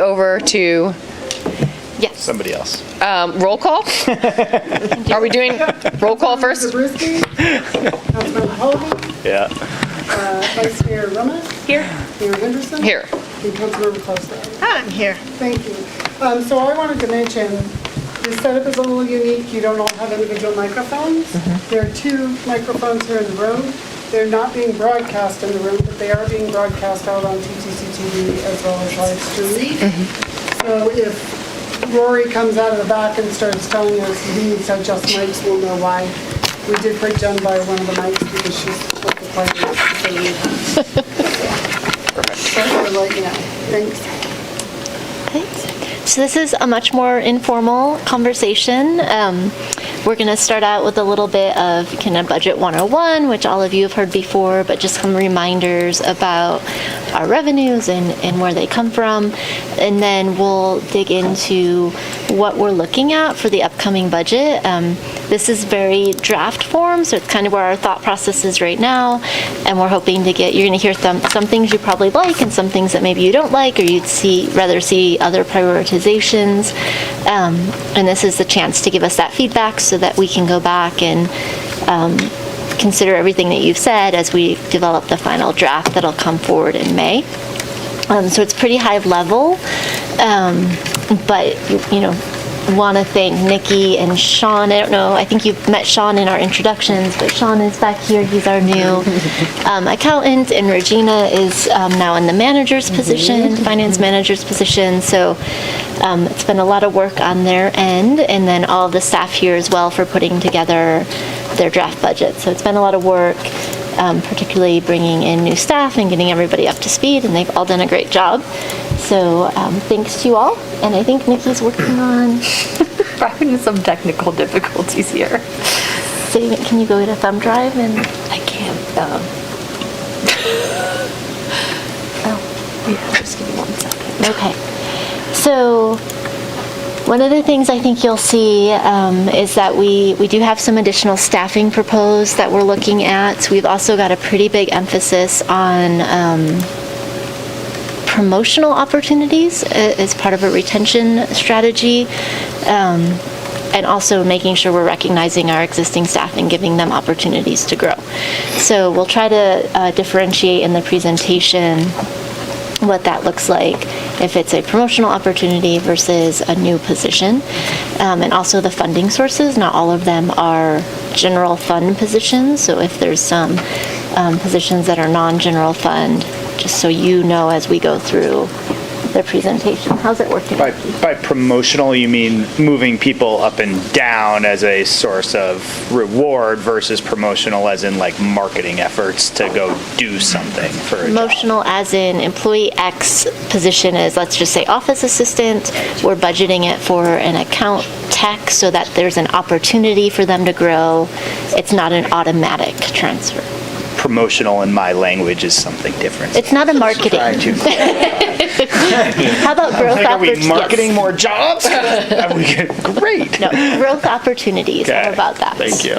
Over to Somebody else. roll call. Are we doing roll call first? Zabriskie, Councilman Holden, Yeah. Vice Mayor Ruma. Here. Mayor Henderson. Here. And Councilmember Costa. I'm here. Thank you. So I wanted to mention, the setup is a little unique. You don't all have individual microphones. There are 2 microphones here in the room. They're not being broadcast in the room, but they are being broadcast out on TTC TV as well as live streaming. So if Rory comes out of the back and starts telling us he needs to adjust mics, we'll know why. We did put Jen by one of the mics because she's supposed to play Thanks. So this is a much more informal conversation. We're going to start out with a little bit of kind of budget 101, which all of you have heard before, but just some reminders about our revenues and where they come from. And then we'll dig into what we're looking at for the upcoming budget. This is very draft form, so it's kind of where our thought process is right now. And we're hoping to get, you're going to hear some things you probably like and some things that maybe you don't like, or you'd rather see other prioritizations. And this is the chance to give us that feedback so that we can go back and consider everything that you've said as we develop the final draft that'll come forward in May. So it's pretty high level, but want to thank Nikki and Sean. I don't know, I think you've met Sean in our introductions, but Sean is back here. He's our new accountant, and Regina is now in the manager's position, finance manager's position. So it's been a lot of work on their end, and then all of the staff here as well for putting together their draft budget. So it's been a lot of work, particularly bringing in new staff and getting everybody up to speed, and they've all done a great job. So thanks to you all, and I think Nikki's working on having some technical difficulties here. saving. Can you go to thumb drive and? I can't. Oh, Yeah, just give me 1 second. okay. So one of the things I think you'll see is that we do have some additional staffing proposed that we're looking at. We've also got a pretty big emphasis on promotional opportunities as part of a retention strategy, and also making sure we're recognizing our existing staff and giving them opportunities to grow. So we'll try to differentiate in the presentation what that looks like if it's a promotional opportunity versus a new position, and also the funding sources. Not all of them are general fund positions, so if there's some positions that are non-general fund, just so you know as we go through the presentation. How's it working? By promotional, you mean moving people up and down as a source of reward versus promotional as in like marketing efforts to go do something for a Promotional as in employee X position is, let's just say, office assistant. We're budgeting it for an account tech so that there's an opportunity for them to grow. It's not an automatic transfer. Promotional in my language is something different. It's not a marketing. How about growth Like, are we opportunities? marketing more jobs? Great. No, growth opportunities. Okay. How about that? Thank you.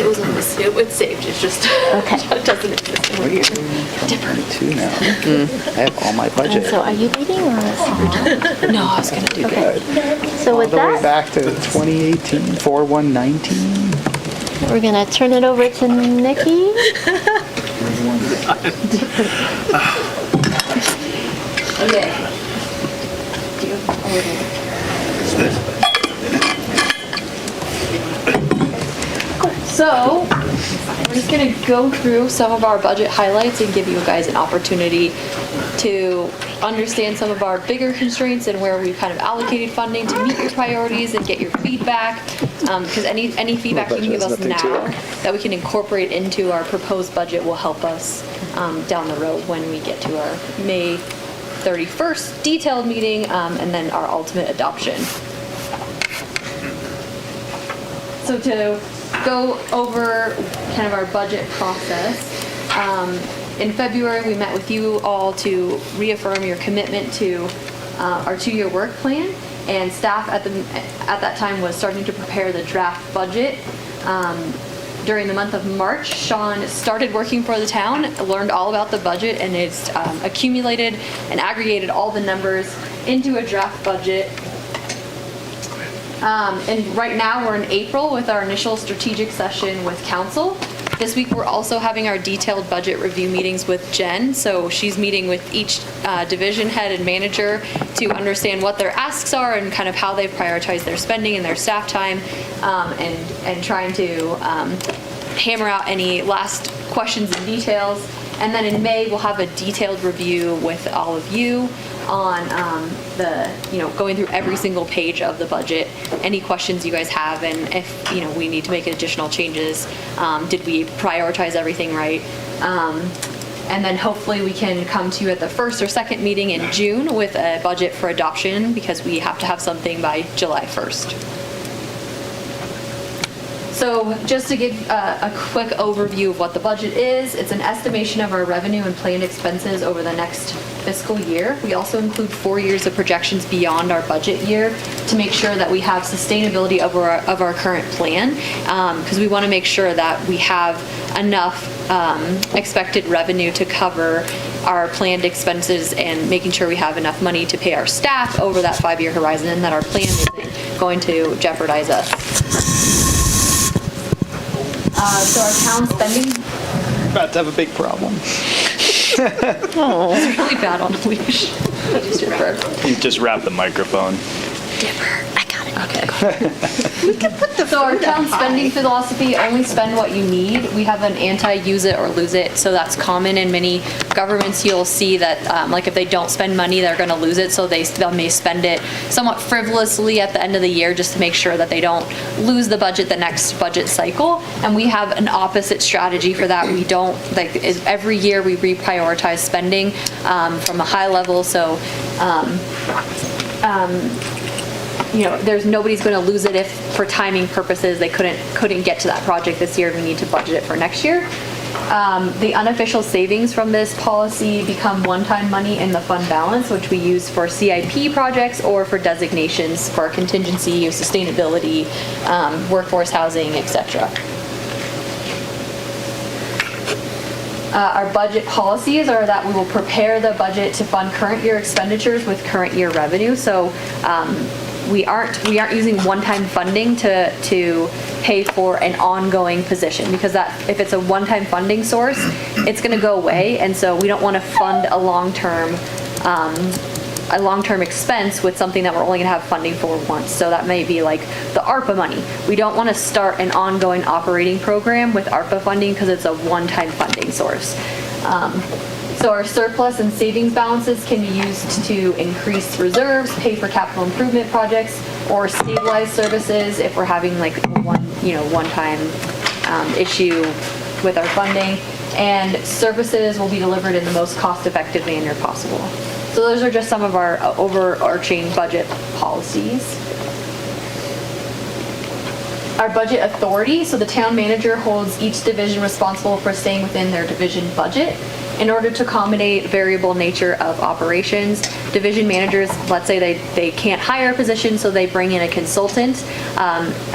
It's saved. It's just Okay. it doesn't exist anymore. Two now. I have all my budget. So are you reading or? No, I was gonna do Okay. So with All the way that, back to 2018, 4119. we're gonna turn it over to Nikki. Okay. So, we're just going to go through some of our budget highlights and give you guys an opportunity to understand some of our bigger constraints and where we've kind of allocated funding to meet your priorities and get your feedback. Because any feedback you can give us now that we can incorporate into our proposed budget will help us down the road when we get to our May 31st detailed meeting and then our ultimate adoption. So to go over kind of our budget process, in February we met with you all to reaffirm your commitment to our 2-year work plan, and staff at that time was starting to prepare the draft budget. during the month of March, Sean started working for the town, learned all about the budget, and it's accumulated and aggregated all the numbers into a draft budget. And right now we're in April with our initial strategic session with council. This week we're also having our detailed budget review meetings with Jen. So she's meeting with each division head and manager to understand what their asks are and kind of how they prioritize their spending and their staff time, and trying to hammer out any last questions and details. And then in May, we'll have a detailed review with all of you on going through every single page of the budget, any questions you guys have, and if, we need to make additional changes, did we prioritize everything right? And then hopefully we can come to you at the first or second meeting in June with a budget for adoption, because we have to have something by July 1st. So just to give a quick overview of what the budget is, it's an estimation of our revenue and planned expenses over the next fiscal year. We also include 4 years of projections beyond our budget year to make sure that we have sustainability of our current plan, because we want to make sure that we have enough expected revenue to cover our planned expenses and making sure we have enough money to pay our staff over that 5-year horizon, and that our plan isn't going to jeopardize us. So our town spending. About to have a big problem. It's really bad on a leash. You just wrap the microphone. I got it. Okay. So our town spending philosophy, only spend what you need. We have an anti-use it or lose it, so that's common in many governments. You'll see that like if they don't spend money, they're going to lose it, so they may spend it somewhat frivolously at the end of the year just to make sure that they don't lose the budget the next budget cycle. And we have an opposite strategy for that. We don't, every year we reprioritize spending from a high level, so there's nobody's going to lose it if for timing purposes they couldn't get to that project this year. We need to budget it for next year. The unofficial savings from this policy become one-time money in the fund balance, which we use for CIP projects or for designations for contingency, sustainability, workforce housing, etc. Our budget policies are that we will prepare the budget to fund current year expenditures with current year revenue. So we aren't using one-time funding to pay for an ongoing position, because that if it's a one-time funding source, it's going to go away, and so we don't want to fund a long-term expense with something that we're only going to have funding for once. So that may be like the ARPA money. We don't want to start an ongoing operating program with ARPA funding because it's a one-time funding source. So our surplus and savings balances can be used to increase reserves, pay for capital improvement projects, or stabilize services if we're having like one-time issue with our funding. And services will be delivered in the most cost-effective manner possible. So those are just some of our overarching budget policies. Our budget authority, so the town manager holds each division responsible for staying within their division budget. In order to accommodate variable nature of operations, division managers, let's say they can't hire a position, so they bring in a consultant.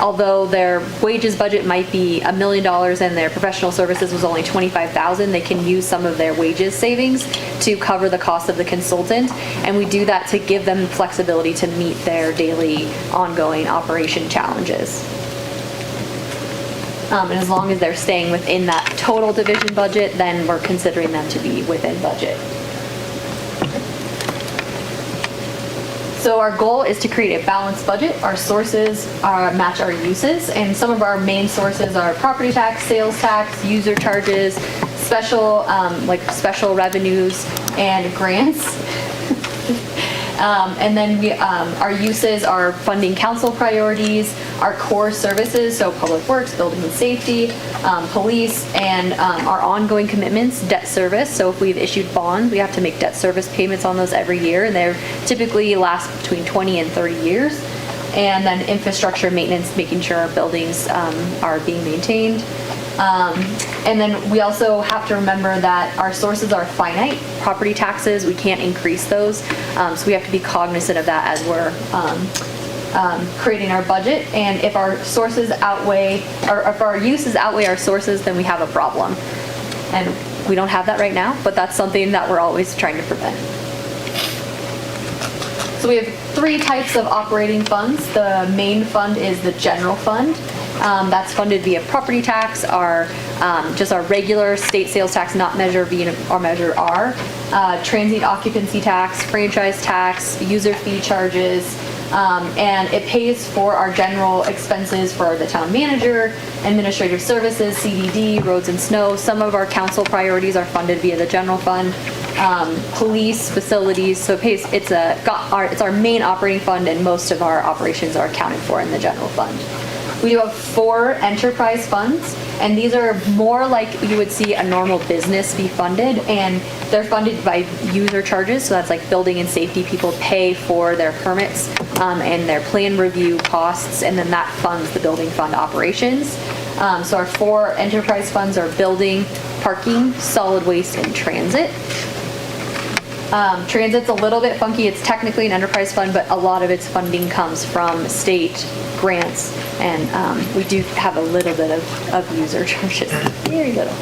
Although their wages budget might be $1 million and their professional services was only $25,000, they can use some of their wages savings to cover the cost of the consultant. And we do that to give them flexibility to meet their daily ongoing operation challenges. And as long as they're staying within that total division budget, then we're considering them to be within budget. So our goal is to create a balanced budget. Our sources match our uses, and some of our main sources are property tax, sales tax, user charges, special revenues, and grants. And then our uses are funding council priorities, our core services, so public works, building and safety, police, and our ongoing commitments, debt service. So if we've issued bonds, we have to make debt service payments on those every year, and they typically last between 20 and 30 years. And then infrastructure maintenance, making sure our buildings are being maintained. And then we also have to remember that our sources are finite. Property taxes, we can't increase those. So we have to be cognizant of that as we're creating our budget. And if our sources outweigh, or if our uses outweigh our sources, then we have a problem. And we don't have that right now, but that's something that we're always trying to prevent. So we have 3 types of operating funds. The main fund is the general fund. That's funded via property tax, just our regular state sales tax, not Measure V or Measure R, transient occupancy tax, franchise tax, user fee charges, and it pays for our general expenses for the town manager, administrative services, CDD, roads and snow. Some of our council priorities are funded via the general fund. Police, facilities, so it's our main operating fund, and most of our operations are accounted for in the general fund. We do have 4 enterprise funds, and these are more like you would see a normal business be funded, and they're funded by user charges, so that's like building and safety. People pay for their permits and their plan review costs, and then that funds the building fund operations. So our 4 enterprise funds are building, parking, solid waste, and transit. Transit's a little bit funky. It's technically an enterprise fund, but a lot of its funding comes from state grants, and we do have a little bit of user charges, very little.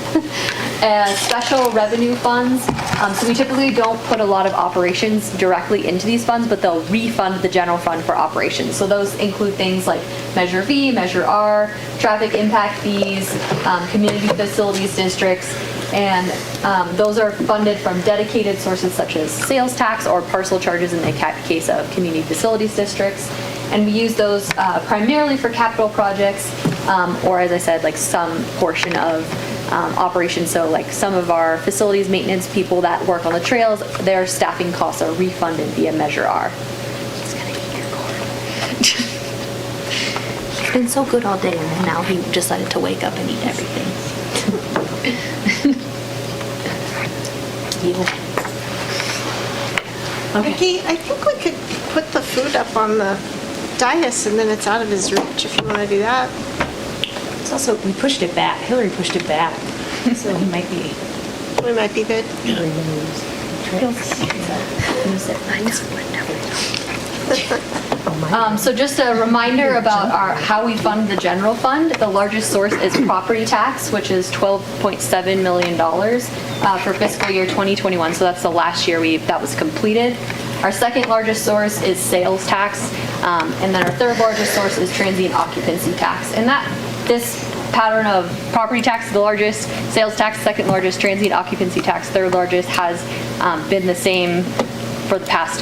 Special revenue funds. So we typically don't put a lot of operations directly into these funds, but they'll refund the general fund for operations. So those include things like Measure V, Measure R, traffic impact fees, community facilities districts, and those are funded from dedicated sources such as sales tax or parcel charges in the case of community facilities districts. And we use those primarily for capital projects, or as I said, like some portion of operations. So like some of our facilities maintenance people that work on the trails, their staffing costs are refunded via Measure R. He's gonna eat your cord. He's been so good all day, and then now he decided to wake up and eat everything. Vicki, I think we could put the food up on the dais and then it's out of his reach if you want to do that. It's also, we pushed it back. Hillary pushed it back. So he might be. We might be good. So just a reminder about how we fund the general fund. The largest source is property tax, which is $12.7 million for fiscal year 2021. So that's the last year that was completed. Our second largest source is sales tax, and then our third largest source is transient occupancy tax. And this pattern of property tax, the largest, sales tax, second largest, transient occupancy tax, third largest, has been the same for the past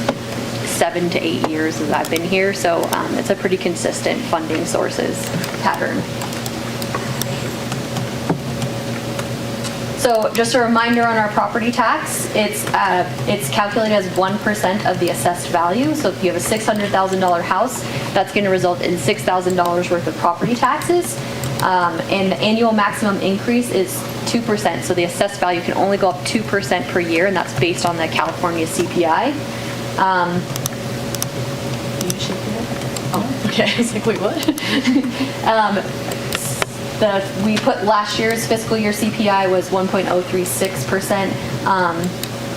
7 to 8 years as I've been here, so it's a pretty consistent funding sources pattern. So just a reminder on our property tax, it's calculated as 1% of the assessed value. So if you have a $600,000 house, that's going to result in $6,000 worth of property taxes. And the annual maximum increase is 2%. So the assessed value can only go up 2% per year, and that's based on the California CPI. Oh, okay. I was like, wait, what? We put last year's fiscal year CPI was 1.036%,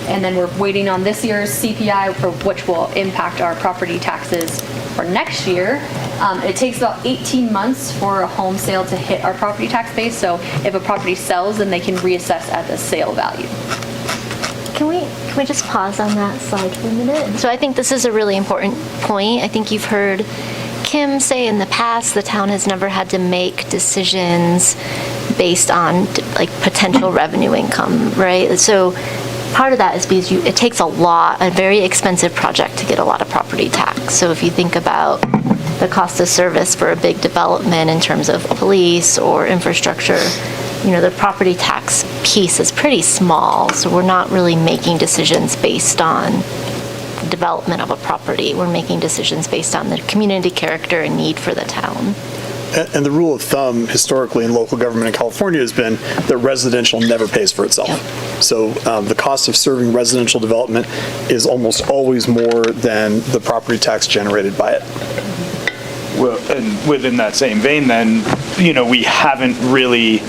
and then we're waiting on this year's CPI, for which will impact our property taxes for next year. It takes about 18 months for a home sale to hit our property tax base. So if a property sells, then they can reassess at the sale value. Can we just pause on that slide for a minute? So I think this is a really important point. I think you've heard Kim say in the past the town has never had to make decisions based on like potential revenue income, right? So part of that is because it takes a very expensive project to get a lot of property tax. So if you think about the cost of service for a big development in terms of police or infrastructure, the property tax piece is pretty small, so we're not really making decisions based on the development of a property. We're making decisions based on the community character and need for the town. And the rule of thumb historically in local government in California has been that residential never pays for itself. Yep. So the cost of serving residential development is almost always more than the property tax generated by it. Well, and within that same vein then, we haven't really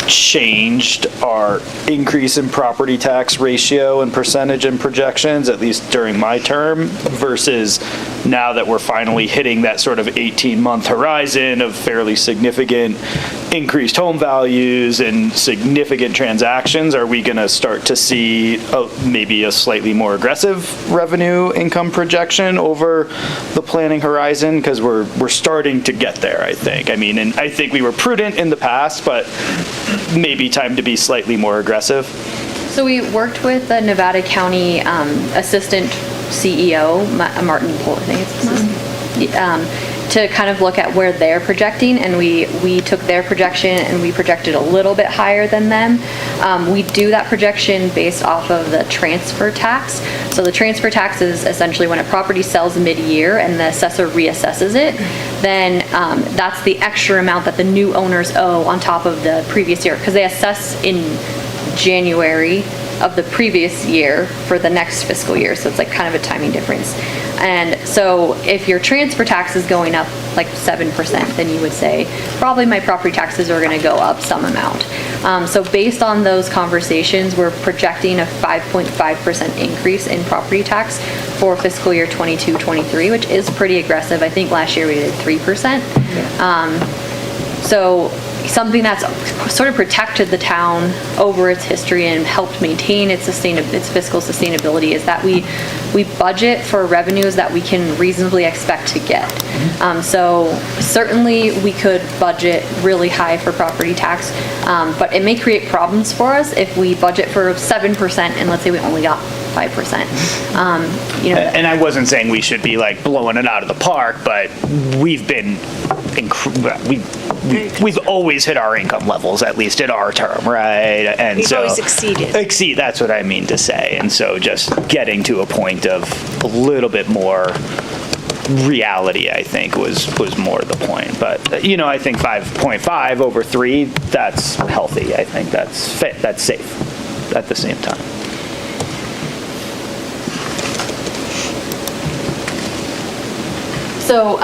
changed our increase in property tax ratio and percentage and projections, at least during my term, versus now that we're finally hitting that sort of 18-month horizon of fairly significant increased home values and significant transactions, are we going to start to see maybe a slightly more aggressive revenue income projection over the planning horizon? Because we're starting to get there, I think. I mean, and I think we were prudent in the past, but maybe time to be slightly more aggressive. So we worked with the Nevada County Assistant CEO, Martin Pohl, I think it's to kind of look at where they're projecting, and we took their projection and we projected a little bit higher than them. We do that projection based off of the transfer tax. So the transfer tax is essentially when a property sells mid-year and the assessor reassesses it, then that's the extra amount that the new owners owe on top of the previous year, because they assess in January of the previous year for the next fiscal year. So it's like kind of a timing difference. And so if your transfer tax is going up like 7%, then you would say, probably my property taxes are going to go up some amount. So based on those conversations, we're projecting a 5.5% increase in property tax for fiscal year 22-23, which is pretty aggressive. I think last year we did 3%. So something that's sort of protected the town over its history and helped maintain its fiscal sustainability is that we budget for revenues that we can reasonably expect to get. So certainly we could budget really high for property tax, but it may create problems for us if we budget for 7% and let's say we only got 5%. And I wasn't saying we should be like blowing it out of the park, but we've been we've always hit our income levels, at least in our term, right? And We've always exceeded. That's what I mean to say. And so just getting to a point of a little bit more reality, I think, was more the point. But, I think 5.5 over 3, that's healthy. I think that's fit, that's safe at the same time. So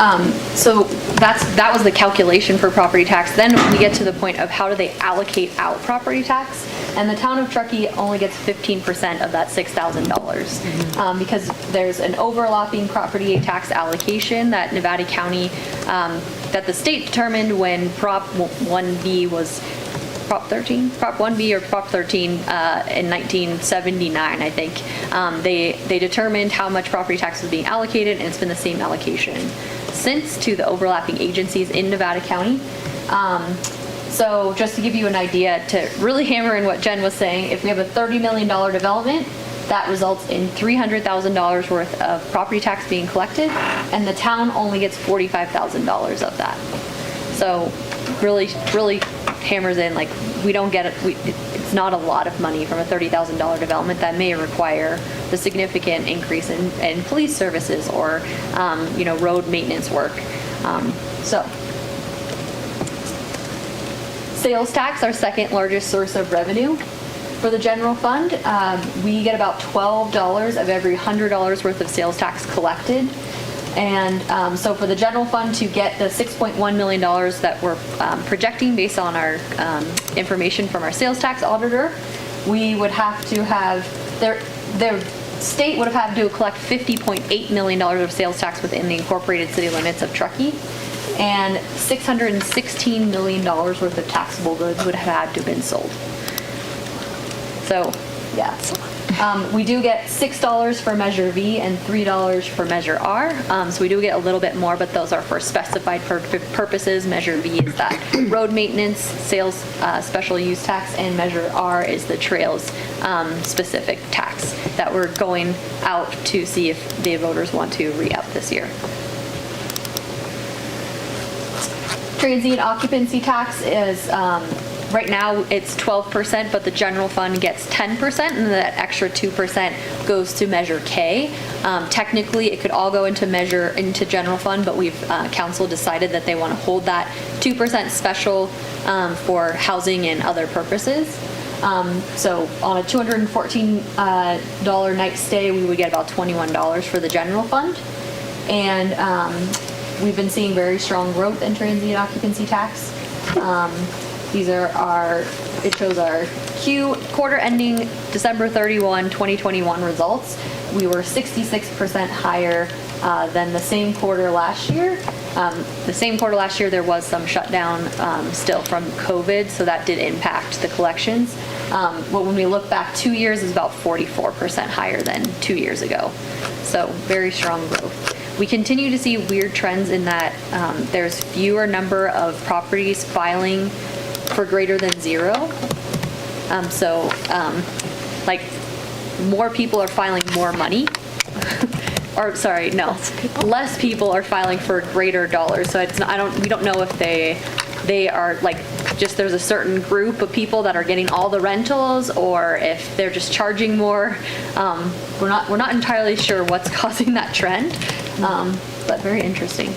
that was the calculation for property tax. Then we get to the point of how do they allocate out property tax, and the town of Truckee only gets 15% of that $6,000 because there's an overlapping property tax allocation that Nevada County that the state determined when Prop 1B was Prop 1B or Prop 13 in 1979, I think. They determined how much property tax was being allocated, and it's been the same allocation since to the overlapping agencies in Nevada County. So just to give you an idea, to really hammer in what Jen was saying, if we have a $30 million development, that results in $300,000 worth of property tax being collected, and the town only gets $45,000 of that. So really hammers in, like, we don't get it. It's not a lot of money from a $30,000 development that may require the significant increase in police services or, road maintenance work. So sales tax, our second largest source of revenue for the general fund. We get about $12 of every $100 worth of sales tax collected. And so for the general fund to get the $6.1 million that we're projecting based on our information from our sales tax auditor, we would have to have, their state would have had to collect $50.8 million of sales tax within the incorporated city limits of Truckee, and $616 million worth of taxable goods would have had to have been sold. So, yeah. We do get $6 for Measure V and $3 for Measure R. So we do get a little bit more, but those are for specified purposes. Measure V is that road maintenance, sales special use tax, and Measure R is the trails specific tax that we're going out to see if the voters want to re-up this year. Transient occupancy tax is right now it's 12%, but the general fund gets 10%, and that extra 2% goes to Measure K. Technically, it could all go into general fund, but council decided that they want to hold that 2% special for housing and other purposes. So on a $214 night stay, we would get about $21 for the general fund, and we've been seeing very strong growth in transient occupancy tax. These are our it shows our quarter ending December 31, 2021 results. We were 66% higher than the same quarter last year. The same quarter last year, there was some shutdown still from COVID, so that did impact the collections. But when we look back 2 years, it's about 44% higher than 2 years ago. So very strong growth. We continue to see weird trends in that there's fewer number of properties filing for greater than zero. Like more people are filing more money. Or sorry, no, less people are filing for greater dollars. So it's not, we don't know if they are like just there's a certain group of people that are getting all the rentals, or if they're just charging more. We're not entirely sure what's causing that trend, but very interesting.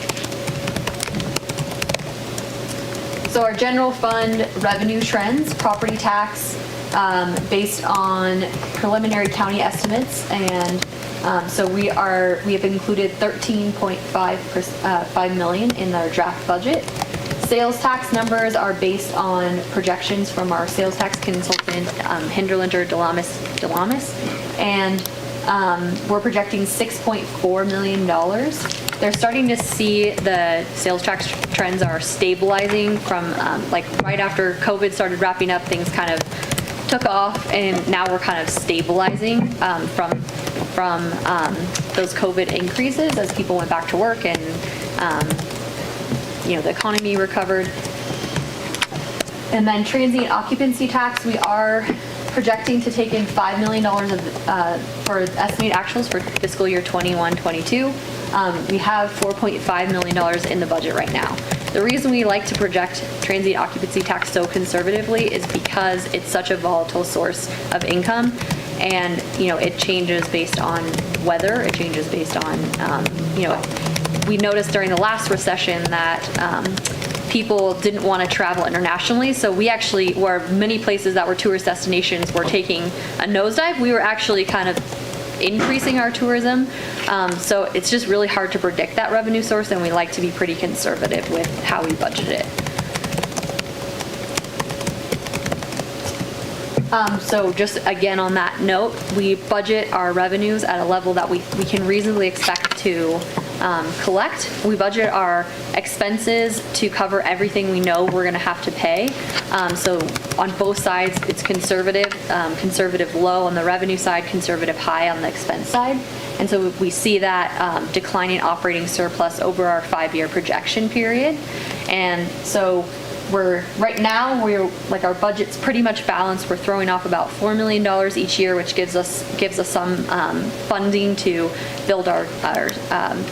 So our general fund revenue trends, property tax, based on preliminary county estimates, and so we have included 13.5 million in our draft budget. Sales tax numbers are based on projections from our sales tax consultant, Hinderlinter Delamis, and we're projecting $6.4 million. They're starting to see the sales tax trends are stabilizing from like right after COVID started wrapping up, things kind of took off, and now we're kind of stabilizing from those COVID increases as people went back to work and the economy recovered. And then transient occupancy tax, we are projecting to take in $5 million for estimated actuals for fiscal year 21-22. We have $4.5 million in the budget right now. The reason we like to project transient occupancy tax so conservatively is because it's such a volatile source of income, and it changes based on weather. It changes based on we noticed during the last recession that people didn't want to travel internationally, so we actually, where many places that were tourist destinations were taking a nosedive, we were actually kind of increasing our tourism. So it's just really hard to predict that revenue source, and we like to be pretty conservative with how we budget it. So just again on that note, we budget our revenues at a level that we can reasonably expect to collect. We budget our expenses to cover everything we know we're going to have to pay. So on both sides, it's conservative, conservative low on the revenue side, conservative high on the expense side. And so we see that declining operating surplus over our 5-year projection period. And so right now our budget's pretty much balanced. We're throwing off about $4 million each year, which gives us some funding to build our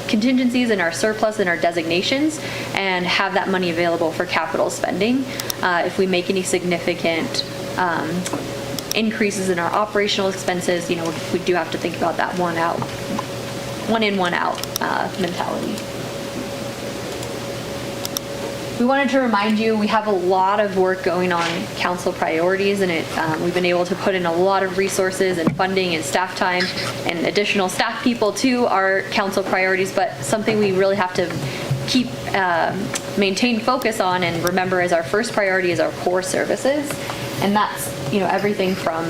contingencies and our surplus and our designations, and have that money available for capital spending. If we make any significant increases in our operational expenses, we do have to think about that one in, one out mentality. We wanted to remind you, we have a lot of work going on council priorities, and we've been able to put in a lot of resources and funding and staff time and additional staff people to our council priorities, but something we really have to maintain focus on and remember as our first priority is our core services. And that's, everything from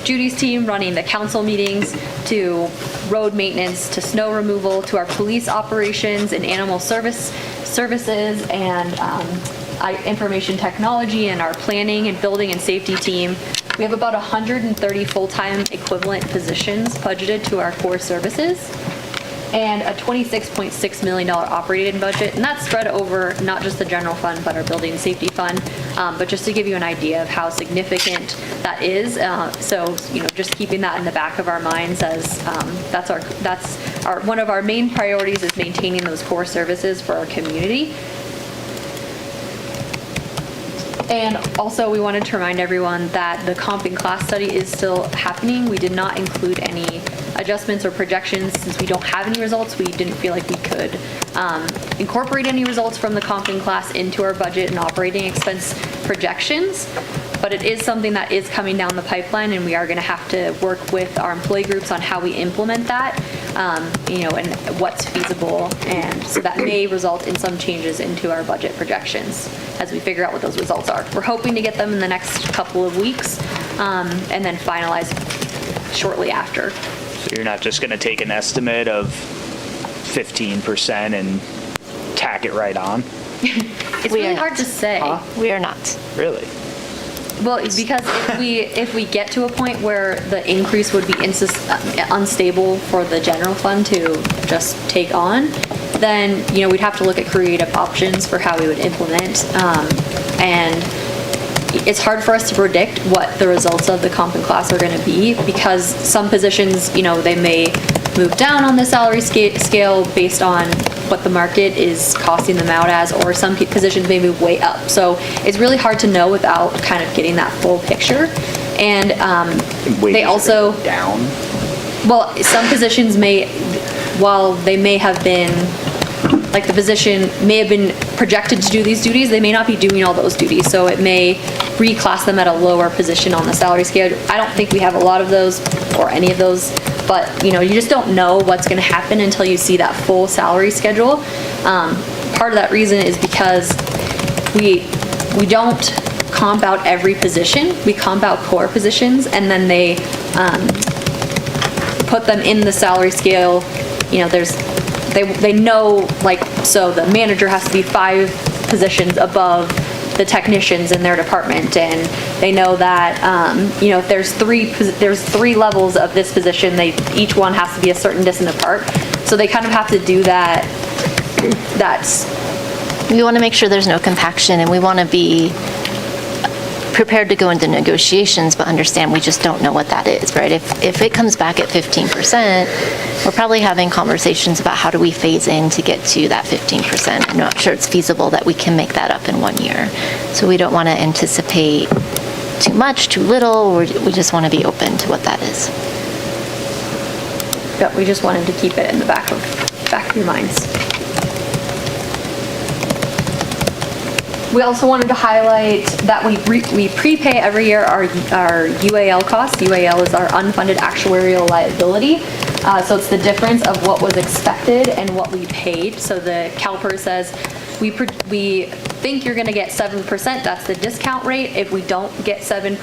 Judy's team running the council meetings, to road maintenance, to snow removal, to our police operations and animal services, and information technology, and our planning and building and safety team. We have about 130 full-time equivalent positions budgeted to our core services, and a $26.6 million operating budget, and that's spread over not just the general fund, but our building and safety fund. But just to give you an idea of how significant that is, so just keeping that in the back of our minds as that's one of our main priorities is maintaining those core services for our community. And also, we wanted to remind everyone that the comp and class study is still happening. We did not include any adjustments or projections since we don't have any results. We didn't feel like we could incorporate any results from the comp and class into our budget and operating expense projections. But it is something that is coming down the pipeline, and we are going to have to work with our employee groups on how we implement that. and what's feasible. And so that may result in some changes into our budget projections as we figure out what those results are. We're hoping to get them in the next couple of weeks and then finalize shortly after. So you're not just going to take an estimate of 15% and tack it right on? It's We really are hard to say. We are not. Really? Well, because if we get to a point where the increase would be unstable for the general fund to just take on, then, we'd have to look at creative options for how we would implement. And it's hard for us to predict what the results of the comp and class are going to be, because some positions, they may move down on the salary scale based on what the market is costing them out as, or some positions may move way up. So it's really hard to know without kind of getting that full picture. And they also down. Well, some positions may, while they may have been, like the position may have been projected to do these duties, they may not be doing all those duties. So it may reclass them at a lower position on the salary scale. I don't think we have a lot of those or any of those, but you just don't know what's going to happen until you see that full salary schedule. Part of that reason is because we don't comp out every position. We comp out core positions, and then they put them in the salary scale. They know, so the manager has to be 5 positions above the technicians in their department, and they know that if there's 3 levels of this position, each one has to be a certain distance apart. So they kind of have to do that. We want to make sure there's no compaction, and we want to be prepared to go into negotiations, but understand we just don't know what that is, right? If it comes back at 15%, we're probably having conversations about how do we phase in to get to that 15%. I'm not sure it's feasible that we can make that up in 1 year. So we don't want to anticipate too much, too little. We just want to be open to what that is. But we just wanted to keep it in the back of your minds. We also wanted to highlight that we prepay every year our UAL costs. UAL is our unfunded actuarial liability. So it's the difference of what was expected and what we paid. So the CalPERS says we think you're going to get 7%. That's the discount rate. If we don't get 7%,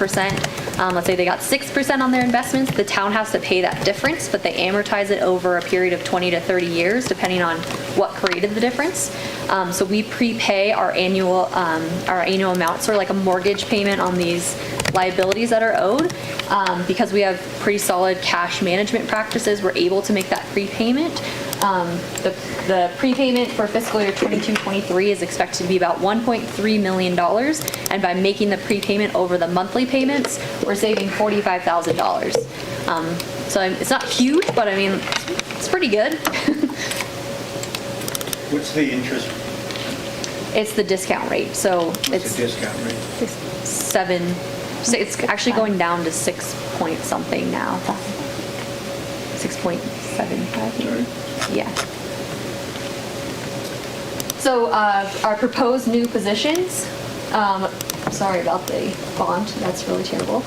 let's say they got 6% on their investments, the town has to pay that difference, but they amortize it over a period of 20 to 30 years, depending on what created the difference. So we prepay our annual amount, sort of like a mortgage payment on these liabilities that are owed. Because we have pretty solid cash management practices, we're able to make that prepayment. The prepayment for fiscal year 22-23 is expected to be about $1.3 million. And by making the prepayment over the monthly payments, we're saving $45,000. So it's not huge, but I mean, it's pretty good. What's the interest? It's the discount rate, so What's the discount rate? It's actually going down to 6 point something now. 6.75 maybe. Yeah. So our proposed new positions, sorry about the font, that's really terrible.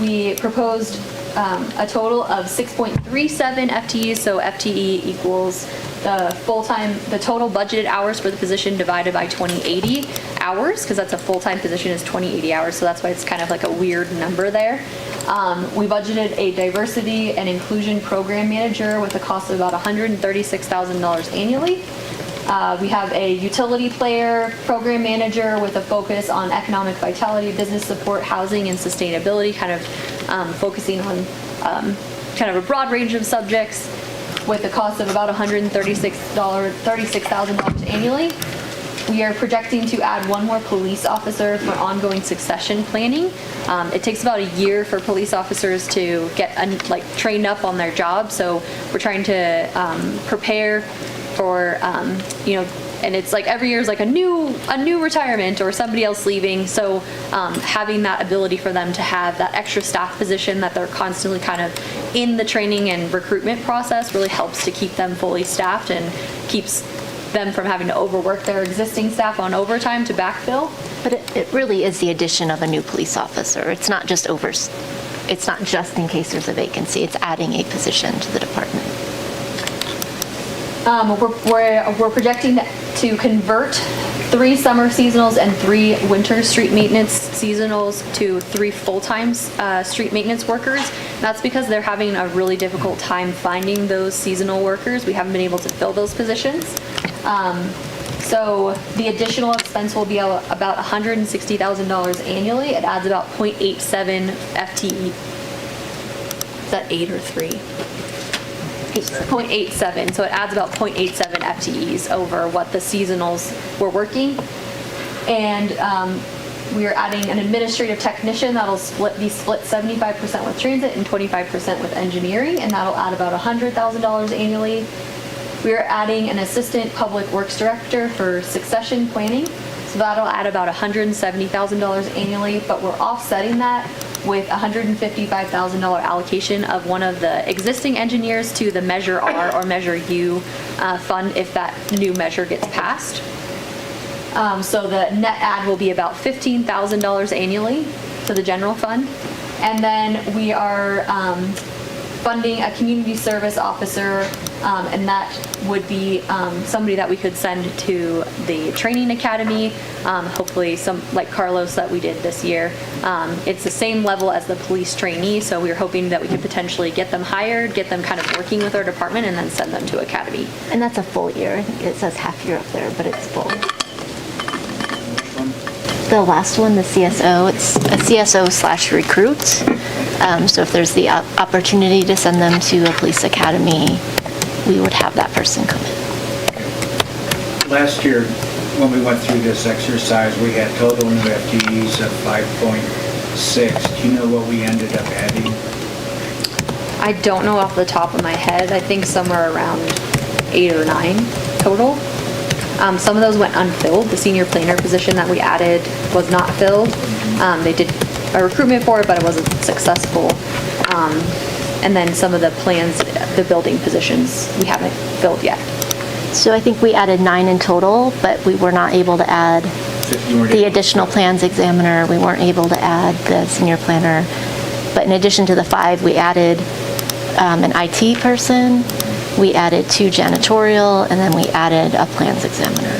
We proposed a total of 6.37 FTEs, so FTE equals the total budgeted hours for the position divided by 2080 hours, because that's a full-time position is 2080 hours, so that's why it's kind of like a weird number there. We budgeted a diversity and inclusion program manager with a cost of about $136,000 annually. We have a utility player program manager with a focus on economic vitality, business support, housing, and sustainability, kind of focusing on kind of a broad range of subjects with a cost of about $36,000 annually. We are projecting to add 1 more police officer for ongoing succession planning. It takes about a year for police officers to get trained up on their job, so we're trying to prepare for and it's like every year is like a new retirement or somebody else leaving. So having that ability for them to have that extra staff position that they're constantly kind of in the training and recruitment process really helps to keep them fully staffed and keeps them from having to overwork their existing staff on overtime to backfill. But it really is the addition of a new police officer. It's not just it's not just in case there's a vacancy, it's adding a position to the department. We're projecting to convert 3 summer seasonals and 3 winter street maintenance seasonals to 3 full-time street maintenance workers. That's because they're having a really difficult time finding those seasonal workers. We haven't been able to fill those positions. So the additional expense will be about $160,000 annually. It adds about 0.87 FTE. Is that 8 or 3? 0.87, so it adds about 0.87 FTEs over what the seasonals were working. And we are adding an administrative technician that'll be split 75% with transit and 25% with engineering, and that'll add about $100,000 annually. We are adding an assistant public works director for succession planning, so that'll add about $170,000 annually, but we're offsetting that with $155,000 allocation of one of the existing engineers to the Measure R or Measure U fund if that new measure gets passed. So the net add will be about $15,000 annually to the general fund. And then we are funding a community service officer, and that would be somebody that we could send to the training academy, hopefully some like Carlos that we did this year. It's the same level as the police trainee, so we're hoping that we could potentially get them hired, get them kind of working with our department, and then send them to academy. And that's a full year. I think it says half year up there, but it's full. The last one, the CSO, it's a CSO/recruit. So if there's the opportunity to send them to a police academy, we would have that person come in. Last year, when we went through this exercise, we had total new FTEs of 5.6. Do you know what we ended up adding? I don't know off the top of my head. I think somewhere around 8 or 9 total. Some of those went unfilled. The senior planner position that we added was not filled. They did a recruitment for it, but it wasn't successful. And then some of the plans, the building positions, we haven't filled yet. So I think we added 9 in total, but we were not able to add the additional plans examiner. We weren't able to add the senior planner. But in addition to the 5, we added an IT person, we added 2 janitorial, and then we added a plans examiner.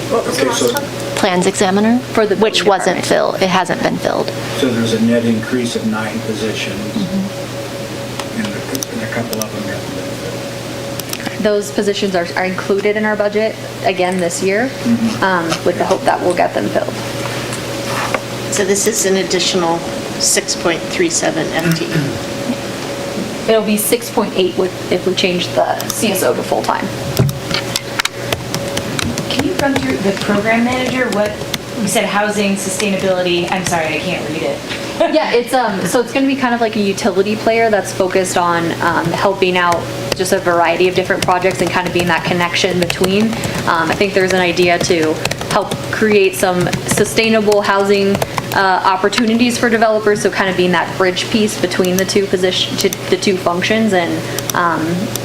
What was the last one? Plans examiner, which wasn't filled. It hasn't been filled. So there's a net increase of 9 positions, and a couple of them haven't been filled. Those positions are included in our budget again this year, with the hope that we'll get them filled. So this is an additional 6.37 FTE. It'll be 6.8 if we change the CSO to full-time. Can you run through the program manager? What, you said housing, sustainability, I'm sorry, I can't read it. Yeah, it's so it's going to be kind of like a utility player that's focused on helping out just a variety of different projects and kind of being that connection between. I think there's an idea to help create some sustainable housing opportunities for developers, so kind of being that bridge piece between the two functions, and I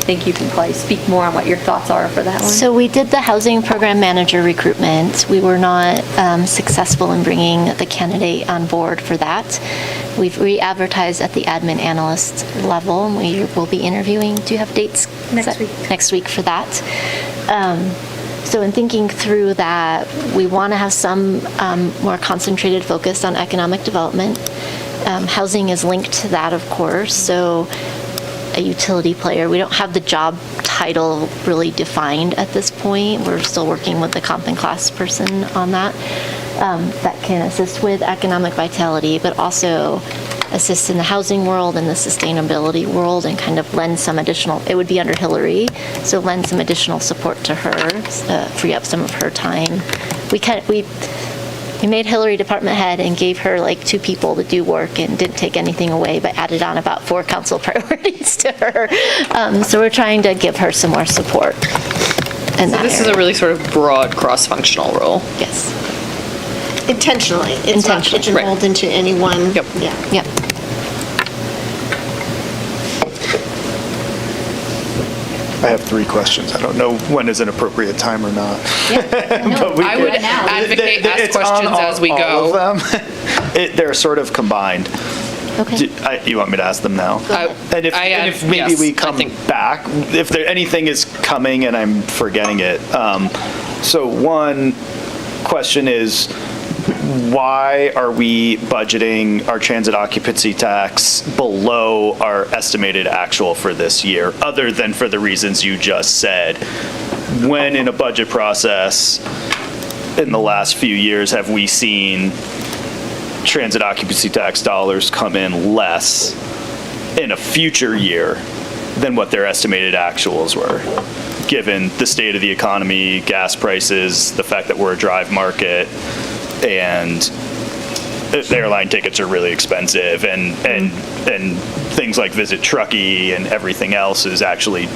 think you can probably speak more on what your thoughts are for that one. So we did the housing program manager recruitment. We were not successful in bringing the candidate on board for that. We've re-advertised at the admin analyst level, and we will be interviewing. Do you have dates? Next week. Next week for that. So in thinking through that, we want to have some more concentrated focus on economic development. Housing is linked to that, of course. So a utility player, we don't have the job title really defined at this point. We're still working with the comp and class person on that. That can assist with economic vitality, but also assist in the housing world and the sustainability world, and kind of lend some additional, it would be under Hillary, so lend some additional support to her, free up some of her time. We made Hillary department head and gave her like 2 people to do work and didn't take anything away, but added on about 4 council priorities to her. So we're trying to give her some more support in that This is a really sort of broad cross-functional role. Yes. Intentionally. It's not Intentionally, pigeonholed into any one. Yep. Yeah. Yep. I have 3 questions. I don't know when is an appropriate time or not. No, I would advocate ask It's on questions as we all go. of them. They're sort of combined. Okay. You want me to ask them now? And if maybe yes, we I come think- back, if there anything is coming and I'm forgetting it. So one question is, why are we budgeting our transit occupancy tax below our estimated actual for this year, other than for the reasons you just said? When in a budget process in the last few years have we seen transit occupancy tax dollars come in less in a future year than what their estimated actuals were, given the state of the economy, gas prices, the fact that we're a drive market, and the airline tickets are really expensive, and things like Visit Truckee and everything else is actually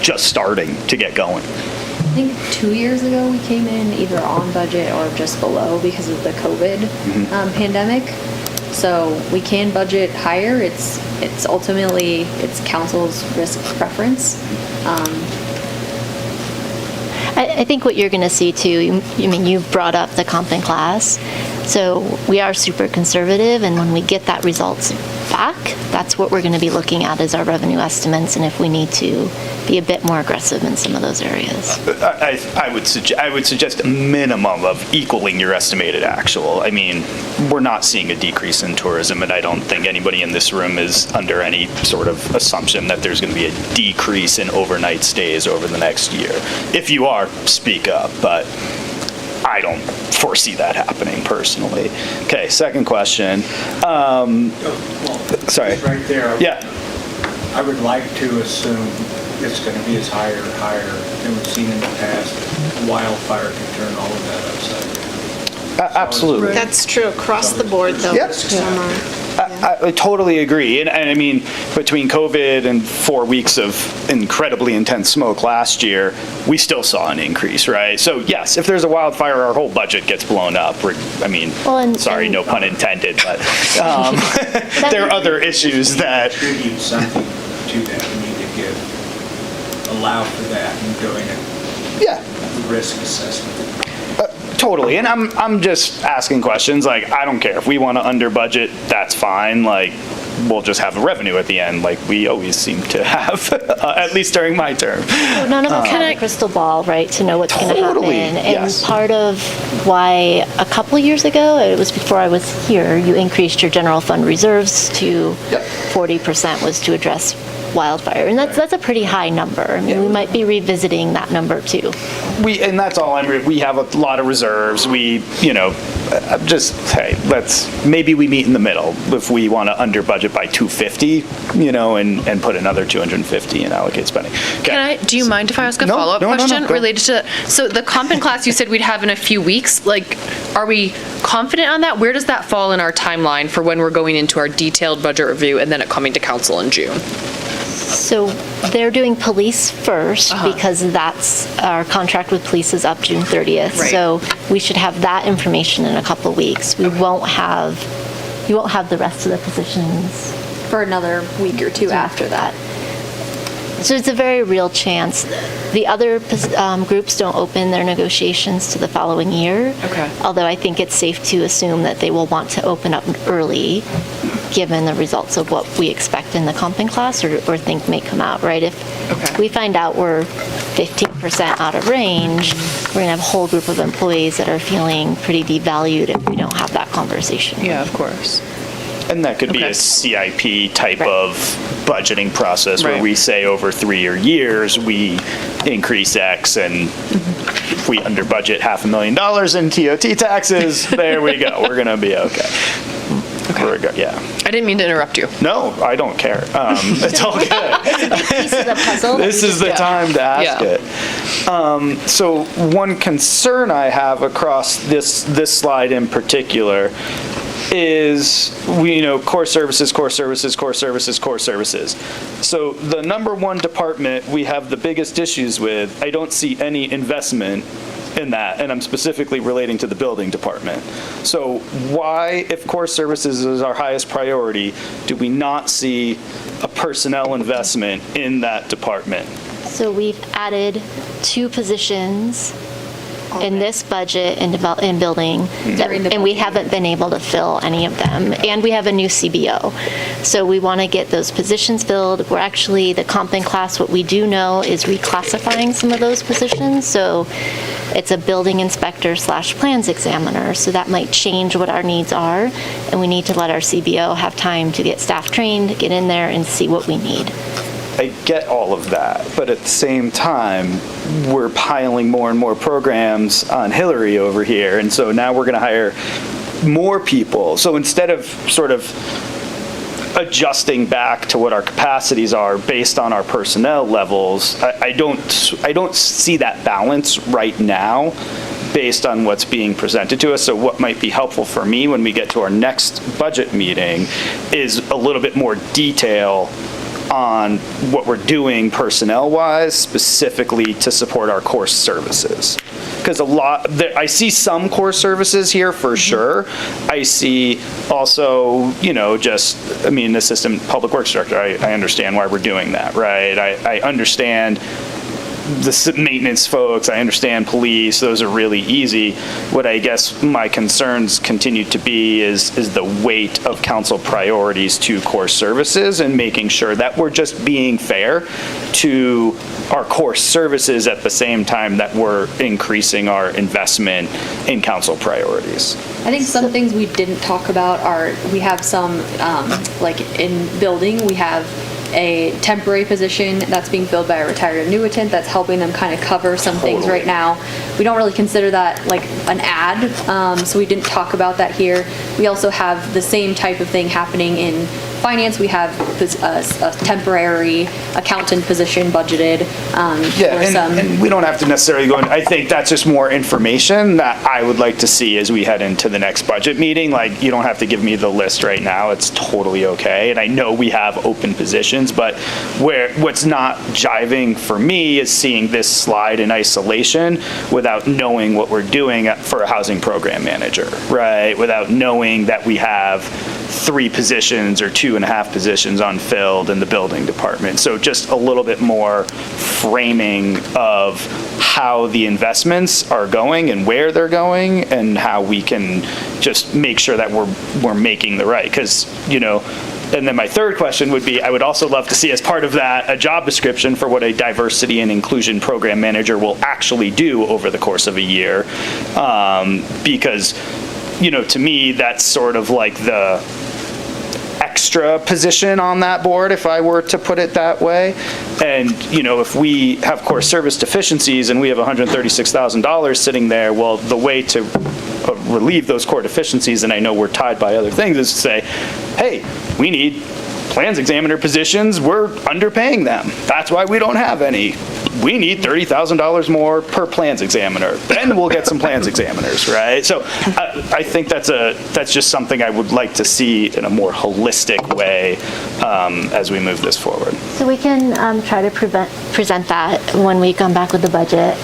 just starting to get going. I think 2 years ago, we came in either on budget or just below because of the COVID pandemic. So we can budget higher. It's ultimately, it's council's risk preference. I think what you're going to see too, you brought up the comp and class. So we are super conservative, and when we get that results back, that's what we're going to be looking at as our revenue estimates, and if we need to be a bit more aggressive in some of those areas. I would suggest a minimum of equaling your estimated actual. I mean, we're not seeing a decrease in tourism, and I don't think anybody in this room is under any sort of assumption that there's going to be a decrease in overnight stays over the next year. If you are, speak up, but I don't foresee that happening personally. Okay, second question. Sorry. Right there. Yeah. I would like to assume it's going to be as higher than we've seen in the past. Wildfire can turn all of that upside down. Absolutely. That's true across the board, though. Yep. I totally agree. And I mean, between COVID and 4 weeks of incredibly intense smoke last year, we still saw an increase, right? So yes, if there's a wildfire, our whole budget gets blown up. Sorry, no pun intended, but there are other issues that... Attribute something to that. We need to allow for that in doing a risk assessment. Totally, and I'm just asking questions. Like, I don't care if we want to under budget, that's fine. Like, we'll just have a revenue at the end, like we always seem to have, at least during my term. None of us have a crystal ball, right, to know what's going to happen. Totally, And yes. part of why a couple years ago, it was before I was here, you increased your general fund reserves to 40% was to address wildfire, and that's a pretty high number. I mean, we might be revisiting that number too. And that's all we have a lot of reserves. Maybe we meet in the middle if we want to under budget by 250, and put another 250 and allocate spending. Okay. Do you mind if I ask a No, follow-up no, question go. related to, so the comp and class you said we'd have in a few weeks, like, are we confident on that? Where does that fall in our timeline for when we're going into our detailed budget review and then it coming to council in June? So they're doing police first because that's, our contract with police is up June 30th. Right. So we should have that information in a couple of weeks. You won't have the rest of the positions For another week or two after that. So it's a very real chance. The other groups don't open their negotiations to the following year. Okay. Although I think it's safe to assume that they will want to open up early, given the results of what we expect in the comping class or think may come out, right? If we find out we're 15% out of range, we're going to have a whole group of employees that are feeling pretty devalued if we don't have that conversation. Yeah, of course. And that could be a CIP type of budgeting process where we say over 3 years, we increase X, and if we under budget $500,000 in TOT taxes, there we go. We're going to be okay. I didn't mean to interrupt you. No, I don't care. It's all good. Piece of the puzzle. This is the time to ask it. So one concern I have across this slide in particular is, core services, core services, core services, core services. So the number one department we have the biggest issues with, I don't see any investment in that, and I'm specifically relating to the building department. So why, if core services is our highest priority, do we not see a personnel investment in that department? So we've added 2 positions in this budget in building, During the and we budget. haven't been able to fill any of them. And we have a new CBO. So we want to get those positions filled. We're actually, the comp and class, what we do know is reclassifying some of those positions. So it's a building inspector / plans examiner. So that might change what our needs are. And we need to let our CBO have time to get staff trained, get in there and see what we need. I get all of that, but at the same time, we're piling more and more programs on Hillary over here, and so now we're going to hire more people. So instead of sort of adjusting back to what our capacities are based on our personnel levels, I don't see that balance right now based on what's being presented to us. So what might be helpful for me when we get to our next budget meeting is a little bit more detail on what we're doing personnel-wise, specifically to support our core services. Because I see some core services here for sure. I see also, assistant public works director. I understand why we're doing that, right? I understand the maintenance folks, I understand police, those are really easy. What I guess my concerns continue to be is the weight of council priorities to core services and making sure that we're just being fair to our core services at the same time that we're increasing our investment in council priorities. I think some things we didn't talk about are, we have some, like in building, we have a temporary position that's being filled by a retired annuitant that's helping them kind of cover some things right now. We don't really consider that like an ad, so we didn't talk about that here. We also have the same type of thing happening in finance. We have a temporary accountant position budgeted. And we don't have to necessarily go into, I think that's just more information that I would like to see as we head into the next budget meeting. Like, you don't have to give me the list right now. It's totally okay. And I know we have open positions, but what's not jiving for me is seeing this slide in isolation without knowing what we're doing for a housing program manager, right? Without knowing that we have 3 positions or 2.5 positions unfilled in the building department. So just a little bit more framing of how the investments are going and where they're going and how we can just make sure that we're making the right, because, and then my third question would be, I would also love to see as part of that a job description for what a diversity and inclusion program manager will actually do over the course of a year. Because, to me, that's sort of like the extra position on that board, if I were to put it that way. And, if we have core service deficiencies and we have $136,000 sitting there, well, the way to relieve those core deficiencies, and I know we're tied by other things, is to say, hey, we need plans examiner positions, we're underpaying them. That's why we don't have any. We need $30,000 more per plans examiner. Then we'll get some plans examiners, right? So I think that's just something I would like to see in a more holistic way as we move this forward. So we can try to present that when we come back with the budget.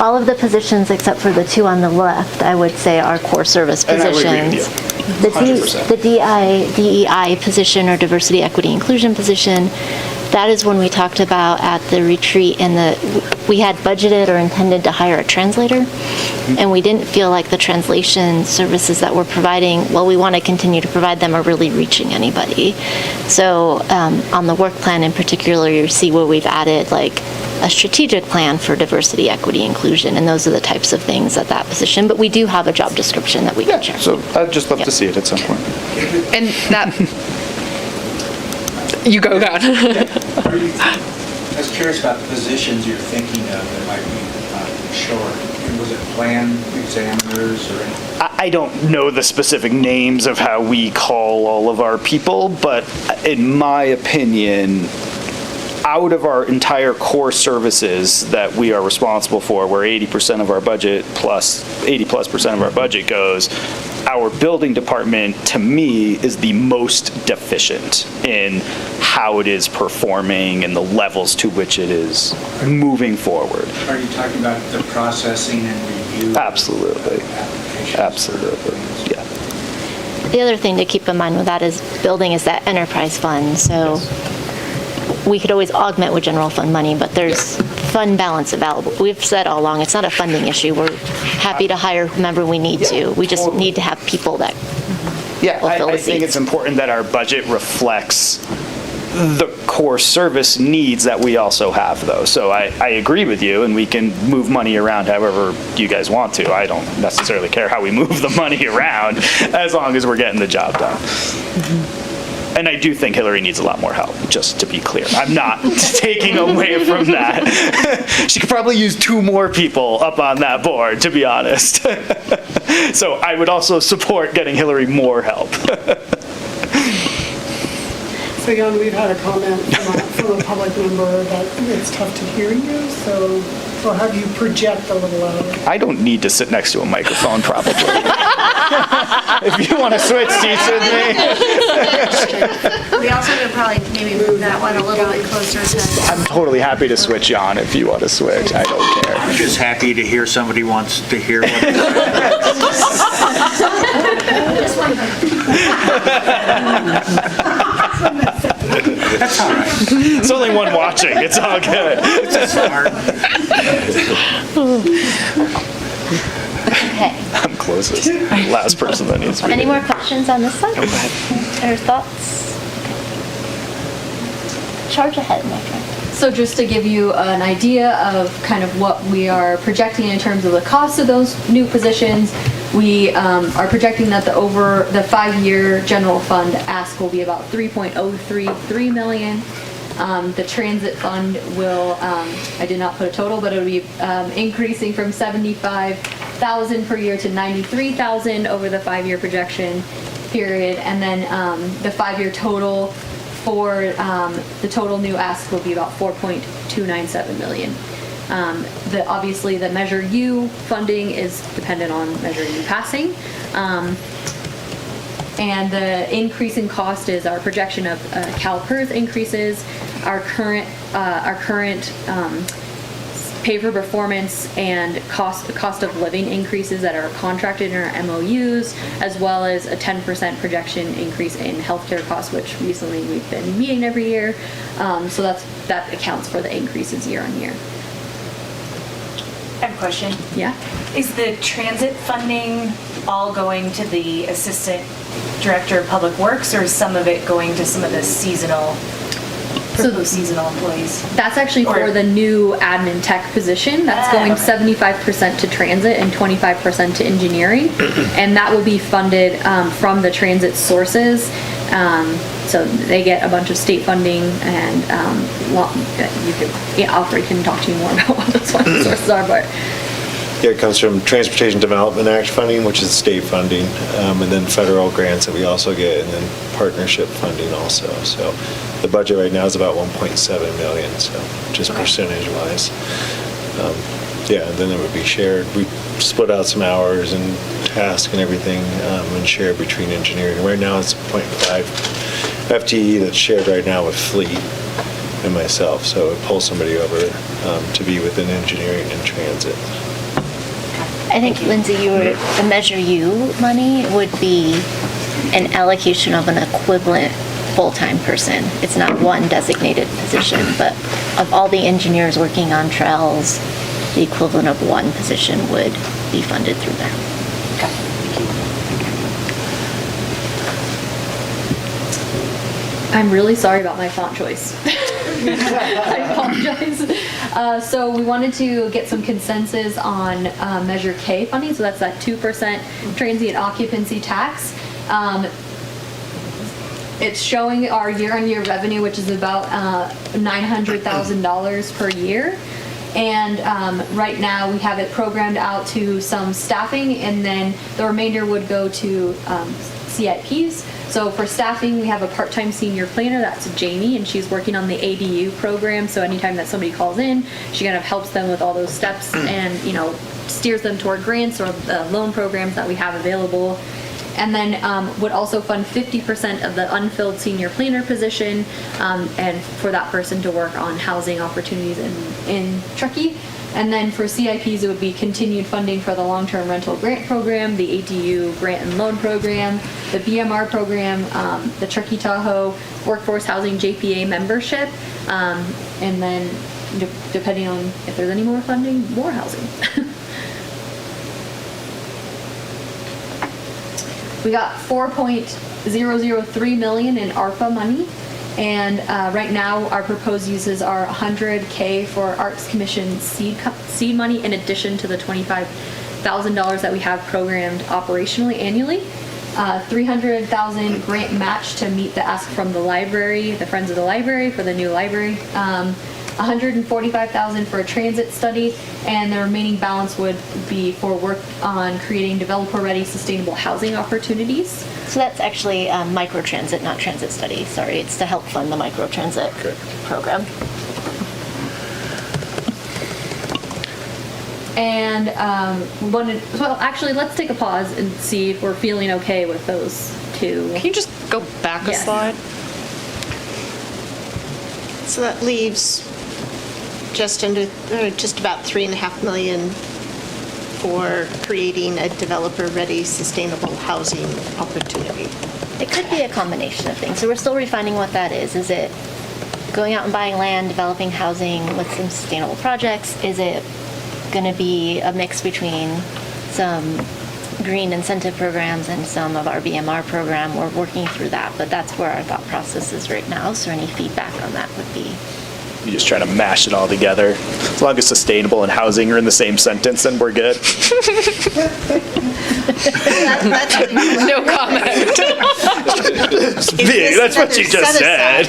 All of the positions except for the 2 on the left, I would say, are core service positions. And I would agree with you. 100%. The DEI position, or diversity, equity, inclusion position, that is when we talked about at the retreat, we had budgeted or intended to hire a translator, and we didn't feel like the translation services that we're providing, while we want to continue to provide them, are really reaching anybody. So on the work plan in particular, you see where we've added like a strategic plan for diversity, equity, inclusion, and those are the types of things at that position. But we do have a job description that we can share. So I'd just love to see it at some point. And that, you go down. I was curious about the positions you're thinking of that might be short. Was it plan examiners or anything? I don't know the specific names of how we call all of our people, but in my opinion, out of our entire core services that we are responsible for, where 80% of our budget plus 80+% of our budget goes, our building department, to me, is the most deficient in how it is performing and the levels to which it is moving forward. Are you talking about the processing and review? Absolutely. Applications? Absolutely, yeah. The other thing to keep in mind with that is building is that enterprise fund. So we could always augment with general fund money, but there's fund balance available. We've said all along, it's not a funding issue. We're happy to hire whomever we need to. We just need to have people that Yeah, will fill I the think seats. it's important that our budget reflects the core service needs that we also have, though. So I agree with you, and we can move money around however you guys want to. I don't necessarily care how we move the money around, as long as we're getting the job done. And I do think Hillary needs a lot more help, just to be clear. I'm not taking away from that. She could probably use 2 more people up on that board, to be honest. So I would also support getting Hillary more help. So, Jan, we've had a comment from a public member that it's tough to hear you, so we'll have you project a little louder. I don't need to sit next to a microphone, probably. If you want to switch seats with me. We also could probably maybe move that one a little bit closer to. I'm totally happy to switch on if you want to switch. I don't care. I'm just happy to hear somebody wants to hear what. That's all right. It's only one watching. It's all good. It's a start. Okay. I'm closest. Last person that needs to be. Any more questions on this side? Or thoughts? Charge ahead, my friend. So just to give you an idea of kind of what we are projecting in terms of the cost of those new positions, we are projecting that over the 5-year general fund ask will be about $3.033 million. The transit fund will, I did not put a total, but it'll be increasing from $75,000 per year to $93,000 over the 5-year projection period. And then the 5-year total for the total new ask will be about $4.297 million. Obviously, the Measure U funding is dependent on Measure U passing. And the increase in cost is our projection of CalPERS increases, our current pay for performance and cost of living increases that are contracted in our MOUs, as well as a 10% projection increase in healthcare costs, which recently we've been meeting every year. So that accounts for the increases year on year. I have a question. Yeah. Is the transit funding all going to the Assistant Director of Public Works, or is some of it going to some of the proposed seasonal employees? That's actually for the new admin tech position. That's going 75% to transit and 25% to engineering. And that will be funded from the transit sources. So they get a bunch of state funding, and Alfred can talk to you more about what those funding sources are, but. Yeah, it comes from Transportation Development Act funding, which is state funding, and then federal grants that we also get, and then partnership funding also. So the budget right now is about 1.7 million, so just percentage-wise. Yeah, and then it would be shared. We split out some hours and tasks and everything, and shared between engineering. Right now it's 0.5 FTE that's shared right now with Fleet and myself, so it pulls somebody over to be within engineering and transit. I think, Lindsay, the Measure U money would be an allocation of an equivalent full-time person. It's not one designated position, but of all the engineers working on trails, the equivalent of one position would be funded through there. I'm really sorry about my font choice. I apologize. So we wanted to get some consensus on Measure K funding, so that's that 2% transient occupancy tax. It's showing our year-on-year revenue, which is about $900,000 per year. And right now we have it programmed out to some staffing, and then the remainder would go to CIPs. So for staffing, we have a part-time senior planner, that's Jamie, and she's working on the ADU program. So anytime that somebody calls in, she kind of helps them with all those steps and, steers them toward grants or the loan programs that we have available. And then would also fund 50% of the unfilled senior planner position, and for that person to work on housing opportunities in Truckee. And then for CIPs, it would be continued funding for the long-term rental grant program, the ADU grant and loan program, the BMR program, the Truckee Tahoe Workforce Housing JPA membership, and then depending on if there's any more funding, more housing. We got 4.003 million in ARPA money. And right now, our proposed uses are $100K for Arts Commission seed money, in addition to the $25,000 that we have programmed operationally annually. 300,000 grant match to meet the ask from the library, the Friends of the Library, for the new library. 145,000 for a transit study, and the remaining balance would be for work on creating developer-ready sustainable housing opportunities. So that's actually microtransit, not transit study. Sorry, it's to help fund the microtransit program. And well, actually, let's take a pause and see if we're feeling okay with those two. Can you just go back a Yes. slide? So that leaves just about 3.5 million for creating a developer-ready sustainable housing opportunity. It could be a combination of things. So we're still refining what that is. Is it going out and buying land, developing housing with some sustainable projects? Is it going to be a mix between some green incentive programs and some of our BMR program? We're working through that, but that's where our thought process is right now. So any feedback on that would be... You just try to mash it all together. As long as sustainable and housing are in the same sentence, then we're good. No comment. That's what you just said.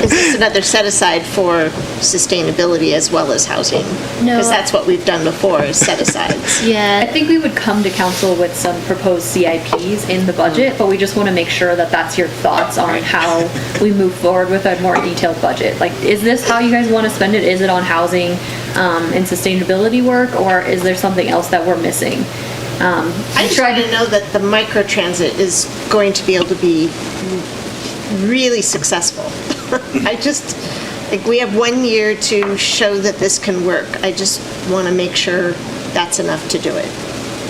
Is this another set aside for sustainability as well as housing? No. Because that's what we've done before, is set asides. I Yeah, think we would come to council with some proposed CIPs in the budget, but we just want to make sure that that's your thoughts on how we move forward with a more detailed budget. Like, is this how you guys want to spend it? Is it on housing and sustainability work, or is there something else that we're missing? I just want to know that the microtransit is going to be able to be really successful. I just think we have 1 year to show that this can work. I just want to make sure that's enough to do it.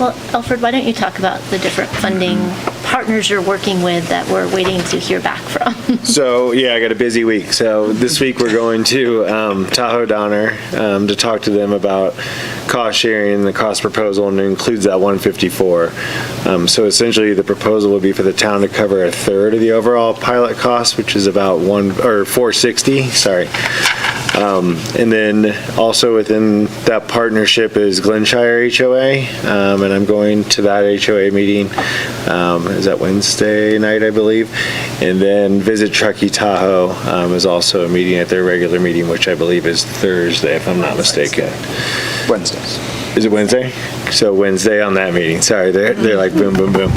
well, Alfred, why don't you talk about the different funding partners you're working with that we're waiting to hear back from? So, yeah, I got a busy week. So this week we're going to Tahoe Donner to talk to them about cost sharing and the cost proposal, and it includes that 154. So essentially the proposal would be for the town to cover a third of the overall pilot cost, which is about 460, sorry. And then also within that partnership is Glenshire HOA, and I'm going to that HOA meeting. Is that Wednesday night, I believe? And then Visit Truckee Tahoe is also a meeting at their regular meeting, which I believe is Thursday, if I'm not mistaken. Wednesdays. Is it Wednesday? So Wednesday on that meeting. Sorry, they're like boom, boom, boom.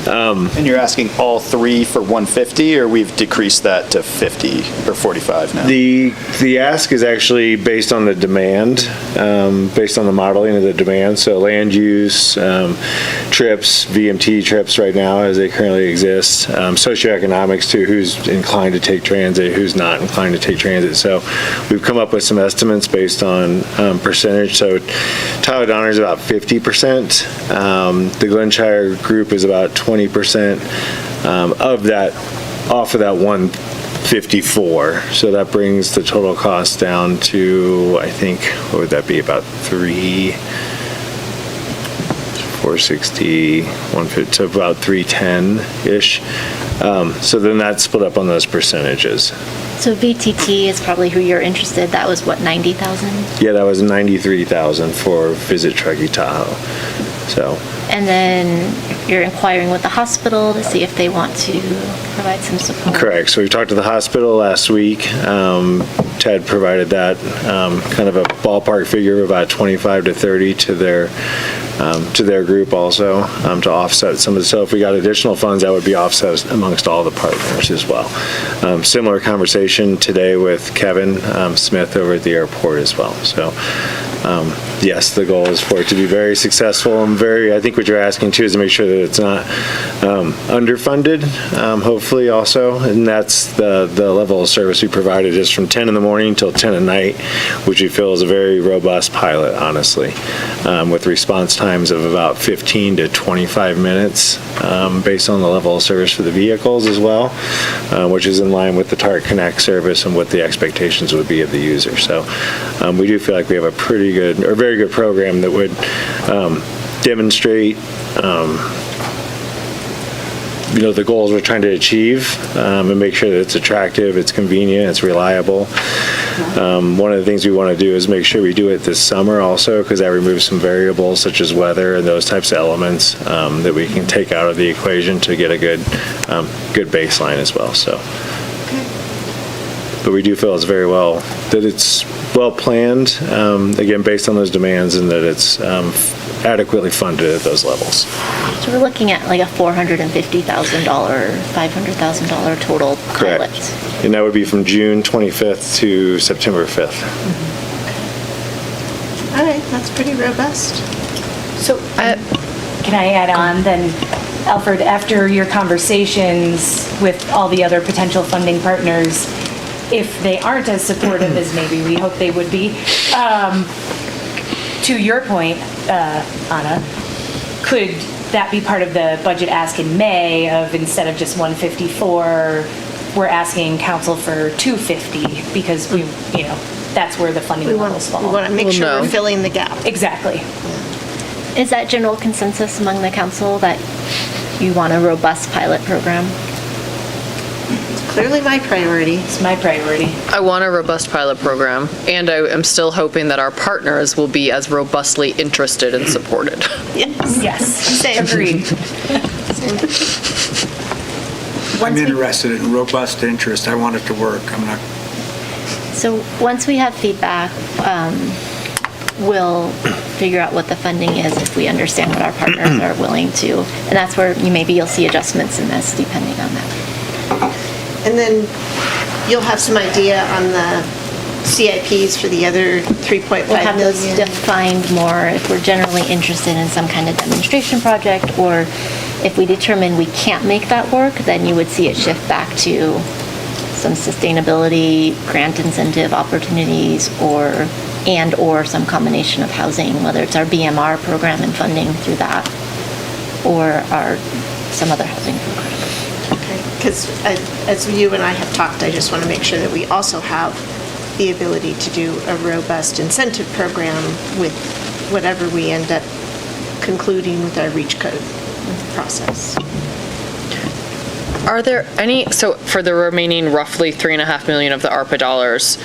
And you're asking all three for 150, or we've decreased that to 50 or 45 now? The ask is actually based on the demand, based on the modeling of the demand. So land use, trips, VMT trips right now as they currently exist, socioeconomics too, who's inclined to take transit, who's not inclined to take transit. So we've come up with some estimates based on percentage. So Tahoe Donner is about 50%. The Glenshire group is about 20% of that, off of that 154. So that brings the total cost down to, I think, what would that be, about 460, 150, to about 310-ish. So then that's split up on those percentages. So VTT is probably who you're interested. That was what, 90,000? Yeah, that was 93,000 for Visit Truckee Tahoe. So. And then you're inquiring with the hospital to see if they want to provide some support. Correct. So we talked to the hospital last week. Ted provided that kind of a ballpark figure of about 25 to 30 to their group also to offset some of the. So if we got additional funds, that would be offset amongst all the partners as well. Similar conversation today with Kevin Smith over at the airport as well. So yes, the goal is for it to be very successful and I think what you're asking too is to make sure that it's not underfunded, hopefully also, and that's the level of service we provided is from 10 in the morning till 10 at night, which we feel is a very robust pilot, honestly, with response times of about 15 to 25 minutes based on the level of service for the vehicles as well, which is in line with the TART Connect service and what the expectations would be of the user. So we do feel like we have a pretty good, or very good program that would demonstrate the goals we're trying to achieve and make sure that it's attractive, it's convenient, it's reliable. One of the things we want to do is make sure we do it this summer also, because that removes some variables such as weather and those types of elements that we can take out of the equation to get a good baseline as well. So, but we do feel it's well planned, again, based on those demands, and that it's adequately funded at those levels. So we're looking at like a $450,000, $500,000 total pilot. Correct. And that would be from June 25th to September 5th. All right, that's pretty robust. So, can I add on then, Alfred, after your conversations with all the other potential funding partners, if they aren't as supportive as maybe we hope they would be, to your point, Anna, could that be part of the budget ask in May of instead of just 154, we're asking council for 250 because we, that's where the funding levels fall. We want to make sure we're filling the gap. Exactly. Is that general consensus among the council that you want a robust pilot program? Clearly my priority. It's my priority. I want a robust pilot program, and I am still hoping that our partners will be as robustly interested and supported. Yes. Same. Agreed. I'm interested in robust interest. I want it to work. I'm not. So once we have feedback, we'll figure out what the funding is if we understand what our partners are willing to. And that's where maybe you'll see adjustments in this depending on that. And then you'll have some idea on the CIPs for the other 3.5 million. We'll have those defined more if we're generally interested in some kind of demonstration project, or if we determine we can't make that work, then you would see it shift back to some sustainability, grant incentive opportunities, or some combination of housing, whether it's our BMR program and funding through that, or some other housing program. Because as you and I have talked, I just want to make sure that we also have the ability to do a robust incentive program with whatever we end up concluding with our REACH code process. Are there any, so for the remaining roughly $3.5 million of the ARPA dollars,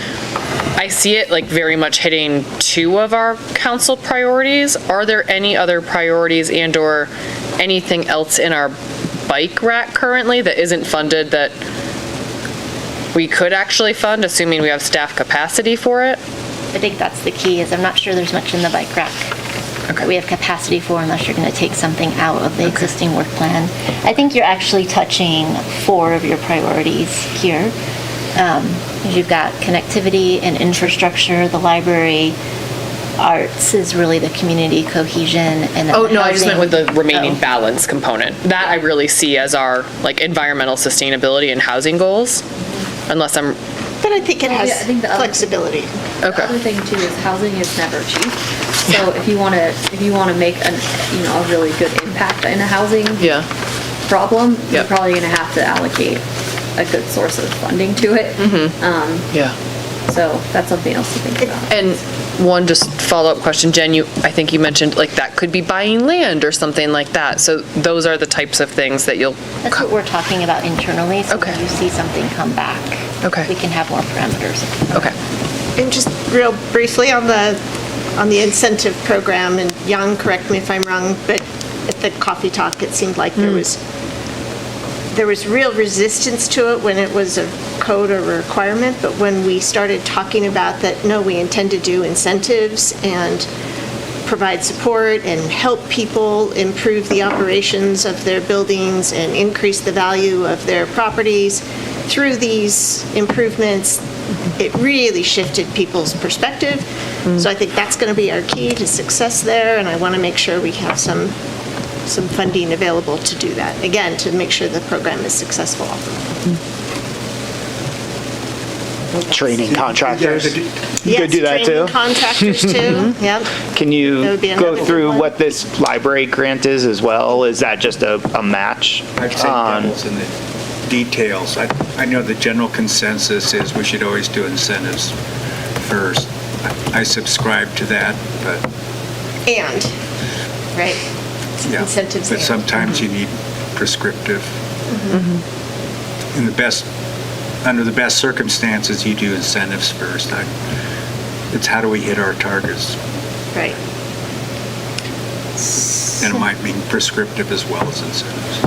I see it like very much hitting two of our council priorities. Are there any other priorities and or anything else in our bike rack currently that isn't funded that we could actually fund, assuming we have staff capacity for it? I think that's the key, is I'm not sure there's much in the bike rack that we have capacity for unless you're going to take something out of the existing work plan. I think you're actually touching four of your priorities here. You've got connectivity and infrastructure, the library, arts is really the community cohesion, and then Oh, no, I just housing. meant with the remaining balance component. That I really see as our like environmental sustainability and housing goals, unless I'm, But I think it has I think the other- flexibility. The other thing too is housing is never cheap. So if you want to make a really good impact in a housing problem, you're probably going to have to allocate a good source of funding to it. So that's something else to think about. And one just follow-up question, Jen, I think you mentioned like that could be buying land or something like that. So those are the types of things that you'll. That's what we're talking about internally, so Okay. when you see something come back, we can have more parameters. Okay. And just real briefly on the incentive program, and Jan, correct me if I'm wrong, but at the coffee talk, it seemed like there was real resistance to it when it was a code or a requirement, but when we started talking about that, no, we intend to do incentives and provide support and help people improve the operations of their buildings and increase the value of their properties through these improvements, it really shifted people's perspective. So I think that's going to be our key to success there, and I want to make sure we have some funding available to do that. Again, to make sure the program is successful. Training contractors. You Yes, could do that too? training contractors too, yep. Can That you would be go another good through one. what this library grant is as well? Is that just a match? I'd say devil's in the details. I know the general consensus is we should always do incentives first. I subscribe to that, but And, right, yeah. incentives But and. sometimes you need prescriptive. In the best, under the best circumstances, you do incentives first. It's how do we hit our targets? Right. And it might mean prescriptive as well as incentives.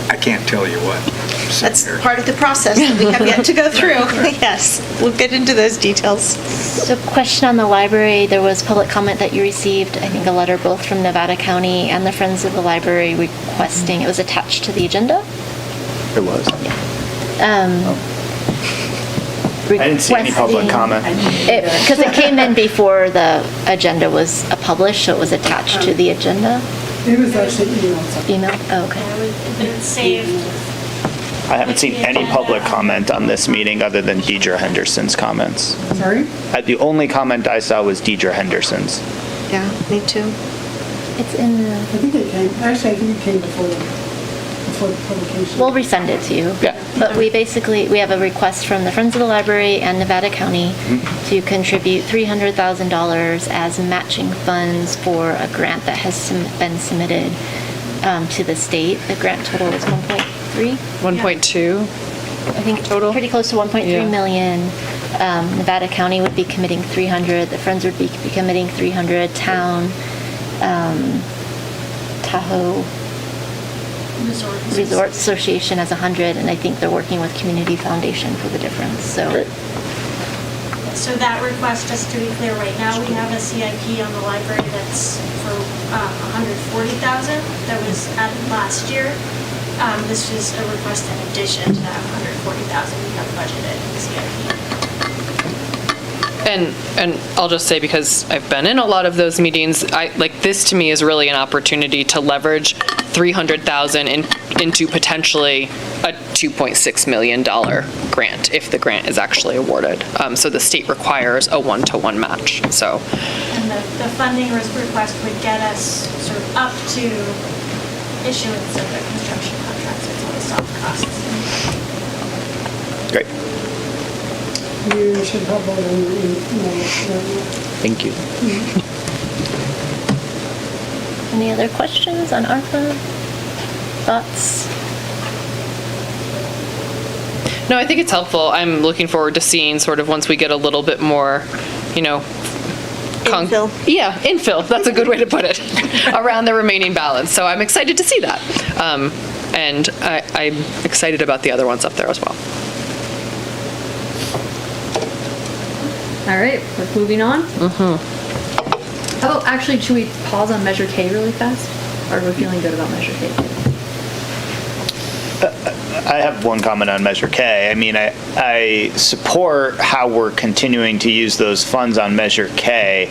I can't tell you what. That's part of the process that we have yet to go through. Yes, we'll get into those details. So question on the library, there was public comment that you received, I think a letter both from Nevada County and the Friends of the Library requesting, it was attached to the agenda? It was. I I didn't see any public comment. Because it came in before the agenda was published, so it was attached to the agenda? It was actually emailed. Email? Oh, okay. It's saved. I haven't seen any public comment on this meeting other than Deidre Henderson's comments. Sorry? The only comment I saw was Deidre Henderson's. Yeah, me too. It's in the, I think it came, actually, I think it came before the publication. we'll resend it to you. Yeah. But we have a request from the Friends of the Library and Nevada County to contribute $300,000 as matching funds for a grant that has been submitted to the state. The grant total is 1.3. 1.2? I think Total? pretty close to 1.3 Yeah. million. Nevada County would be committing 300, the Friends would be committing 300, town, Tahoe Resort Association has 100, and I think they're working with Community Foundation for the difference, so. Great. So that request, just to be clear, right now, we have a CIP on the library that's for $140,000 that was added last year. This is a request in addition to that $140,000 we have budgeted in the CIP. And I'll just say, because I've been in a lot of those meetings, this to me is really an opportunity to leverage $300,000 into potentially a $2.6 million grant if the grant is actually awarded. So the state requires a 1-to-1 match, so. And the funding request would get us sort of up to issuance of the construction contracts. It's all the soft costs. Great. You should have all the, Thank you. Any other questions on ARPA? Thoughts? No, I think it's helpful. I'm looking forward to seeing sort of once we get a little bit more, Infill. Yeah, infill. That's a good way to put it, around the remaining balance. So I'm excited to see that. And I'm excited about the other ones up there as well. All right, we're moving on. How about, actually, should we pause on Measure K really fast? Or are we feeling good about Measure K? I have one comment on Measure K. I mean, I support how we're continuing to use those funds on Measure K.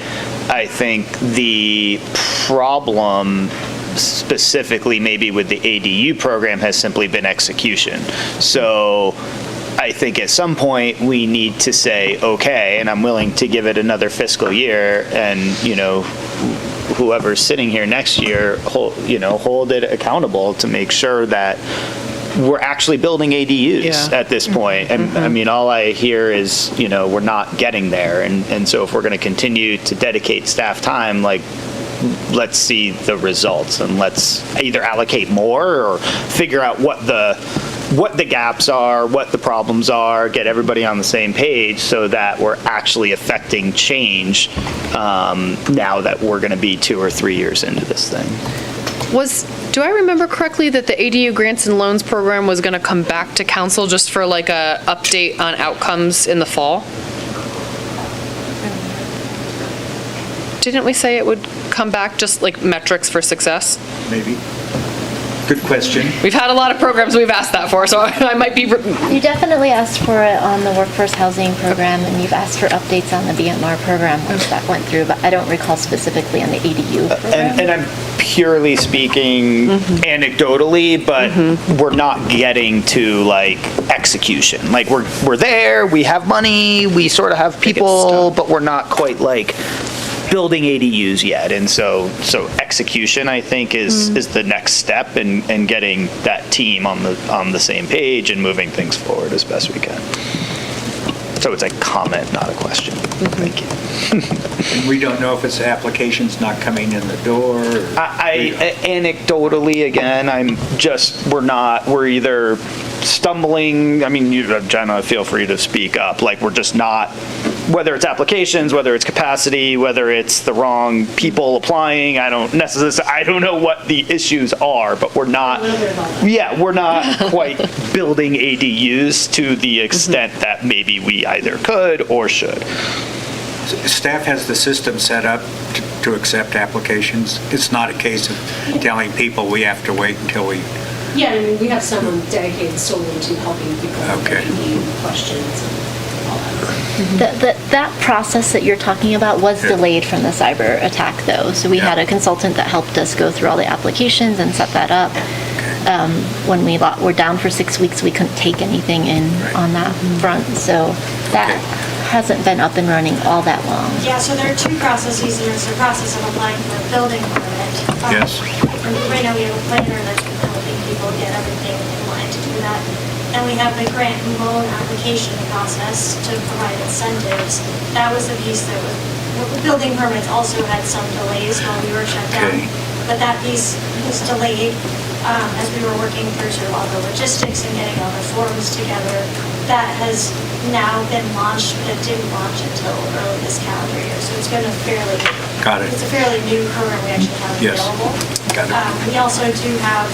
I think the problem specifically maybe with the ADU program has simply been execution. So I think at some point we need to say, okay, and I'm willing to give it another fiscal year, and, whoever's sitting here next year, hold it accountable to make sure that we're actually building ADUs at this point. And I mean, all I hear is, we're not getting there. And so if we're going to continue to dedicate staff time, let's see the results, and let's either allocate more or figure out what the gaps are, what the problems are, get everybody on the same page so that we're actually affecting change now that we're going to be 2 or 3 years into this thing. Do I remember correctly that the ADU grants and loans program was going to come back to council just for a update on outcomes in the fall? Didn't we say it would come back just metrics for success? Maybe. Good question. We've had a lot of programs we've asked that for, so I might be, You definitely asked for it on the workforce housing program, and you've asked for updates on the BMR program once that went through, but I don't recall specifically on the ADU program. And I'm purely speaking anecdotally, but we're not getting to like execution. Like we're there, we have money, we sort of have people, but we're not quite like building ADUs yet. And so execution, I think, is the next step in getting that team on the same page and moving things forward as best we can. So it's a comment, not a question. Thank you. And we don't know if it's applications not coming in the door. Anecdotally, again, we're either stumbling, I mean, Jenna, feel free to speak up, like we're just not, whether it's applications, whether it's capacity, whether it's the wrong people applying, I don't know what the issues are, but we're not quite building ADUs to the extent that maybe we either could or should. Staff has the system set up to accept applications. It's not a case of telling people we have to wait until we... Yeah, I mean, we have someone dedicated solely to helping people with Okay. ADU questions and all that. That process that you're talking about was delayed from the cyber attack, though. So we had a consultant that helped us go through all the applications and set that up. When we were down for 6 weeks, we couldn't take anything in on that front. So that hasn't been up and running all that long. Yeah, so there are two processes. There's the process of applying for a building permit. Yes. And right now, we have a planner that's been helping people get everything in line to do that. And we have the grant and loan application process to provide incentives. That was the piece that the building permits also had some delays while we were shut down. Okay. But that piece was delayed as we were working through sort of all the logistics and getting all the forms together. That has now been launched, but it didn't launch until early this calendar year. So it's been a fairly, Got it. it's a fairly new program we actually have Yes. available. Got it. We also do have,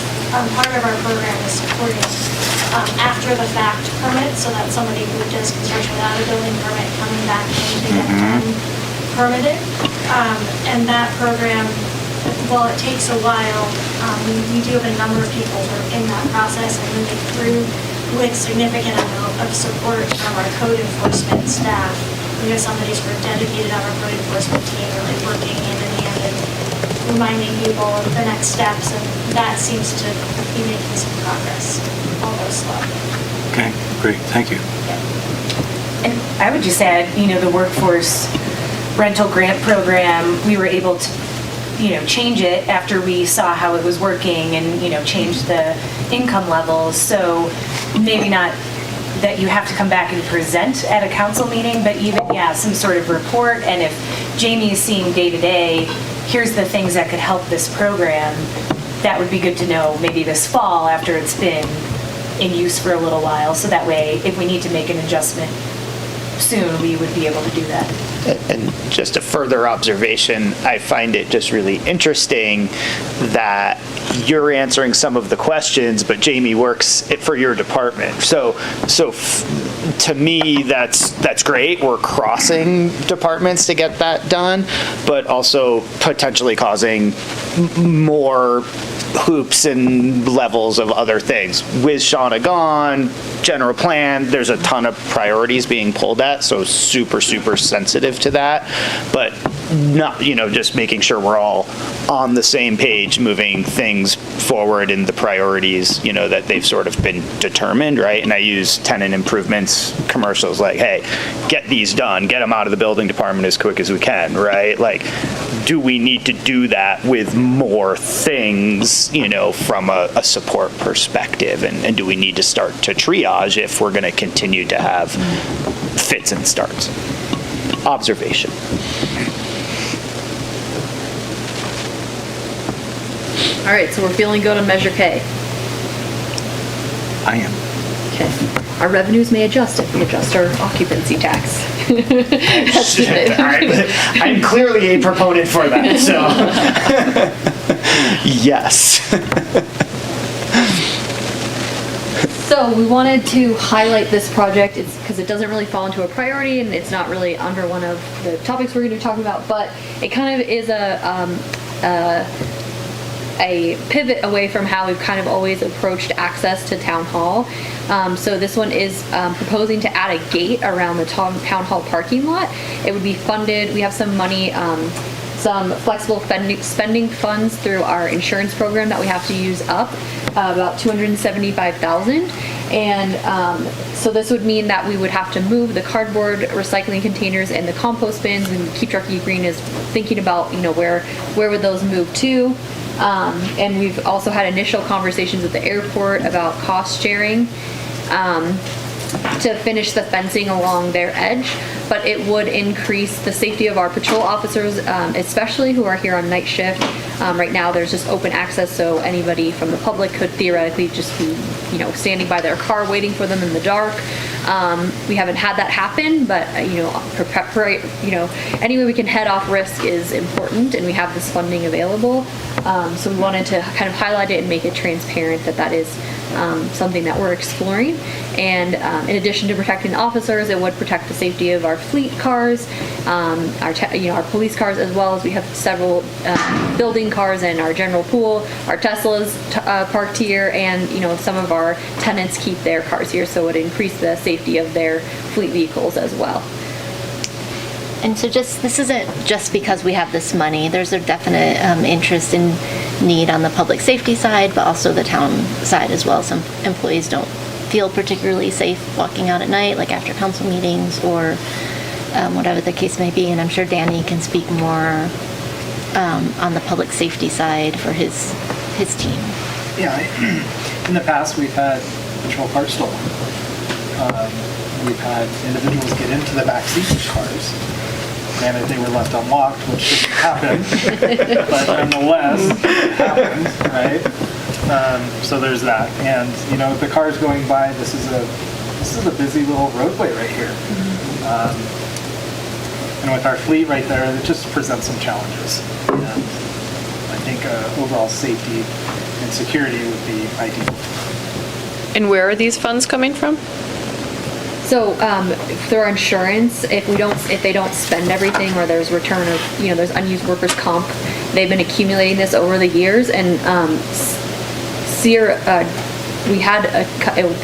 part of our program is supporting after the fact permit, so that somebody who does construction without a building permit coming back in to get done permitted. And that program, while it takes a while, we do have a number of people who are in that process and moving through with significant amount of support from our code enforcement staff. We have somebody sort of dedicated on our code enforcement team, really working hand in hand and reminding people of the next steps, and that seems to be making some progress, although slow. Okay, great, thank you. And I would just add, the workforce rental grant program, we were able to, change it after we saw how it was working and, change the income levels. So maybe not that you have to come back and present at a council meeting, but even, some sort of report. And if Jamie is seeing day to day, here's the things that could help this program, that would be good to know maybe this fall after it's been in use for a little while. So that way, if we need to make an adjustment soon, we would be able to do that. And just a further observation, I find it just really interesting that you're answering some of the questions, but Jamie works for your department. So to me, that's great. We're crossing departments to get that done, but also potentially causing more hoops and levels of other things. With Shauna gone, general plan, there's a ton of priorities being pulled at, so super, super sensitive to that. But not, just making sure we're all on the same page, moving things forward in the priorities, that they've sort of been determined, right? And I use tenant improvements commercials like, hey, get these done, get them out of the building department as quick as we can, right? Like, do we need to do that with more things, from a support perspective? And do we need to start to triage if we're going to continue to have fits and starts? Observation. All right, so we're feeling good on Measure K. I am. Okay. Our revenues may adjust if we adjust our occupancy tax. That's it. I'm clearly a proponent for that, so. Yes. So we wanted to highlight this project, it's because it doesn't really fall into a priority and it's not really under one of the topics we're going to talk about, but it kind of is a a pivot away from how we've kind of always approached access to town hall. So this one is proposing to add a gate around the town hall parking lot. It would be funded, we have some money, some flexible spending funds through our insurance program that we have to use up, about $275,000. And so this would mean that we would have to move the cardboard recycling containers and the compost bins, and Keep Truckee Green is thinking about, where would those move to? And we've also had initial conversations with the airport about cost sharing to finish the fencing along their edge, but it would increase the safety of our patrol officers, especially who are here on night shift. Right now, there's just open access, so anybody from the public could theoretically just be, standing by their car waiting for them in the dark. We haven't had that happen, but any way we can head off risk is important, and we have this funding available. So we wanted to kind of highlight it and make it transparent that is something that we're exploring. And in addition to protecting the officers, it would protect the safety of our fleet cars, our police cars, as well as we have several building cars and our general pool, our Teslas parked here, and some of our tenants keep their cars here, so it would increase the safety of their fleet vehicles as well. And so this isn't just because we have this money. There's a definite interest and need on the public safety side, but also the town side as well. Some employees don't feel particularly safe walking out at night, like after council meetings or whatever the case may be. And I'm sure Danny can speak more on the public safety side for his team. Yeah, in the past we've had patrol cars stolen. We've had individuals get into the back seats of cars. Granted, they were left unlocked, which shouldn't happen, but nonetheless, it happens, right? So there's that, and the cars going by. This is a busy little roadway right here, and with our fleet right there, it just presents some challenges. And I think overall safety and security would be ideal. And where are these funds coming from? So through our insurance, if they don't spend everything, or there's return of, there's unused workers' comp, they've been accumulating this over the years. And we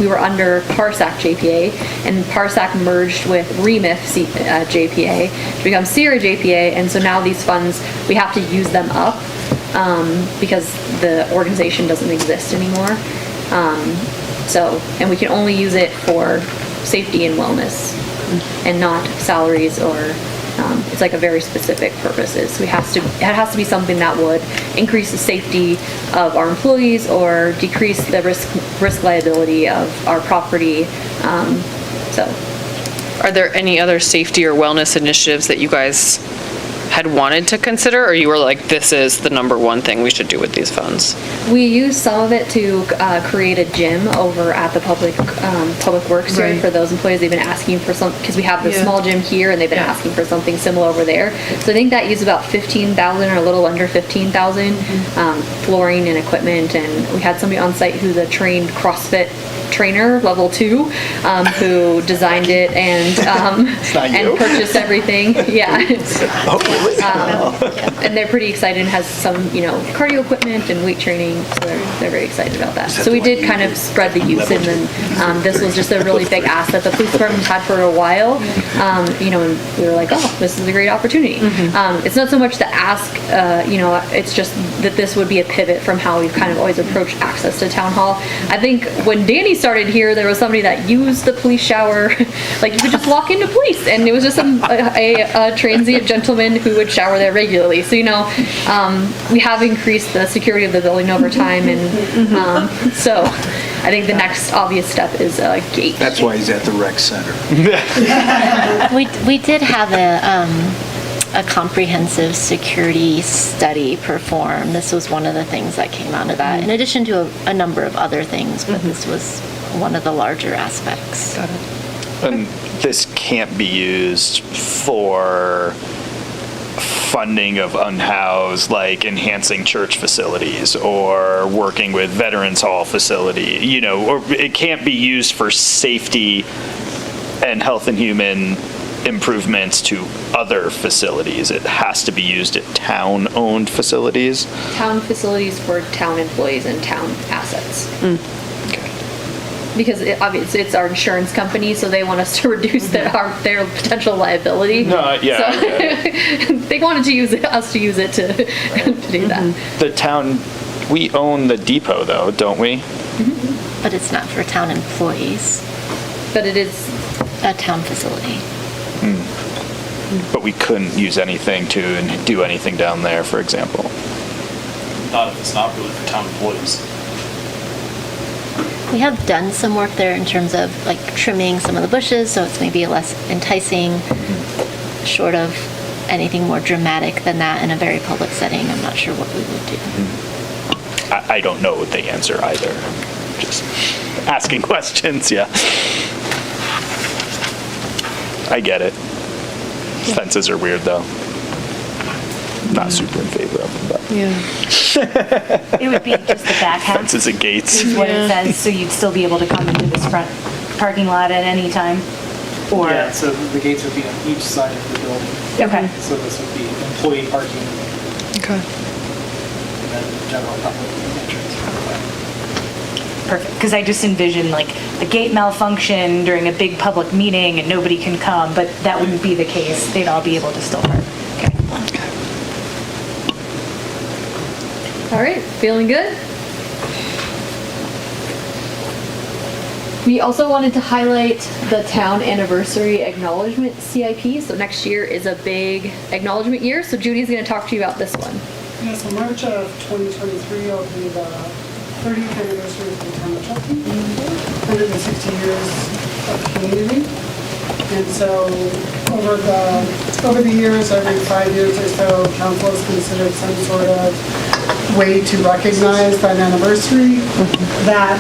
were under Parsac JPA, and Parsac merged with Remith JPA to become Sierra JPA, and so now these funds, we have to use them up because the organization doesn't exist anymore. And we can only use it for safety and wellness and not salaries, or it's like a very specific purposes. It has to be something that would increase the safety of our employees or decrease the risk liability of our property. Are there any other safety or wellness initiatives that you guys had wanted to consider, or you were like, this is the number one thing we should do with these funds? We used some of it to create a gym over at the public works here. Right. For those employees. They've been asking for some, because we have the small gym here, and they've been asking for something similar over there. So I think that used about $15,000 or a little under $15,000, flooring and equipment. And we had somebody on site who's a trained CrossFit trainer, level 2, who designed it and purchased everything. Yeah. And they're pretty excited, and has some, cardio equipment and weight training, so they're very excited about that. So we did kind of spread the use, and then this was just a really big ask that the police department had for a while, and we were like, oh, this is a great opportunity. It's not so much the ask, it's just that this would be a pivot from how we've kind of always approached access to town hall. I think when Danny started here, there was somebody that used the police shower, like you could just walk into police, and it was just a transient gentleman who would shower there regularly. So, we have increased the security of the building over time, and so I think the next obvious step is a gate. That's why he's at the rec center. We did have a comprehensive security study performed. This was one of the things that came out of that, in addition to a number of other things, but this was one of the larger aspects. Got it. And this can't be used for funding of unhoused, like enhancing church facilities or working with Veterans Hall facility, or it can't be used for safety and health and human improvements to other facilities. It has to be used at town-owned facilities. Town facilities for town employees and town assets. Because obviously it's our insurance company, so they want us to reduce their potential liability. No, yeah. So they wanted to use us to use it to do that. The town, we own the depot though, don't we? But it's not for town employees, But it is, a town facility. But we couldn't use anything to do anything down there, for example. Not if it's not really for town employees. We have done some work there in terms of like trimming some of the bushes, so it's maybe less enticing, short of anything more dramatic than that in a very public setting. I'm not sure what we would do. I don't know the answer either. Just asking questions, yeah. I get it. Fences are weird though. Not super in favor of them, but. Yeah. It would be just the back half. Fences and gates. Is what it says, so you'd still be able to come into this front parking lot at any time? Or, Yeah, so the gates would be on each side of the building. okay, So this would be employee parking Okay. and then general public entrance. perfect. Because I just envision like a gate malfunction during a big public meeting and nobody can come, but that wouldn't be the case. They'd all be able to still park. Okay. all right, feeling good? We also wanted to highlight the town anniversary acknowledgement CIP. So next year is a big acknowledgement year. So Judy's going to talk to you about this one. Yeah, so March of 2023 will be the 30th anniversary of the town of Truckee, 160 years of community. And so over the years, every 5 years or so, council has considered some sort of way to recognize that anniversary. That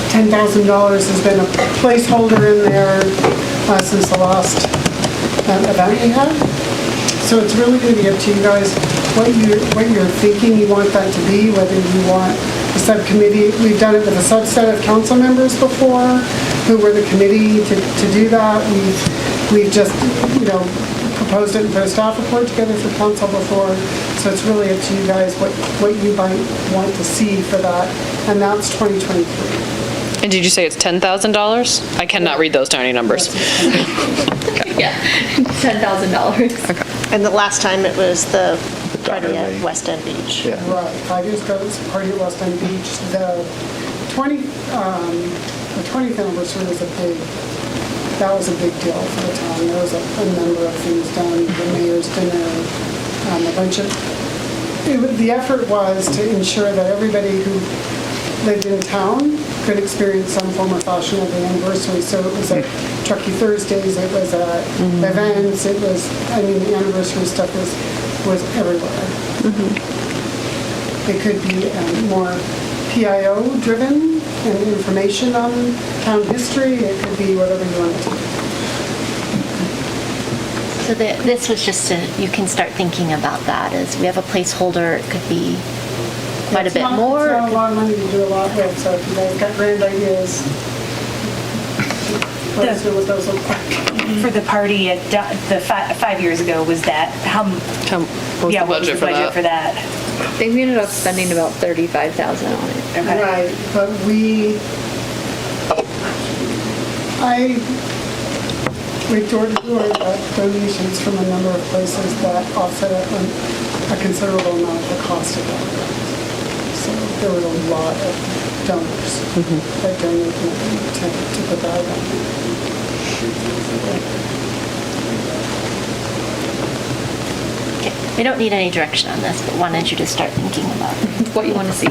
$10,000 has been a placeholder in there since the last event we had. So it's really going to be up to you guys what you're thinking you want that to be, whether you want a subcommittee. We've done it with a subset of council members before who were the committee to do that. We've just, proposed it and put a staff report together for council before. So it's really up to you guys what you might want to see for that. And that's 2023. And did you say it's $10,000? I cannot read those tiny numbers. Yeah, $10,000. Okay. And the last time it was the party at West End Beach. Yeah. Right, 5 years ago, it was a party at West End Beach. The 20th anniversary was that was a big deal for the town. There was a number of things done, the mayor's dinner, a bunch of, the effort was to ensure that everybody who lived in town could experience some form or fashion of the anniversary. So it was at Truckee Thursdays, it was at events, the anniversary stuff was everywhere. It could be more PIO driven and information on town history. It could be whatever you want it to be. So this was just you can start thinking about that as we have a placeholder. It could be quite a bit more. It's not a lot of money to do a lot with, so if you guys got grand ideas, let us know what those look like. For the party at the 5 years ago, was that, What was yeah, the what was budget the for budget for that? that? I think we ended up spending about $35,000 on it. Okay. Right, but we door-to-door got donations from a number of places that offset a considerable amount of the cost of that. So there was a lot of donors that donated to put that on. Okay. We don't need any direction on this, but wanted you to start thinking about What you want to see.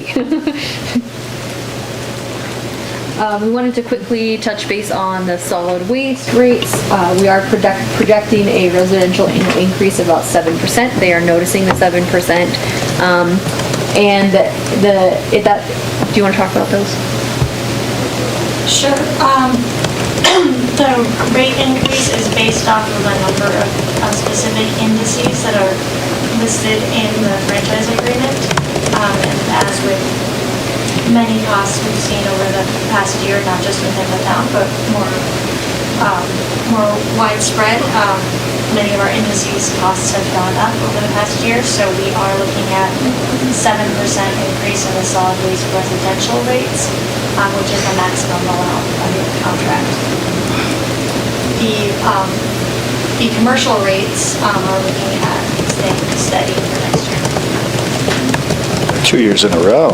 We wanted to quickly touch base on the solid waste rates. We are projecting a residential annual increase of about 7%. They are noticing the 7%. And do you want to talk about those? Sure. The rate increase is based off of a number of specific indices that are listed in the franchise agreement. And as with many costs we've seen over the past year, not just within the town, but more widespread, many of our indices costs have gone up over the past year, so we are looking at 7% increase in the solid waste residential rates, which is the maximum allowed under the contract. The commercial rates are looking at staying steady for next year. 2 years in a row.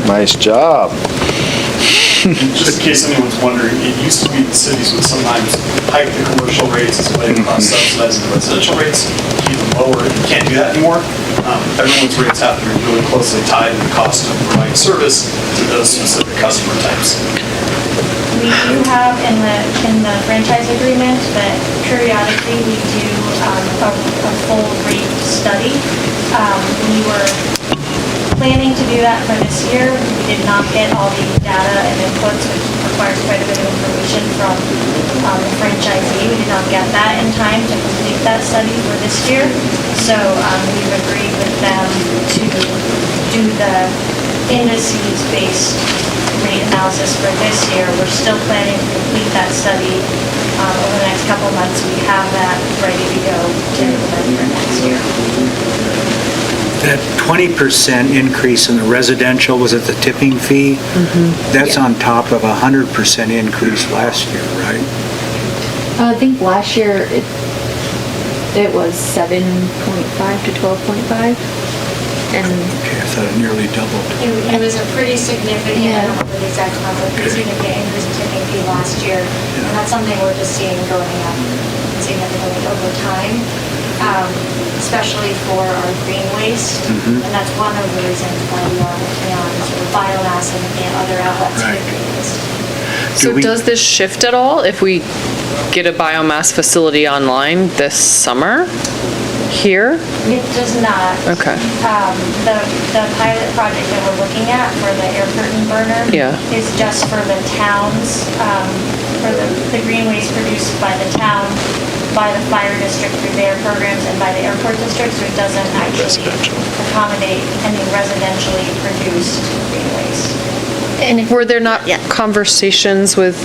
Nice job. Just in case anyone's wondering, it used to be the cities would sometimes hike the commercial rates as a way to subsidize the residential rates, keep them lower. You can't do that anymore. Everyone's rates have to be really closely tied to the cost of providing service to those specific customer types. We do have in the franchise agreement that periodically we do a full rate study. We were planning to do that for this year. We did not get all the data and inputs, which requires quite a bit of information from the franchisee. We did not get that in time to complete that study for this year. So we've agreed with them to do the indices-based rate analysis for this year. We're still planning to complete that study over the next couple of months. We have that ready to go to implement for next year. That 20% increase in the residential, was it the tipping fee? That's on top of 100% increase last year, right? I think last year it was 7.5 to 12.5. And Okay, I thought it nearly doubled. It was a pretty significant, I don't know the exact number, pretty significant increase in tipping fee last year. And that's something we're just seeing going up significantly over time, especially for our green waste. And that's one of the reasons why we are working on sort of biomass and other outlets for Right. green waste. So does this shift at all if we get a biomass facility online this summer here? It does not. Okay. The pilot project that we're looking at for the air curtain burner is just for the towns, for the green waste produced by the town, by the fire district through their programs, and by the airport district, so it doesn't actually accommodate any residentially produced green waste. And Were there not conversations with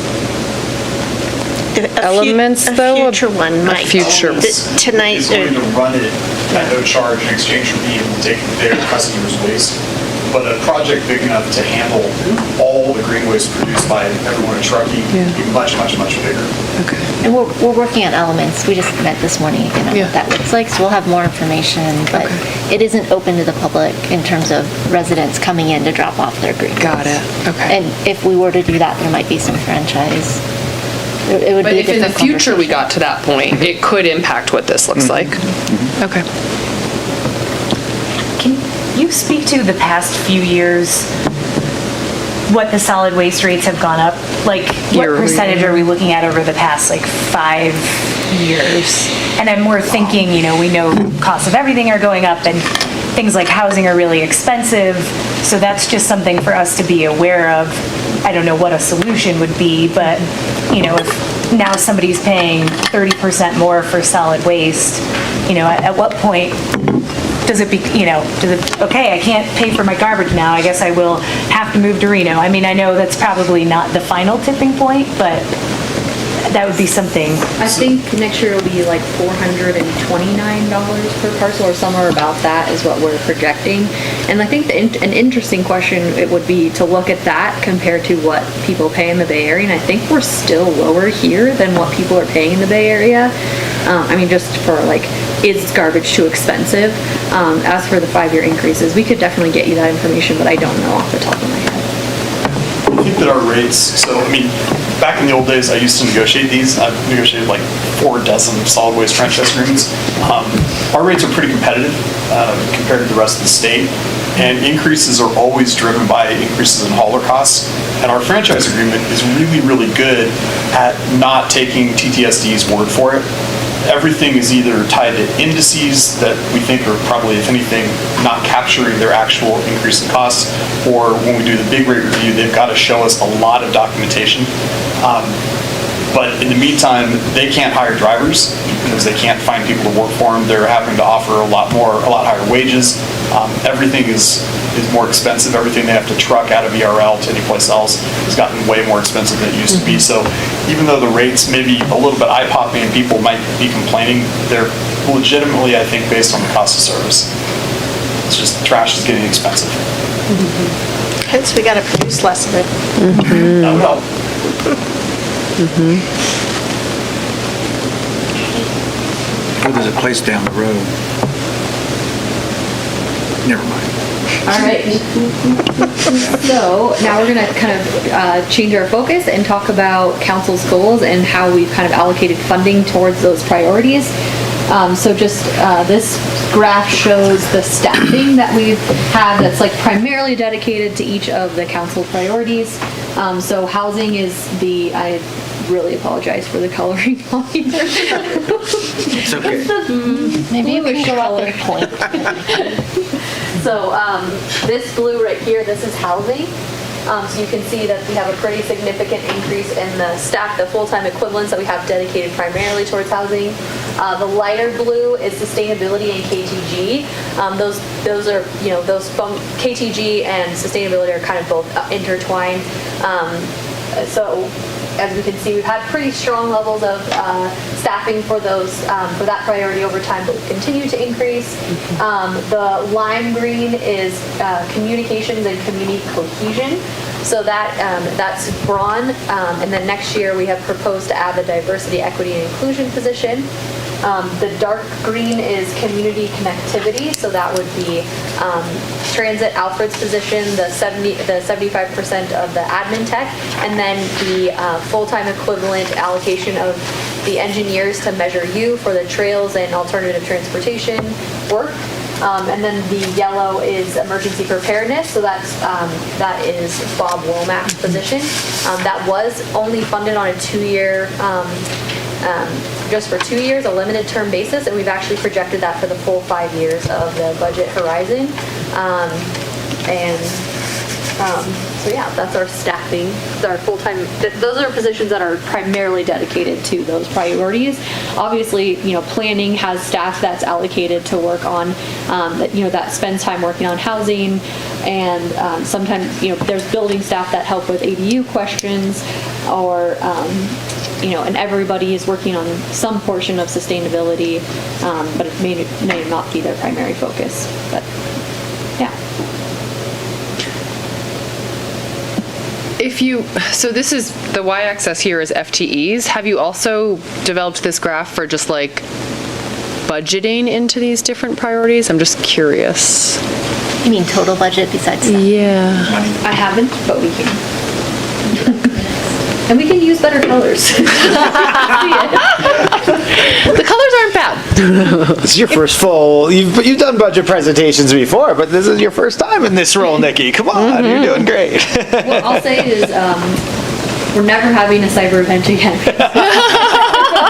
elements, though? A future one might. future- Tonight, Is going to run it at no charge in exchange for being able to take their customers' waste. But a project big enough to handle all the green waste produced by everyone in Truckee would be much, much, much bigger. Okay. And we're working on elements. We just met this morning again on what that looks like, so we'll have more information, but it isn't open to the public in terms of residents coming in to drop off their green waste. Got it. Okay. And if we were to do that, there might be some franchise. It would But be a if in the different future we conversation. got to that point, it could impact what this looks like. Okay. Can you speak to the past few years, what the solid waste rates have gone up? Like, what Year over percentage year. are we looking at over the past, 5 years? And I'm more thinking, we know costs of everything are going up and things like housing are really expensive. So that's just something for us to be aware of. I don't know what a solution would be, but, if now somebody's paying 30% more for solid waste, at what point does it be, okay, I can't pay for my garbage now, I guess I will have to move to Reno. I mean, I know that's probably not the final tipping point, but that would be something. I think next year it'll be like $429 per parcel or somewhere about that is what we're projecting. And I think an interesting question it would be to look at that compared to what people pay in the Bay Area. And I think we're still lower here than what people are paying in the Bay Area. Just for is garbage too expensive? As for the 5-year increases, we could definitely get you that information, but I don't know off the top of my head. I think that our rates, back in the old days, I used to negotiate these. I've negotiated 4 dozen solid waste franchise agreements. Our rates are pretty competitive compared to the rest of the state, and increases are always driven by increases in hauler costs. And our franchise agreement is really, really good at not taking TTSD's word for it. Everything is either tied to indices that we think are probably, if anything, not capturing their actual increase in costs, or when we do the big rate review, they've got to show us a lot of documentation. But in the meantime, they can't hire drivers because they can't find people to work for them. They're having to offer a lot higher wages. Everything is is more expensive. Everything they have to truck out of ERL to any place else has gotten way more expensive than it used to be. So even though the rates may be a little bit eye-popping and people might be complaining, they're legitimately, I think, based on the cost of service. It's just trash is getting expensive. Hence, we gotta produce less of it. That would help. Oh, there's a place down the road. Never mind. All right. So now we're going to kind of change our focus and talk about council's goals and how we've kind of allocated funding towards those priorities. So just this graph shows the staffing that we have that's like primarily dedicated to each of the council priorities. So housing is I really apologize for the coloring on here. It's okay. Maybe you can show out their point. So this blue right here, this is housing. So you can see that we have a pretty significant increase in the staff, the full-time equivalents that we have dedicated primarily towards housing. The lighter blue is sustainability and KTG. Those are, KTG and sustainability are kind of both intertwined. So as we can see, we've had pretty strong levels of staffing for those for that priority over time, but we continue to increase. The lime green is communications and community cohesion. So that's brawn, and then next year we have proposed to add the diversity, equity, and inclusion position. The dark green is community connectivity, so that would be Transit Alfred's position, the 75% of the admin tech, and then the full-time equivalent allocation of the engineers to Measure U for the trails and alternative transportation work. And then the yellow is emergency preparedness, so that is Bob Womack's position. That was only funded on a 2-year, just for 2 years, a limited term basis, and we've actually projected that for the full 5 years of the budget horizon. So yeah, that's our staffing, our full-time, those are positions that are primarily dedicated to those priorities. Obviously, planning has staff that's allocated to work on, that spends time working on housing, and sometimes, there's building staff that help with ADU questions, or, and everybody is working on some portion of sustainability, but it may not be their primary focus, but yeah. So this is, the y-axis here is FTEs. Have you also developed this graph for just like budgeting into these different priorities? I'm just curious. You mean total budget besides that? Yeah. I haven't, but we can. And we can use better colors. The colors aren't bad. This is your first full, you've done budget presentations before, but this is your first time in this role, Nikki. Come on, you're doing great. What I'll say is, we're never having a cyber event again.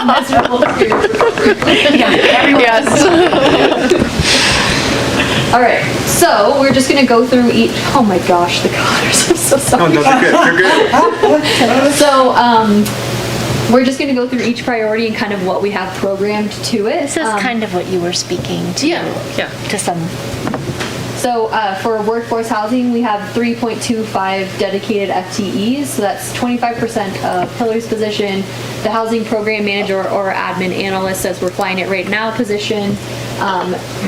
Miserable experience. Yes. All right, so we're just gonna go through each, oh my gosh, the colors, I'm so sorry. Oh, no, they're good. So, we're just gonna go through each priority and kind of what we have programmed to it. This is kind of what you were speaking to. Yeah. To some. So for workforce housing, we have 3.25 dedicated FTEs. So that's 25% of Hillary's position, the housing program manager or admin analyst, as we're flying it right now, position.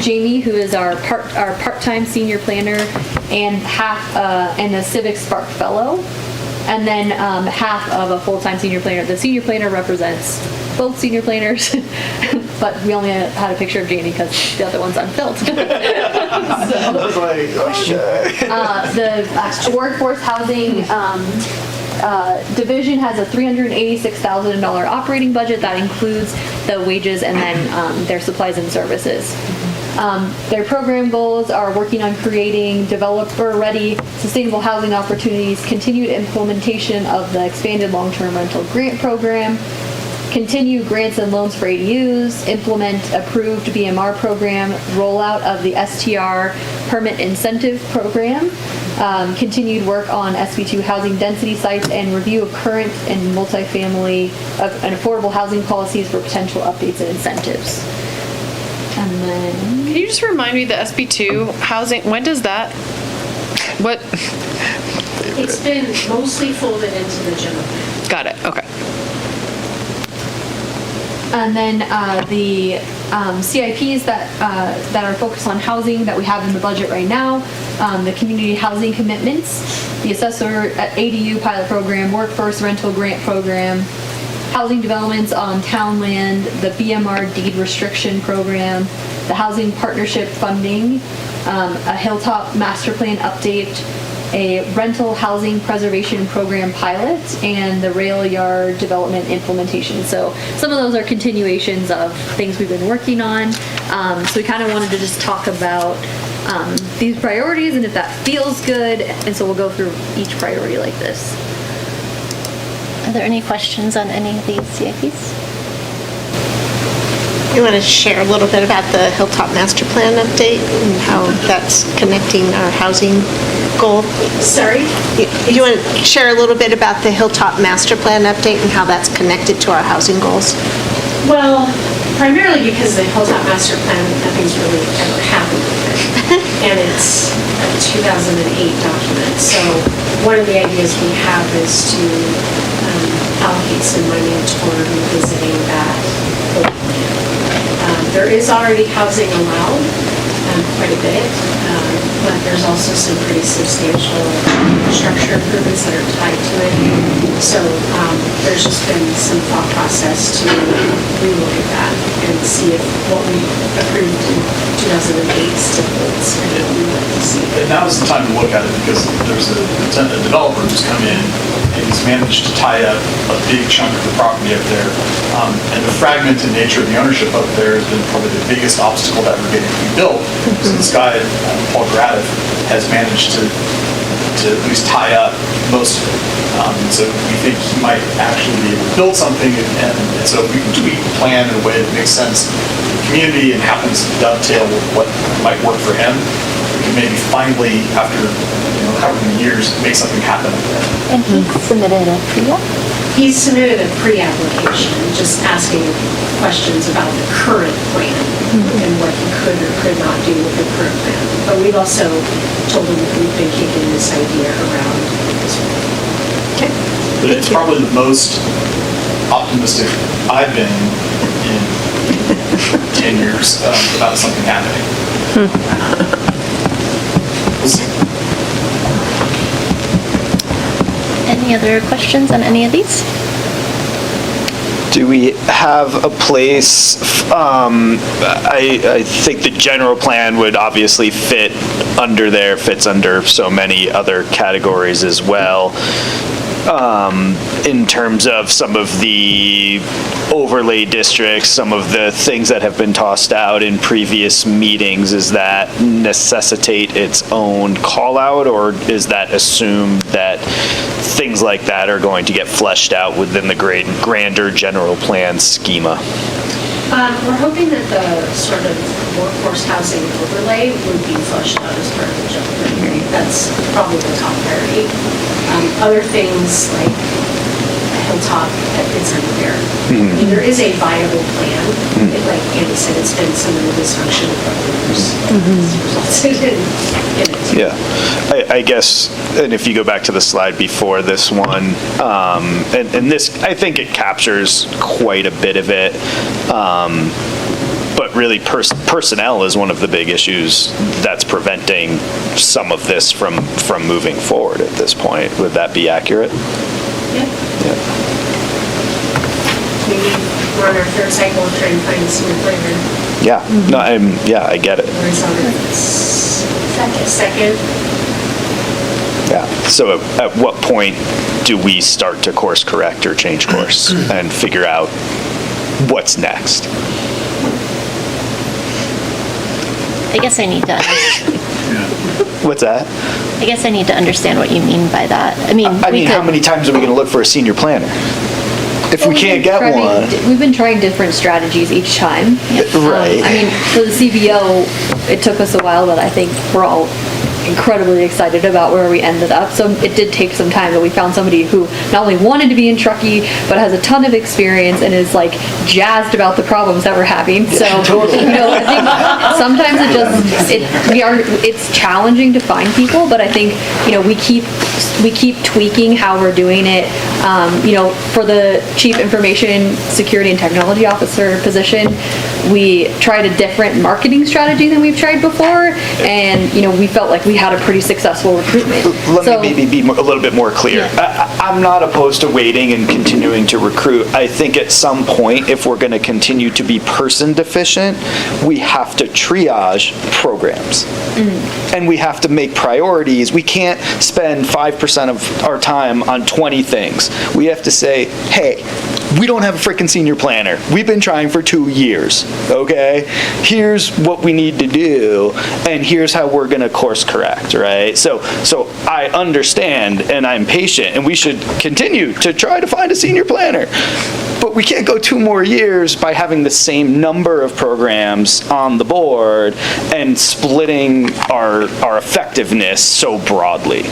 Jamie, who is our part-time senior planner, and and a Civic Spark fellow. And then half of a full-time senior planner. The senior planner represents both senior planners, but we only had a picture of Jamie because the other one's unfilled. I was like, oh shit. The workforce housing division has a $386,000 operating budget that includes the wages and then their supplies and services. Their program goals are working on creating developer-ready sustainable housing opportunities, continued implementation of the expanded long-term rental grant program, continue grants and loans for ADUs, implement approved BMR program, rollout of the STR permit incentive program, continued work on SB2 housing density sites, and review of current and multifamily and affordable housing policies for potential updates and incentives. And then... Can you just remind me the SB2 housing, when does that What? It's been mostly folded into the general plan. Got it, okay. And then the CIPs that are focused on housing that we have in the budget right now, the community housing commitments, the assessor ADU pilot program, workforce rental grant program, housing developments on town land, the BMR deed restriction program, the housing partnership funding, a Hilltop master plan update, a rental housing preservation program pilot, and the rail yard development implementation. So some of those are continuations of things we've been working on. So we kind of wanted to just talk about these priorities and if that feels good. And so we'll go through each priority like this. Are there any questions on any of these CIPs? You want to share a little bit about the Hilltop Master Plan update and how that's connecting our housing goal? Sorry? You want to share a little bit about the Hilltop Master Plan update and how that's connected to our housing goals? Well, primarily because the Hilltop Master Plan, nothing's really ever happened with it. And it's a 2008 document. So one of the ideas we have is to allocate some money toward revisiting that whole plan. There is already housing allowed, quite a bit, but there's also some pretty substantial structure improvements that are tied to it. So there's just been some thought process to relook at that and see if what we approved in 2008 still holds and what we want to see. And now is the time to look at it because there's a developer who's come in and he's managed to tie up a big chunk of the property up there. And the fragmented nature of the ownership up there has been probably the biggest obstacle that we're getting to be built. So this guy, Paul Gradiff, has managed to at least tie up most of it. So we think he might actually be able to build something, and so if we can tweak the plan in a way that makes sense for the community and happens to dovetail with what might work for him, we can maybe finally, after however many years, make something happen up there. And he submitted a pre-app? He's submitted a pre-application, just asking questions about the current plan and what he could or could not do with the current plan. But we've also told him that we've been kicking this idea around as well. Okay. But it's probably the most optimistic I've been in 10 years about something happening. We'll see. Any other questions on any of these? Do we have a place, I think the general plan would obviously fit under there, fits under so many other categories as well. In terms of some of the overlay districts, some of the things that have been tossed out in previous meetings, does that necessitate its own call out, or is that assumed that things like that are going to get fleshed out within the grander general plan schema? We're hoping that the sort of workforce housing overlay would be fleshed out as part of the general plan. That's probably the top priority. Other things like Hilltop, it's under there. I mean, there is a viable plan. Like Andy said, it's been some of the dysfunction of years resulted in it. Yeah, I guess, and if you go back to the slide before this one, and this, I think it captures quite a bit of it, but really personnel is one of the big issues that's preventing some of this from moving forward at this point. Would that be accurate? Yeah. Maybe we're on our third cycle of trying to find a senior planner. Yeah, no, I get it. We're on our second. Yeah, so at what point do we start to course correct or change course and figure out what's next? I guess I need to understand. What's that? I guess I need to understand what you mean by that. I mean, how many times are we going to look for a senior planner? If we can't get one. We've been trying different strategies each time. Right. I mean, for the CBO, it took us a while, but I think we're all incredibly excited about where we ended up. So it did take some time, but we found somebody who not only wanted to be in Truckee, but has a ton of experience and is like jazzed about the problems that we're having. So, I think sometimes it's challenging to find people, but I think, we keep tweaking how we're doing it. For the Chief Information Security and Technology Officer position, we tried a different marketing strategy than we've tried before, and we felt like we had a pretty successful recruitment. Let me maybe be a little bit more clear. I'm not opposed to waiting and continuing to recruit. I think at some point, if we're going to continue to be person deficient, we have to triage programs. And we have to make priorities. We can't spend 5% of our time on 20 things. We have to say, hey, we don't have a freaking senior planner. We've been trying for 2 years, okay? Here's what we need to do, and here's how we're gonna course correct, right? So I understand, and I'm patient, and we should continue to try to find a senior planner. But we can't go 2 more years by having the same number of programs on the board and splitting our effectiveness so broadly.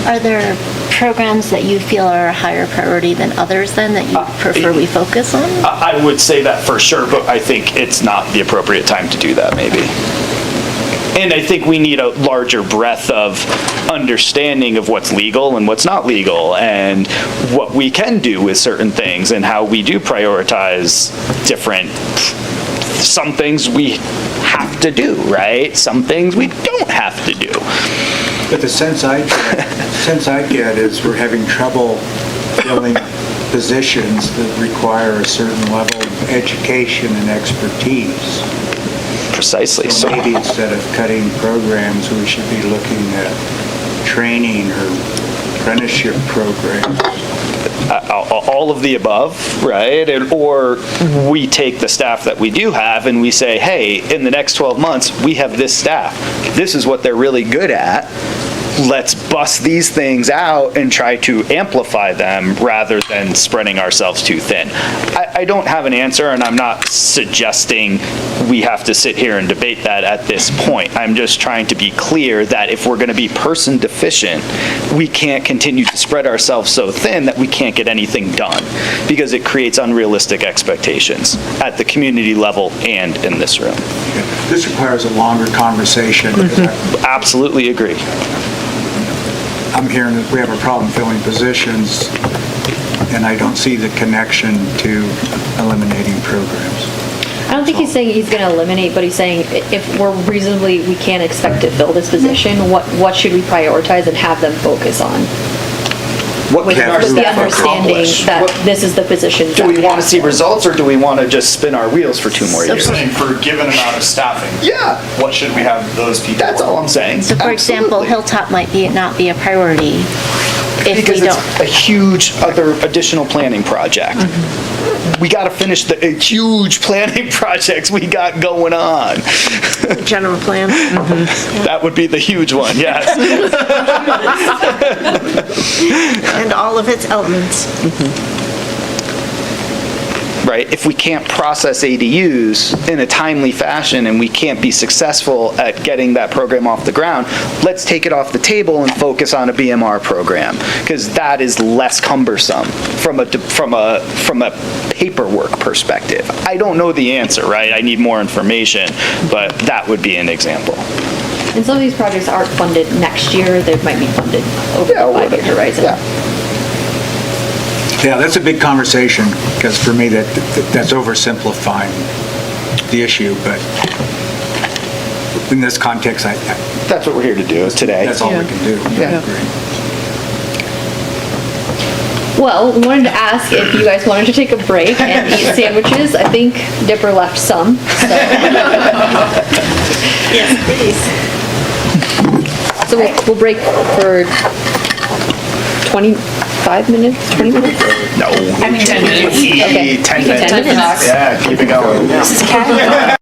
Are there programs that you feel are a higher priority than others then that you prefer we focus on? I would say that for sure, but I think it's not the appropriate time to do that, maybe. And I think we need a larger breadth of understanding of what's legal and what's not legal, and what we can do with certain things, and how we do prioritize different. Some things we have to do, right? Some things we don't have to do. But the sense I get is we're having trouble filling positions that require a certain level of education and expertise. Precisely. So maybe instead of cutting programs, we should be looking at training or apprenticeship programs. All of the above, right? Or we take the staff that we do have and we say, hey, in the next 12 months, we have this staff. This is what they're really good at. Let's bust these things out and try to amplify them rather than spreading ourselves too thin. I don't have an answer, and I'm not suggesting we have to sit here and debate that at this point. I'm just trying to be clear that if we're going to be person deficient, we can't continue to spread ourselves so thin that we can't get anything done, because it creates unrealistic expectations at the community level and in this room. This requires a longer conversation. Absolutely agree. I'm hearing that we have a problem filling positions, and I don't see the connection to eliminating programs. I don't think he's saying he's going to eliminate, but he's saying if we can't expect to fill this position, what should we prioritize and have them focus on? With the understanding that this is the position. Do we want to see results, or do we want to just spin our wheels for 2 more years? Saying for a given amount of staffing. Yeah. What should we have those people? That's all I'm saying. So for example, Hilltop might not be a priority if Because we it's don't. a huge other additional planning project. We got to finish the huge planning projects we got going on. General plan. That would be the huge one, yes. And all of its elements. Right? If we can't process ADUs in a timely fashion and we can't be successful at getting that program off the ground, let's take it off the table and focus on a BMR program, because that is less cumbersome from a paperwork perspective. I don't know the answer, right? I need more information, but that would be an example. And some of these projects aren't funded next year, they might be funded over the 5-year horizon. Yeah, that's a big conversation, because for me, that's oversimplifying the issue, but in this context, that's what we're here to do today. That's all we can do. Yeah. Well, we wanted to ask if you guys wanted to take a break and eat sandwiches. I think Dipper left some, so. Yes, please. So we'll break for 25 minutes, 20 minutes? No. I mean, 10 minutes. Okay. 10 10 minutes. Yeah, keep it going. This is Kat.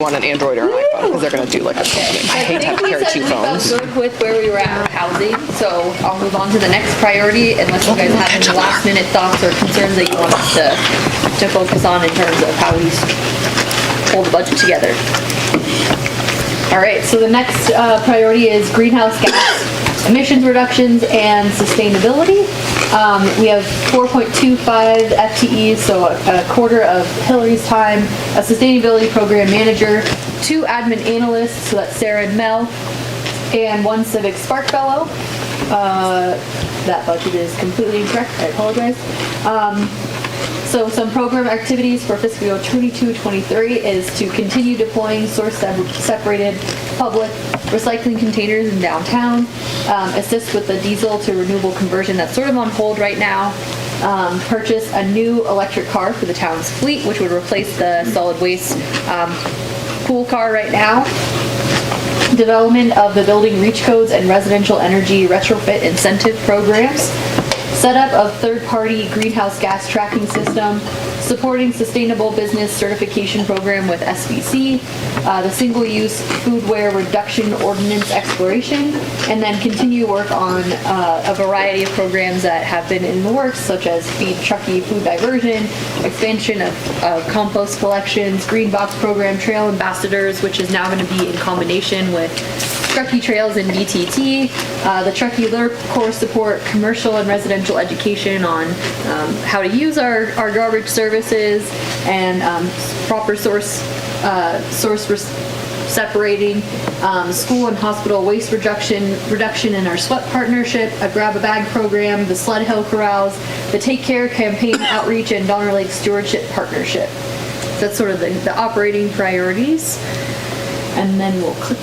want an Android or an iPhone, because they're gonna do like a, I hate to have to carry two phones. Good with where we were at with housing, so I'll move on to the next priority unless you guys have any last minute thoughts or concerns that you want us to focus on in terms of how we pull the budget together. All right, so the next priority is greenhouse gas emissions reductions and sustainability. We have 4.25 FTEs, so a quarter of Hillary's time, a sustainability program manager, 2 admin analysts, so that's Sarah and Mel, and 1 civic spark fellow. That budget is completely incorrect, I apologize. So some program activities for fiscal year 22-23 is to continue deploying source-separated public recycling containers in downtown, assist with the diesel to renewable conversion that's sort of on hold right now, purchase a new electric car for the town's fleet, which would replace the solid waste pool car right now, development of the building reach codes and residential energy retrofit incentive programs, setup of third-party greenhouse gas tracking system, supporting sustainable business certification program with SBC, the single-use foodware reduction ordinance exploration, and then continue work on a variety of programs that have been in the works, such as Feed Truckee food diversion, expansion of compost collections, green box program, trail ambassadors, which is now going to be in combination with Truckee Trails and DTT, the Truckee LERP core support, commercial and residential education on how to use our garbage services and proper source separating, school and hospital waste reduction in our SWEP partnership, a grab a bag program, the Sled Hill Corrals, the Take Care campaign outreach, and Donner Lake stewardship partnership. That's sort of the operating priorities. And then we'll click.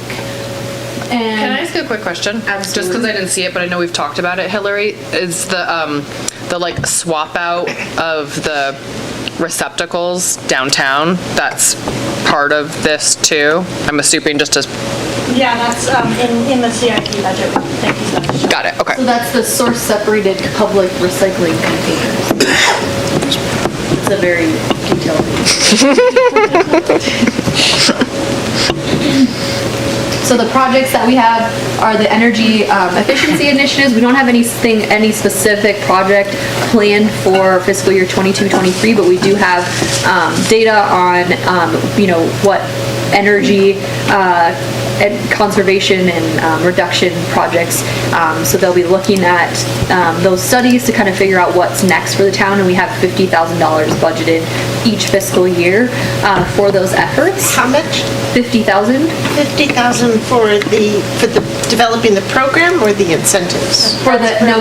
And Can I ask a quick question? Absolutely. Just because I didn't see it, but I know we've talked about it, Hillary, is the like swap out of the receptacles downtown, that's part of this too? I'm assuming just as, Yeah, that's in the CIP budget. Thank you so much. got it, okay. So that's the source separated public recycling containers. It's a very detailed. So the projects that we have are the energy efficiency initiatives. We don't have any specific project planned for fiscal year 22-23, but we do have data on what energy and conservation and reduction projects. So they'll be looking at those studies to kind of figure out what's next for the town, and we have $50,000 budgeted each fiscal year for those efforts. How much? 50,000. 50,000 for the developing the program or the incentives?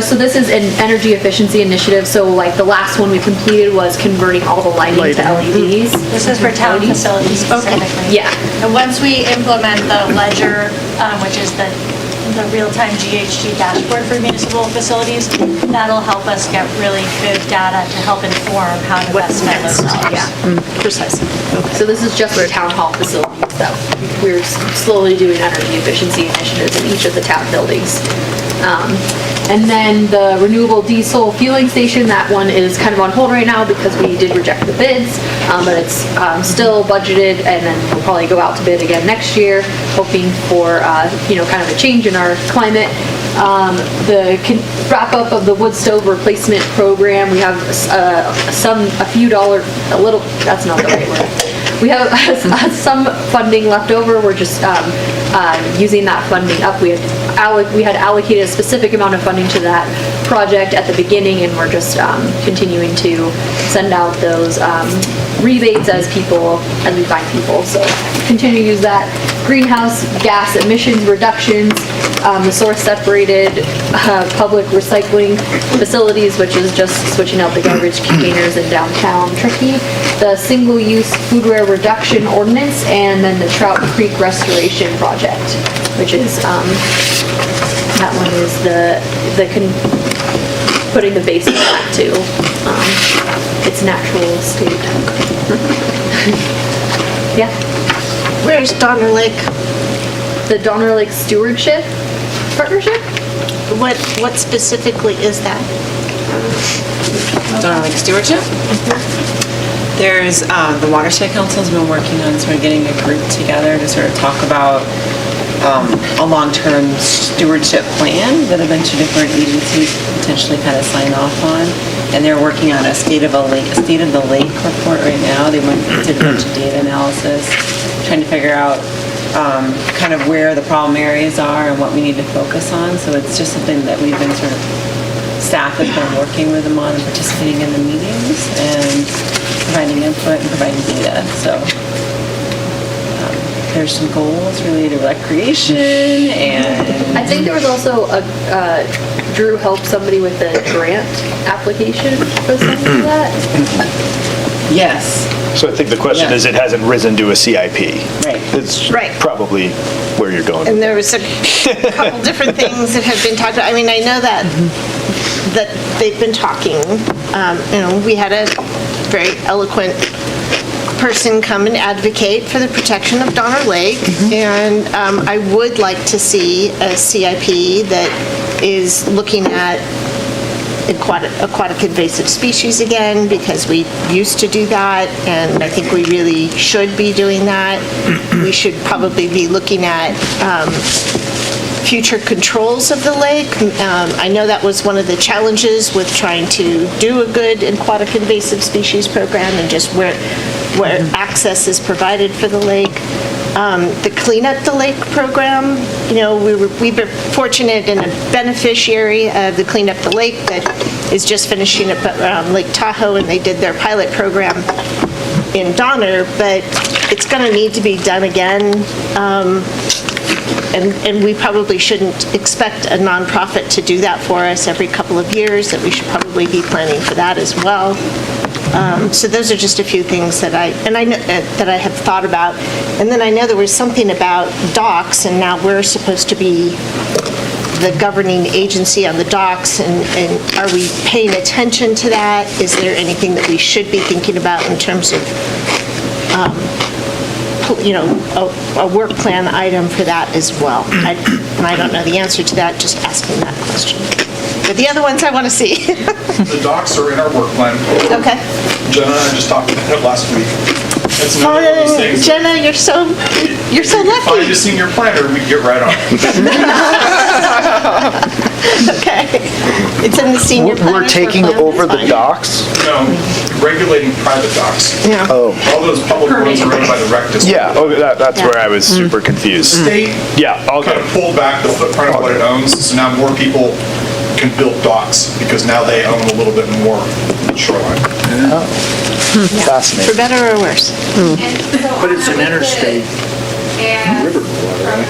So this is an energy efficiency initiative. So like the last one we completed was converting all the lighting to LEDs. This is for town facilities specifically. Yeah. And once we implement the ledger, which is the real-time GHG dashboard for municipal facilities, that'll help us get really good data to help inform how to best spend those dollars. Yeah, precisely. Okay. So this is just for town hall facilities that we're slowly doing energy efficiency initiatives in each of the town buildings. And then the renewable diesel fueling station, that one is kind of on hold right now because we did reject the bids, but it's still budgeted, and then we'll probably go out to bid again next year, hoping for kind of a change in our climate. The wrap up of the wood stove replacement program, we have a few dollars, that's not the right word. We have some funding left over. We're just using that funding up. We had allocated a specific amount of funding to that project at the beginning, and we're just continuing to send out those rebates as we find people. So continue to use that. Greenhouse gas emissions reductions, the source separated public recycling facilities, which is just switching out the garbage containers in downtown Truckee, the single-use foodware reduction ordinance, and then the Trout Creek restoration project, which is that one is putting the basin back to its natural state. Yeah. Where's Donner Lake? The Donner Lake Stewardship Partnership? What specifically is that? Donner Lake Stewardship? There's, the Watershed Council's been working on sort of getting a group together to sort of talk about a long-term stewardship plan that a bunch of different agencies potentially kind of sign off on. And they're working on a state of the lake report right now. They did a bunch of data analysis, trying to figure out kind of where the problem areas are and what we need to focus on. So it's just something that we've been sort of, staff has been working with them on and participating in the meetings and providing input and providing data. So there's some goals related to recreation and... I think there was also Drew helped somebody with a grant application for something like that. Yes. So I think the question is, it hasn't risen to a CIP. Right. It's Right. probably where you're going. And there was a couple different things that have been talked about. I mean, I know that they've been talking, we had a very eloquent person come and advocate for the protection of Donner Lake, and I would like to see a CIP that is looking at aquatic invasive species again, because we used to do that, and I think we really should be doing that. We should probably be looking at future controls of the lake. I know that was one of the challenges with trying to do a good aquatic invasive species program, and just where access is provided for the lake. The Clean Up the Lake program, we've been fortunate in a beneficiary of the Clean Up the Lake that is just finishing up around Lake Tahoe, and they did their pilot program in Donner, but it's going to need to be done again. And we probably shouldn't expect a nonprofit to do that for us every couple of years, that we should probably be planning for that as well. So those are just a few things that I have thought about. And then I know there was something about docks, and now we're supposed to be the governing agency on the docks, and are we paying attention to that? Is there anything that we should be thinking about in terms of, a work plan item for that as well? And I don't know the answer to that, just asking that question. But the other ones I want to see. The docks are in our work plan. Okay. Jenna and I just talked about it last week. It's another one of those things. Jenna, you're so lucky. Find a senior planner, we can get right on it. Okay. It's in the senior planner's We're taking work plan, over that's the fine. docks? No, regulating private docks. Yeah. Oh. All those public ones are run by the rec district. Yeah, that's where I was super confused. State Yeah, kind of pulled back the footprint of what it owns, so now more people can build docks because now they own a little bit more shoreline. Fascinating. For better or worse. But it's an interstate river water, right?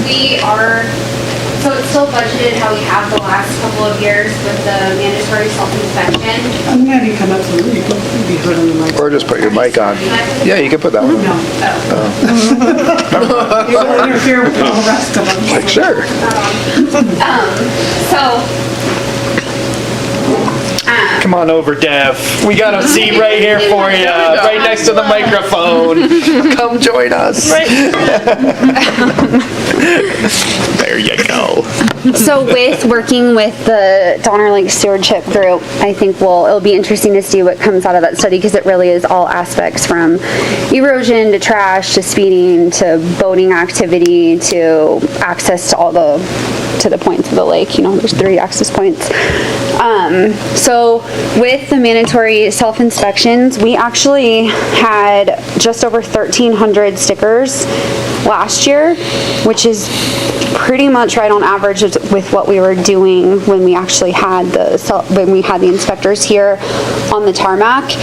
We are, so it's still budgeted how we have the last couple of years with the mandatory self-inspection. I'm glad you come up so you can be heard on the mic. Or just put your mic on. Yeah, you can put that one on. You will interfere with all the rest of them. Like, sure. Come on over, Dev. We got a seat right here for you, right next to the microphone. Come join us. There you go. So with working with the Donner Lake Stewardship Group, I think it'll be interesting to see what comes out of that study, because it really is all aspects from erosion to trash to speeding to boating activity to access to all the points of the lake. There's 3 access points. So with the mandatory self-inspections, we actually had just over 1,300 stickers last year, which is pretty much right on average with what we were doing when we actually had the inspectors here on the tarmac.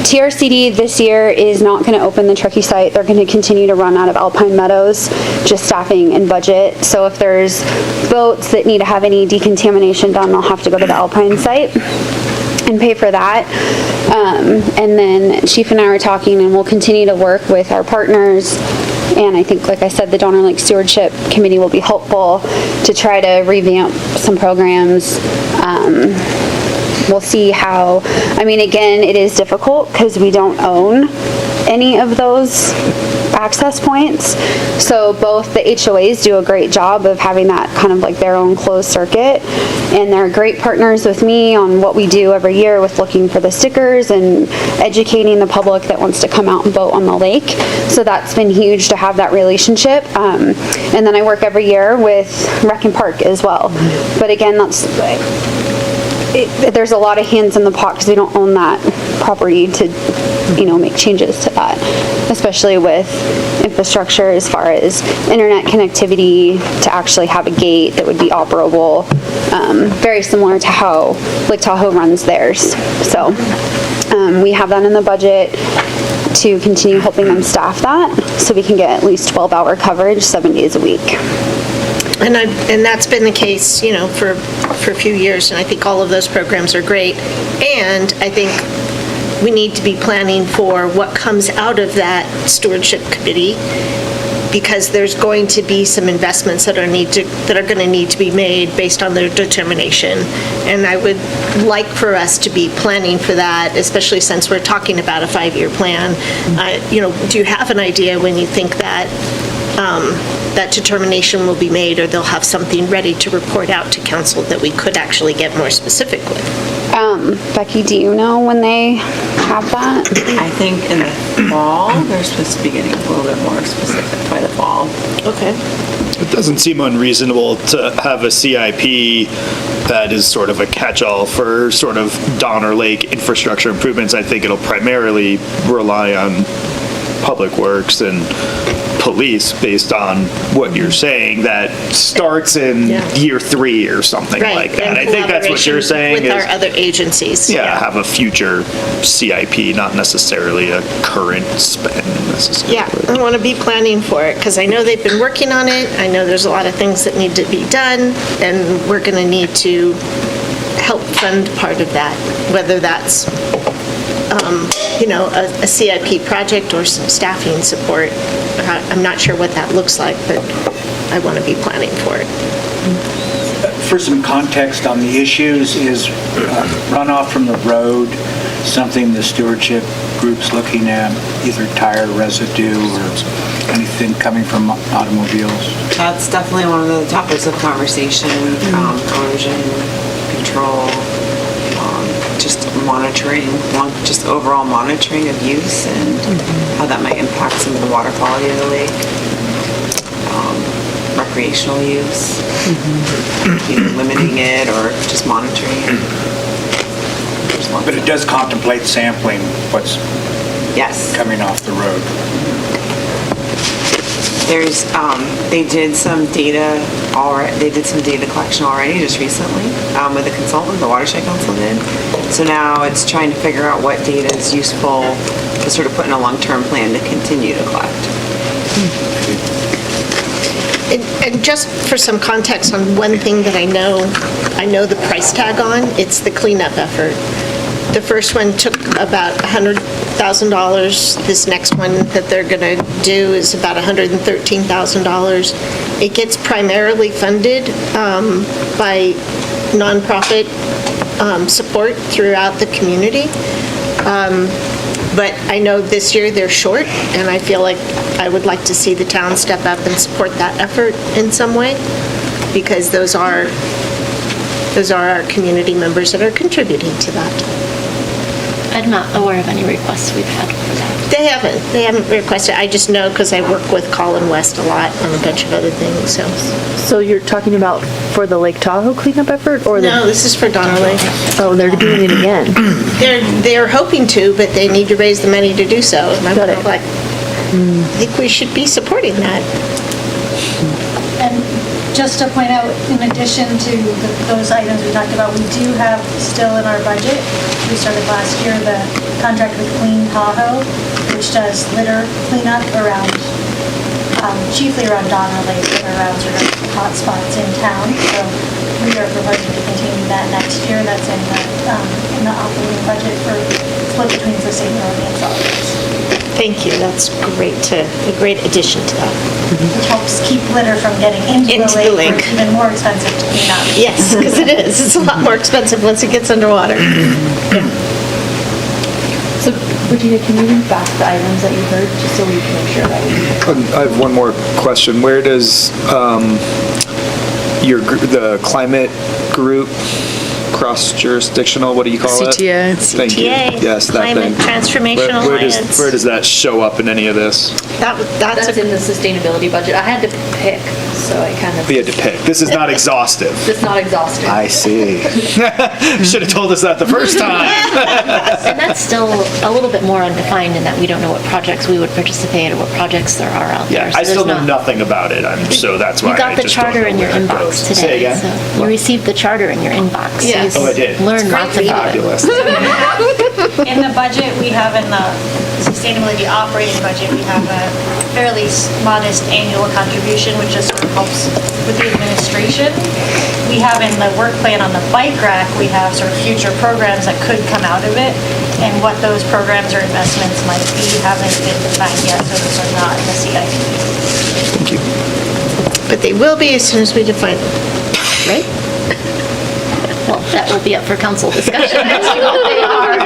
TRCD this year is not going to open the Truckee site. They're going to continue to run out of Alpine Meadows, just staffing and budget. So if there's boats that need to have any decontamination done, they'll have to go to the Alpine site and pay for that. And then Chief and I were talking, and we'll continue to work with our partners. And I think, like I said, the Donner Lake Stewardship Committee will be helpful to try to revamp some programs. We'll see how, again, it is difficult because we don't own any of those access points. So both the HOAs do a great job of having that kind of like their own closed circuit. And they're great partners with me on what we do every year with looking for the stickers and educating the public that wants to come out and boat on the lake. So that's been huge to have that relationship. And then I work every year with Rec and Park as well. But again, there's a lot of hands in the pot because we don't own that property to, make changes to that, especially with infrastructure as far as internet connectivity to actually have a gate that would be operable, very similar to how Lake Tahoe runs theirs. So we have that in the budget to continue helping them staff that so we can get at least 12-hour coverage 7 days a week. And that's been the case, for a few years, and I think all of those programs are great. And I think we need to be planning for what comes out of that stewardship committee, because there's going to be some investments that are going to need to be made based on their determination. And I would like for us to be planning for that, especially since we're talking about a 5-year plan. Do you have an idea when you think that that determination will be made, or they'll have something ready to report out to council that we could actually get more specific with? Becky, do you know when they have that? I think in the fall, they're supposed to be getting a little bit more specific by the fall. Okay. It doesn't seem unreasonable to have a CIP that is sort of a catch-all for sort of Donner Lake infrastructure improvements. I think it'll primarily rely on Public Works and police based on what you're saying, that starts in year 3 or something like that. I think that's what you're saying. With our other agencies. Yeah, have a future CIP, not necessarily a current spend necessarily. Yeah, I want to be planning for it because I know they've been working on it. I know there's a lot of things that need to be done, and we're going to need to help fund part of that, whether that's a CIP project or some staffing support. I'm not sure what that looks like, but I want to be planning for it. For some context on the issues, is runoff from the road something the stewardship group's looking at, either tire residue or anything coming from automobiles? That's definitely one of the topics of conversation, erosion control, just monitoring, just overall monitoring of use and how that might impact some of the water quality of the lake. Recreational use, either limiting it or just monitoring it. But it does contemplate sampling what's coming off the road. There's, they did some data collection already just recently with a consultant, the Watershed Council did. So now it's trying to figure out what data is useful to sort of put in a long-term plan to continue to collect. And just for some context on one thing that I know the price tag on, it's the cleanup effort. The first one took about $100,000. This next one that they're going to do is about $113,000. It gets primarily funded by nonprofit support throughout the community. But I know this year they're short, and I feel like I would like to see the town step up and support that effort in some way, because those are our community members that are contributing to that. I'm not aware of any requests we've had for that. They haven't requested. I just know because I work with Colin West a lot on a bunch of other things, so. So you're talking about for the Lake Tahoe cleanup effort, or? No, this is for Donner Lake. Oh, they're doing it again. They're hoping to, but they need to raise the money to do so. And I'm like, I think we should be supporting that. And just to point out, in addition to those items we talked about, we do have still in our budget, we started last year, the contract with Clean Tahoe, which does litter cleanup around, chiefly around Donner Lake and around sort of hot spots in town. So we are proposing to continue that next year. That's in the operating budget for split between the St. Marie and Solid Waste. Thank you. That's great. A great addition to that. Which helps keep litter from getting into the lake. Where it's even more expensive to clean up. Yes, because it is. It's a lot more expensive once it gets underwater. So Regina, can you read back the items that you heard, just so we can make sure that we... I have one more question. Where does the climate group, cross-jurisdictional, what do you call it? CTA. Thank you. CTA, Yes, that Climate thing. Transformation Alliance. Where does that show up in any of this? That's in the sustainability budget. I had to pick, so I kind of... We had to pick. This is not exhaustive. It's not exhaustive. I see. Should have told us that the first time. And that's still a little bit more undefined in that we don't know what projects we would participate or what projects there are out there. Yeah, So I still there's know not- nothing about it, so that's why You I got the just don't charter know in your where it inbox goes. Say today, again? so you received the charter in your inbox. so Yes. you Oh, I did. Learn lots about it. Fabulous. In the budget, we have in the sustainability operating budget, we have a fairly modest annual contribution, which just sort of helps with the administration. We have in the work plan on the bike rack, we have sort of future programs that could come out of it, and what those programs or investments might be haven't been defined yet, so those are not in the CIP. Thank you. But they will be as soon as we define them, right? Well, that will be up for council discussion as to what they are.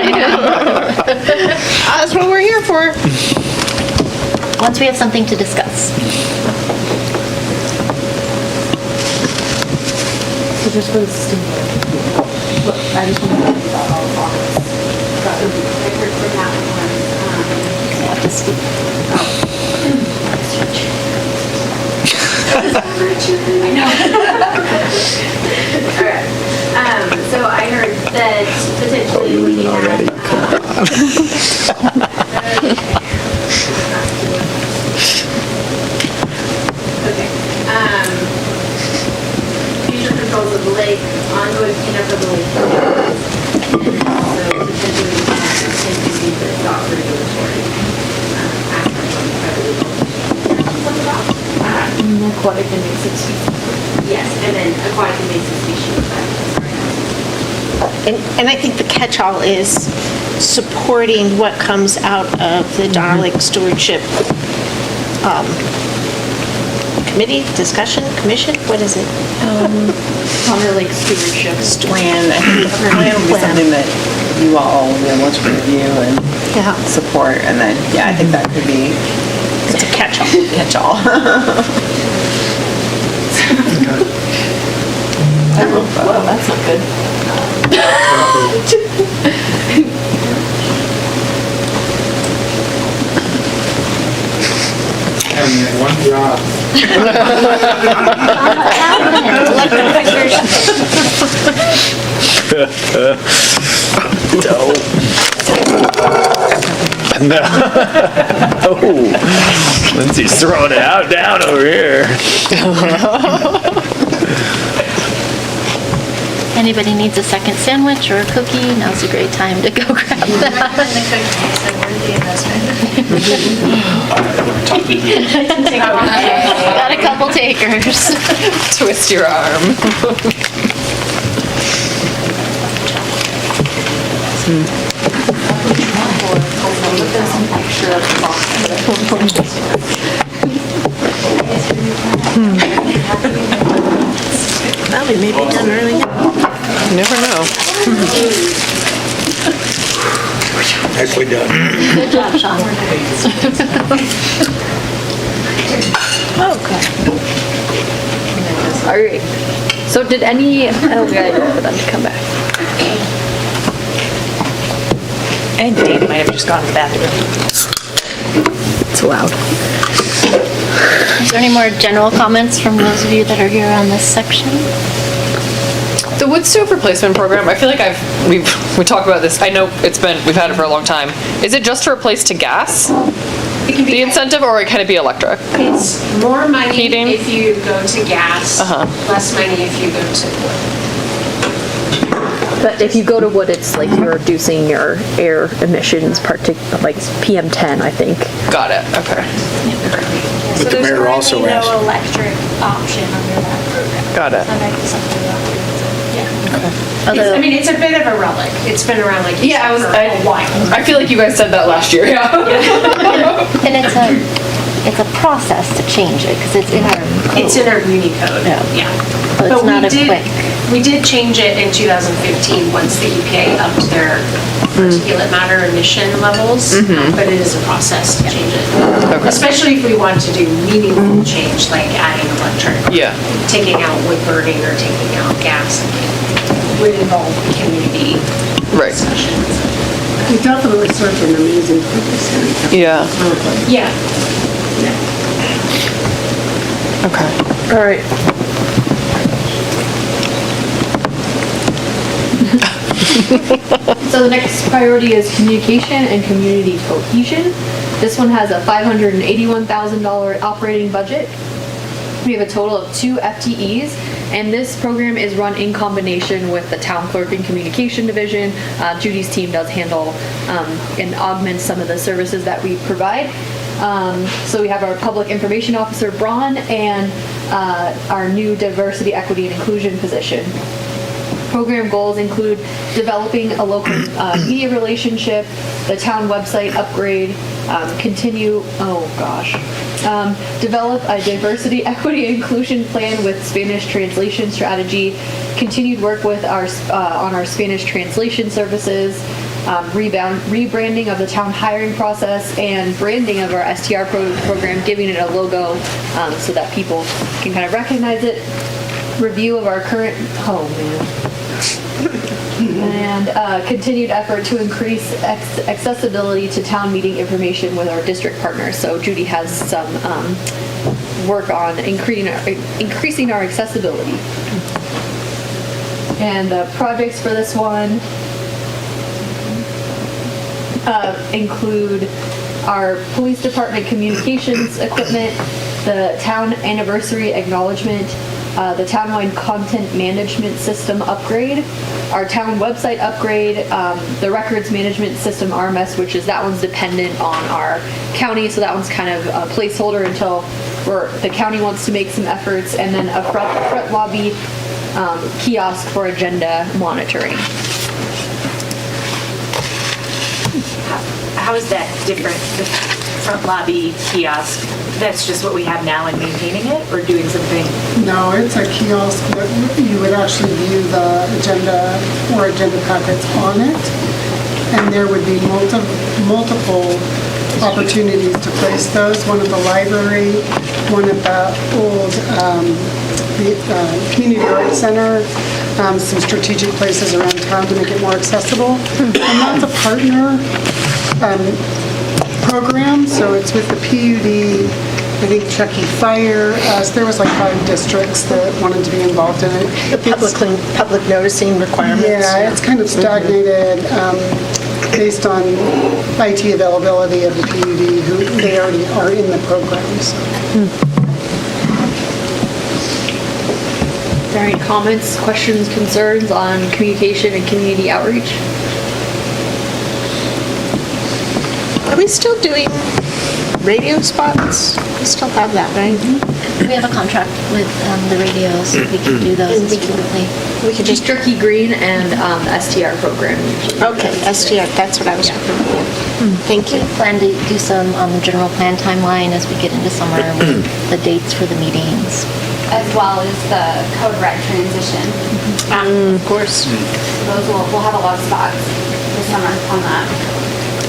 That's what we're here for. Once we have something to discuss. So just for the sustainability. Look, I just want to talk about all of August. That would be perfect for that one. Yeah, just I know. All right. So I heard that potentially looking at. Okay. Future controls of the lake, ongoing cleanup of the lake. And also potentially continue the dock regulatory aspect of the Aquatic invasive species. Yes, and then aquatic invasive species. And I think the catch-all is supporting what comes out of the Donner Lake Stewardship Committee, discussion, commission, what is it? Donner Lake Stewardship. Plan, I think the plan would be something that you all will be able to review and support, and then, yeah, I think that could be. It's a catch-all. Catch-all. Well, that's not good. One job. No. Oh, Lindsay's throwing it out down over here. Anybody needs a second sandwich or a cookie, now's a great time to go grab that. Recommend the cookies, so worth the investment. Got a couple takers. Twist your arm. Well, we may be done early. You never know. Nicely done. Good job, Sean. Okay. All right. So did any, I don't think I know for them to come back. I think Dave might have just gone to the bathroom. It's loud. Is there any more general comments from those of you that are here on this section? The wood stove replacement program, I feel like we talk about this, I know we've had it for a long time. Is it just to replace to gas? It can be The incentive, or it can it be electric? It's more money Heating? if you go to gas, Uh-huh. less money if you go to wood. But if you go to wood, it's like you're reducing your air emissions, like PM10, I think. Got it, okay. But the mayor also So asked. there's currently no electric option under that program. Got it. So that might be something we'll have to consider. Yeah. Although- I mean, it's a bit of a relic. It's been around like you Yeah, said, for a while. I feel like you guys said that last year, yeah. And it's a process to change it, because it's in our code. It's in our muni code, yeah. So it's But we not a did- quick. We did change it in 2015 once the EPA upped their particulate matter emission levels, but it is a process to change it. Especially if we want to do meaningful change, like adding electric, taking out wood burning or taking out gas, would involve community discussions. It definitely served an amazing purpose. Yeah. Yeah. Okay. All right. So the next priority is communication and community cohesion. This one has a $581,000 operating budget. We have a total of 2 FTEs, and this program is run in combination with the town clerk and communication division. Judy's team does handle and augment some of the services that we provide. So we have our public information officer, Braun, and our new diversity, equity, and inclusion position. Program goals include developing a local media relationship, the town website upgrade, develop a diversity, equity, and inclusion plan with Spanish translation strategy, continued work with on our Spanish translation services, rebranding of the town hiring process, and branding of our STR program, giving it a logo so that people can kind of recognize it, review of our current and continued effort to increase accessibility to town meeting information with our district partners. So Judy has some work on increasing our accessibility. And the projects for this one include our police department communications equipment, the town anniversary acknowledgement, the townwide content management system upgrade, our town website upgrade, the records management system RMS, which is that one's dependent on our county, so that one's kind of a placeholder until the county wants to make some efforts, and then a front lobby kiosk for agenda monitoring. How is that different, the front lobby kiosk? That's just what we have now and maintaining it, or doing something? No, it's a kiosk that you would actually view the agenda or agenda packets on it, and there would be multiple opportunities to place those. One at the library, one at the old Community Arts Center, some strategic places around town to make it more accessible. And that's a partner program, so it's with the PUD, I think Truckee Fire, so there was like 5 districts that wanted to be involved in it. The public noticing requirements. Yeah, it's kind of stagnated based on IT availability of the PUD, who they already are in the program. So. Are there any comments, questions, concerns on communication and community outreach? Are we still doing radio spots? We still have that, right? We have a contract with the radios. We can do those absolutely. We could just Truckee Green and STR program. Okay, STR, that's what I was looking for. Thank you. We plan to do some on the general plan timeline as we get into summer with the dates for the meetings. As well as the code red transition. Of course. Those we'll have a lot of spots this summer on that.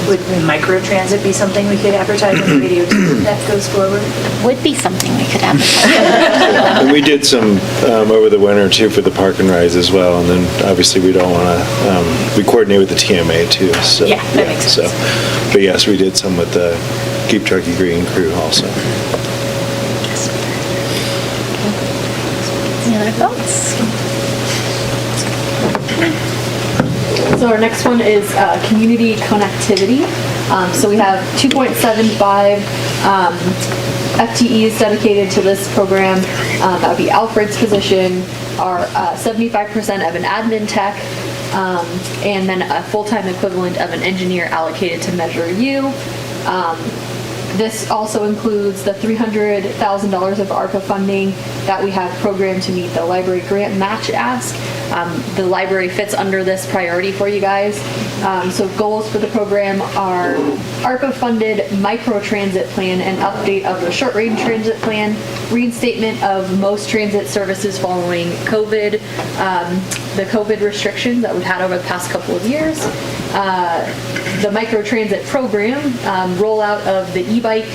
Would microtransit be something we could advertise on the radio too if that goes forward? Would be something we could advertise. And we did some over the winter too for the park and rides as well, and then obviously we don't want to, we coordinate with the TMA too, so. Yeah, that makes sense. So, but yes, we did some with the Keep Truckee Green crew also. Any other thoughts? So our next one is community connectivity. So we have 2.75 FTEs dedicated to this program. That would be Alfred's position, our 75% of an admin tech, and then a full-time equivalent of an engineer allocated to Measure U. This also includes the $300,000 of ARPA funding that we have programmed to meet the library grant match ask. The library fits under this priority for you guys. So goals for the program are ARPA-funded micro-transit plan and update of the short-range transit plan, reinstatement of most transit services following COVID, the COVID restrictions that we've had over the past couple of years, the micro-transit program, rollout of the e-bike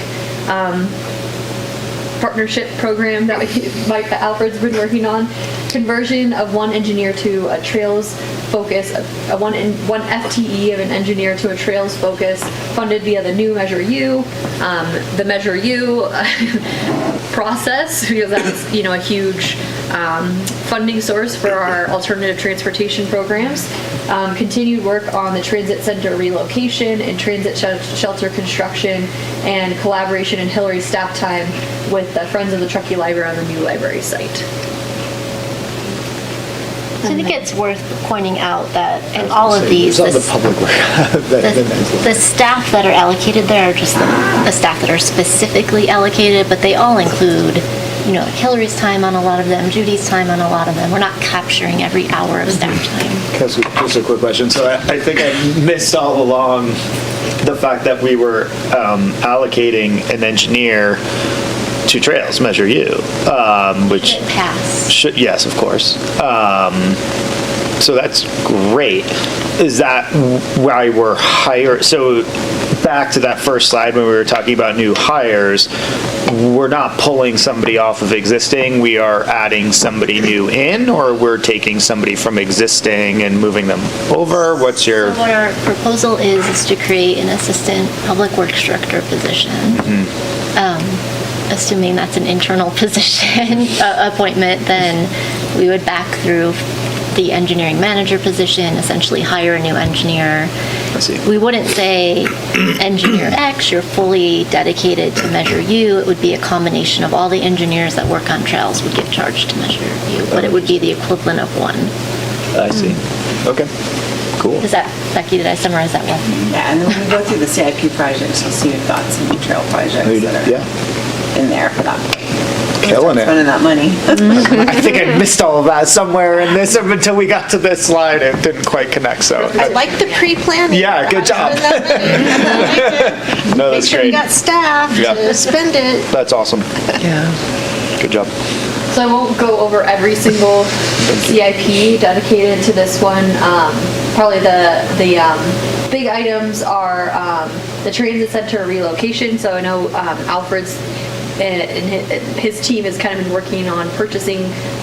partnership program that Mike Alfred's been working on, conversion of one engineer to a trails focus, one FTE of an engineer to a trails focus, funded via the new Measure U, the Measure U process, because that's, a huge funding source for our alternative transportation programs. Continued work on the transit center relocation and transit shelter construction, and collaboration and Hillary staff time with the Friends of the Truckee Library on the new library site. So I think it's worth pointing out that in all of these, Some of the public work. the staff that are allocated there are just the staff that are specifically allocated, but they all include, Hillary's time on a lot of them, Judy's time on a lot of them. We're not capturing every hour of staff time. Just a quick question. So I think I missed all along the fact that we were allocating an engineer to Trails Measure U, which should, yes, of course. So that's great. Is that why we're so back to that first slide when we were talking about new hires, we're not pulling somebody off of existing, we are adding somebody new in, or we're taking somebody from existing and moving them over? What's your... So what our proposal is to create an assistant public works director position. Assuming that's an internal position appointment, then we would back through the engineering manager position, essentially hire a new engineer. I see. We wouldn't say engineer X, you're fully dedicated to Measure U. It would be a combination of all the engineers that work on trails would get charged to Measure U, but it would be the equivalent of one. I see. Okay. Cool. Is that, Becky, did I summarize that well? Yeah, and then when we go through the CIP projects, you'll see your thoughts on the trail projects that are in there for that. Killing it. Spending that money. I think I missed all of that somewhere in this until we got to this slide. It didn't quite connect, so. I like the pre-planning. Yeah, good job. No, that's Make sure great. you got staff to spend it. That's awesome. Yeah. Good job. So I won't go over every single CIP dedicated to this one. Probably the big items are the transit center relocation. So I know Alfred's and his team has kind of been working on purchasing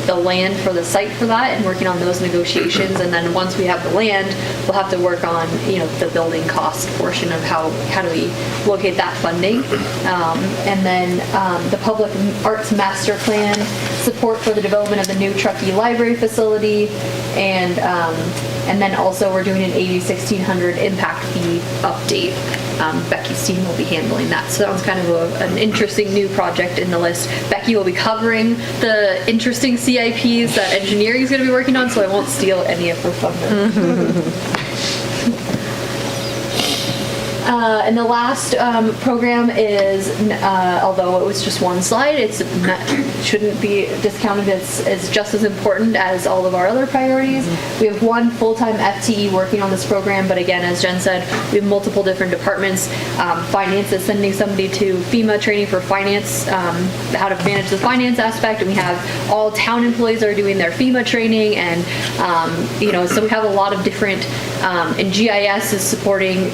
the land for the site for that and working on those negotiations. And then once we have the land, we'll have to work on, the building cost portion of how do we locate that funding. And then the public arts master plan, support for the development of the new Truckee library facility, and then also we're doing an AB 1600 impact fee update. Becky's team will be handling that. So that was kind of an interesting new project in the list. Becky will be covering the interesting CIPs that engineering is going to be working on, so I won't steal any of her thunder. And the last program is, although it was just one slide, it shouldn't be discounted. It's just as important as all of our other priorities. We have one full-time FTE working on this program, but again, as Jen said, we have multiple different departments. Finance is sending somebody to FEMA training for finance, how to manage the finance aspect, and we have all town employees are doing their FEMA training, and so we have a lot of different, and GIS is supporting,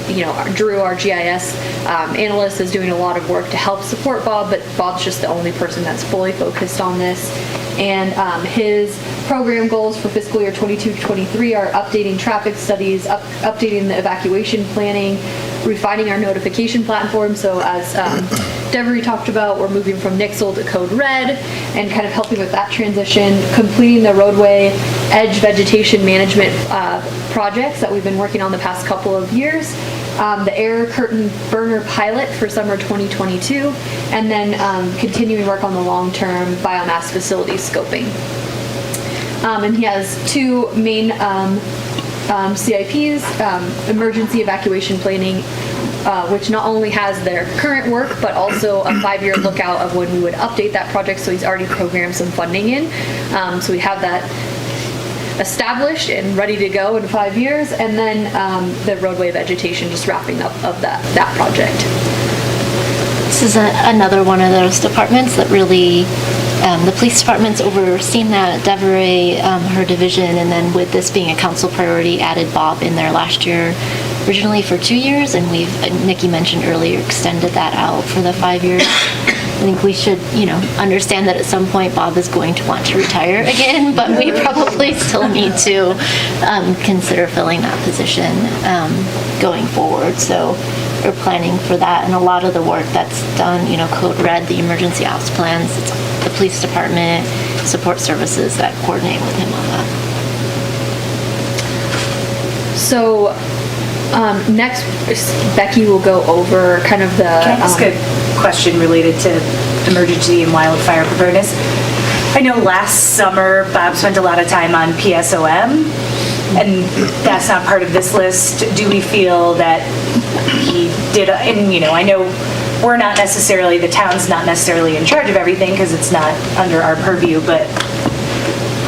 Drew, our GIS analyst, is doing a lot of work to help support Bob, but Bob's just the only person that's fully focused on this. And his program goals for fiscal year 22-23 are updating traffic studies, updating the evacuation planning, refining our notification platform. So as Devery talked about, we're moving from Nixle to Code Red and kind of helping with that transition, completing the roadway edge vegetation management projects that we've been working on the past couple of years. The air curtain burner pilot for summer 2022, and then continuing work on the long-term biomass facility scoping. And he has two main CIPs, emergency evacuation planning which not only has their current work, but also a 5-year lookout of when we would update that project, so he's already programmed some funding in. So we have that established and ready to go in 5 years, and then the roadway vegetation just wrapping up of that project. This is another one of those departments that really, the police department's overseen that, Deveray, her division, and then with this being a council priority, added Bob in there last year, originally for 2 years, and Nikki mentioned earlier, extended that out for the 5 years. I think we should, understand that at some point Bob is going to want to retire again, but we probably still need to consider filling that position going forward. So we're planning for that, and a lot of the work that's done, Code Red, the emergency ops plans, it's the police department, support services that coordinate with him on that. So next, Becky will go over kind of the... Can I ask a question related to emergency and wildfire preparedness? I know last summer Bob spent a lot of time on PSOM, and that's not part of this list. Do we feel that he did, and I know we're not necessarily, the town's not necessarily in charge of everything because it's not under our purview, but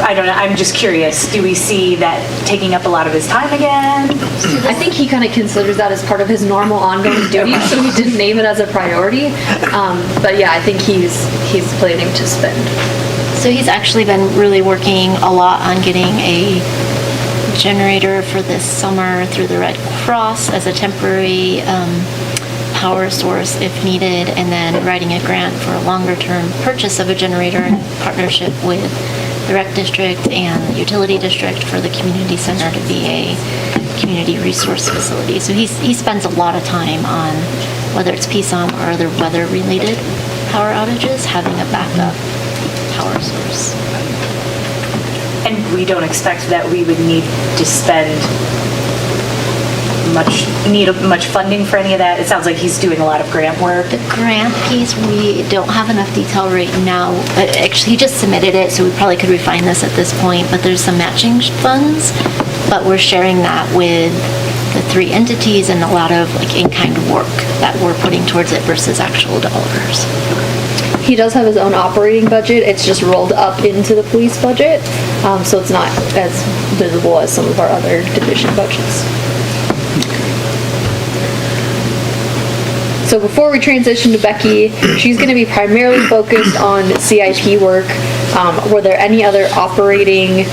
I don't know, I'm just curious, do we see that taking up a lot of his time again? I think he kind of considers that as part of his normal ongoing duties, so he didn't name it as a priority. But yeah, I think he's planning to spend. So he's actually been really working a lot on getting a generator for this summer through the Red Cross as a temporary power source if needed, and then writing a grant for a longer-term purchase of a generator in partnership with the rec district and the utility district for the community center to be a community resource facility. So he spends a lot of time on, whether it's PSOM or other weather-related power outages, having a backup power source. And we don't expect that we would need to spend much funding for any of that? It sounds like he's doing a lot of grant work. The grant piece, we don't have enough detail right now. Actually, he just submitted it, so we probably could refine this at this point, but there's some matching funds, but we're sharing that with the 3 entities and a lot of in-kind work that we're putting towards it versus actual dollars. He does have his own operating budget. It's just rolled up into the police budget, so it's not as visible as some of our other division budgets. So before we transition to Becky, she's going to be primarily focused on CIP work. Were there any other operating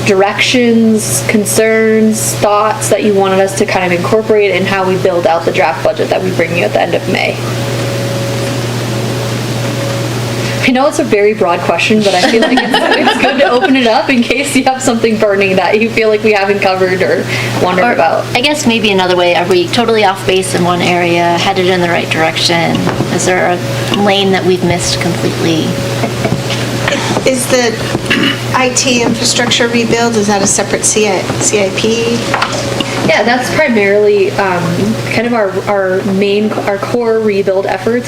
directions, concerns, thoughts that you wanted us to kind of incorporate in how we build out the draft budget that we bring you at the end of May? I know it's a very broad question, but I feel like it's good to open it up in case you have something burning that you feel like we haven't covered or wondered about. I guess maybe another way, are we totally off base in one area, headed in the right direction? Is there a lane that we've missed completely? Is the IT infrastructure rebuild, is that a separate CIP? Yeah, that's primarily kind of our core rebuild efforts.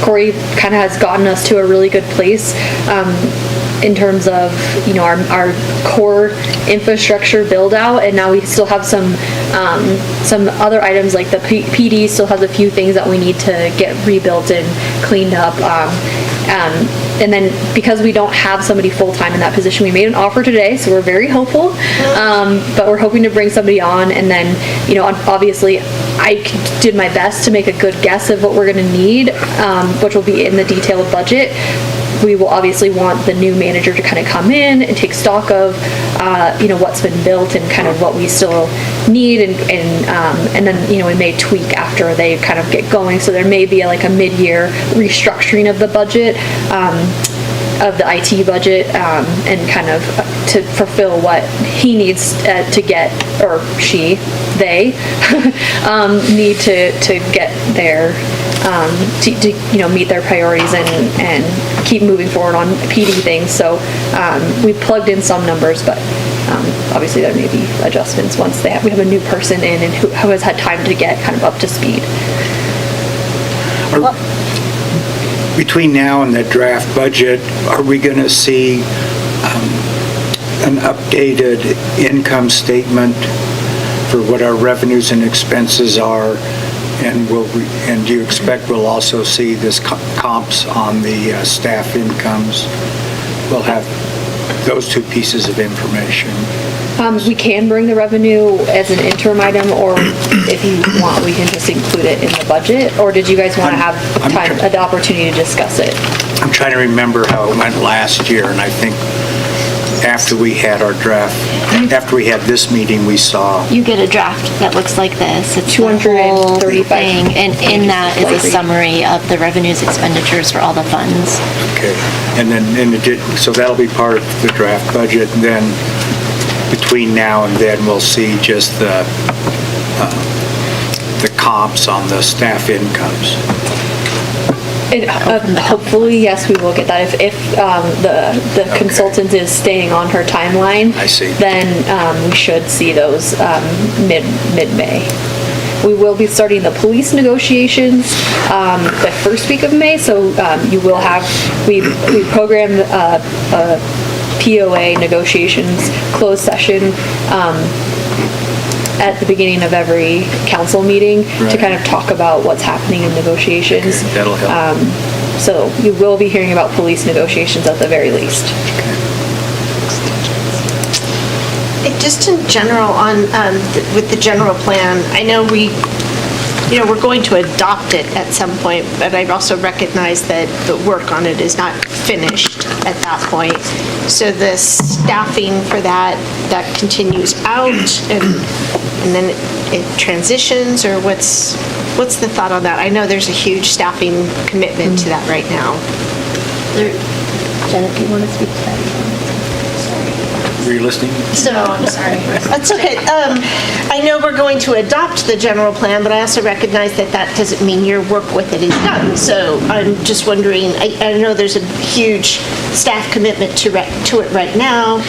Corey kind of has gotten us to a really good place in terms of our core infrastructure build out, and now we still have some other items like the PD still has a few things that we need to get rebuilt and cleaned up. And then because we don't have somebody full-time in that position, we made an offer today, so we're very hopeful. But we're hoping to bring somebody on, and then, obviously I did my best to make a good guess of what we're gonna need, which will be in the detailed budget. We will obviously want the new manager to kind of come in and take stock of, what's been built and kind of what we still need, and then, we may tweak after they kind of get going. So there may be a mid-year restructuring of the budget, of the IT budget, and kind of to fulfill what he needs to get, or they need to get there, to meet their priorities and keep moving forward on PD things. So we plugged in some numbers, but obviously there may be adjustments once we have a new person in and who has had time to get kind of up to speed. Between now and the draft budget, are we going to see an updated income statement for what our revenues and expenses are, And and do you expect we'll also see this comps on the staff incomes? We'll have those two pieces of information. We can bring the revenue as an interim item, or if you want, we can just include it in the budget. Or did you guys want to have the opportunity to discuss it? I'm trying to remember how it went last year, and I think after we had our draft, after we had this meeting, we saw. You get a draft that looks like this. It's the whole thing, and in that is a summary of the revenues, expenditures for all the funds. Okay, and then so that'll be part of the draft budget, and then between now and then, we'll see just the comps on the staff incomes. Hopefully, yes, we will get that. If the consultant is staying on her timeline, I see. Then we should see those mid-May. We will be starting the police negotiations the first week of May, so you will have, we programmed a POA negotiations closed session at the beginning of every council meeting to kind of talk about what's happening in negotiations. Okay, that'll help. So you will be hearing about police negotiations at the very least. Just in general with the general plan, I know we're going to adopt it at some point, but I also recognize that the work on it is not finished at that point. So the staffing for that continues out and then it transitions, or what's the thought on that? I know there's a huge staffing commitment to that right now. Janet, do you want to speak to that? Were you listening? No, I'm sorry. That's okay. I know we're going to adopt the general plan, but I also recognize that doesn't mean your work with it is done. So I'm just wondering, I know there's a huge staff commitment to it right now.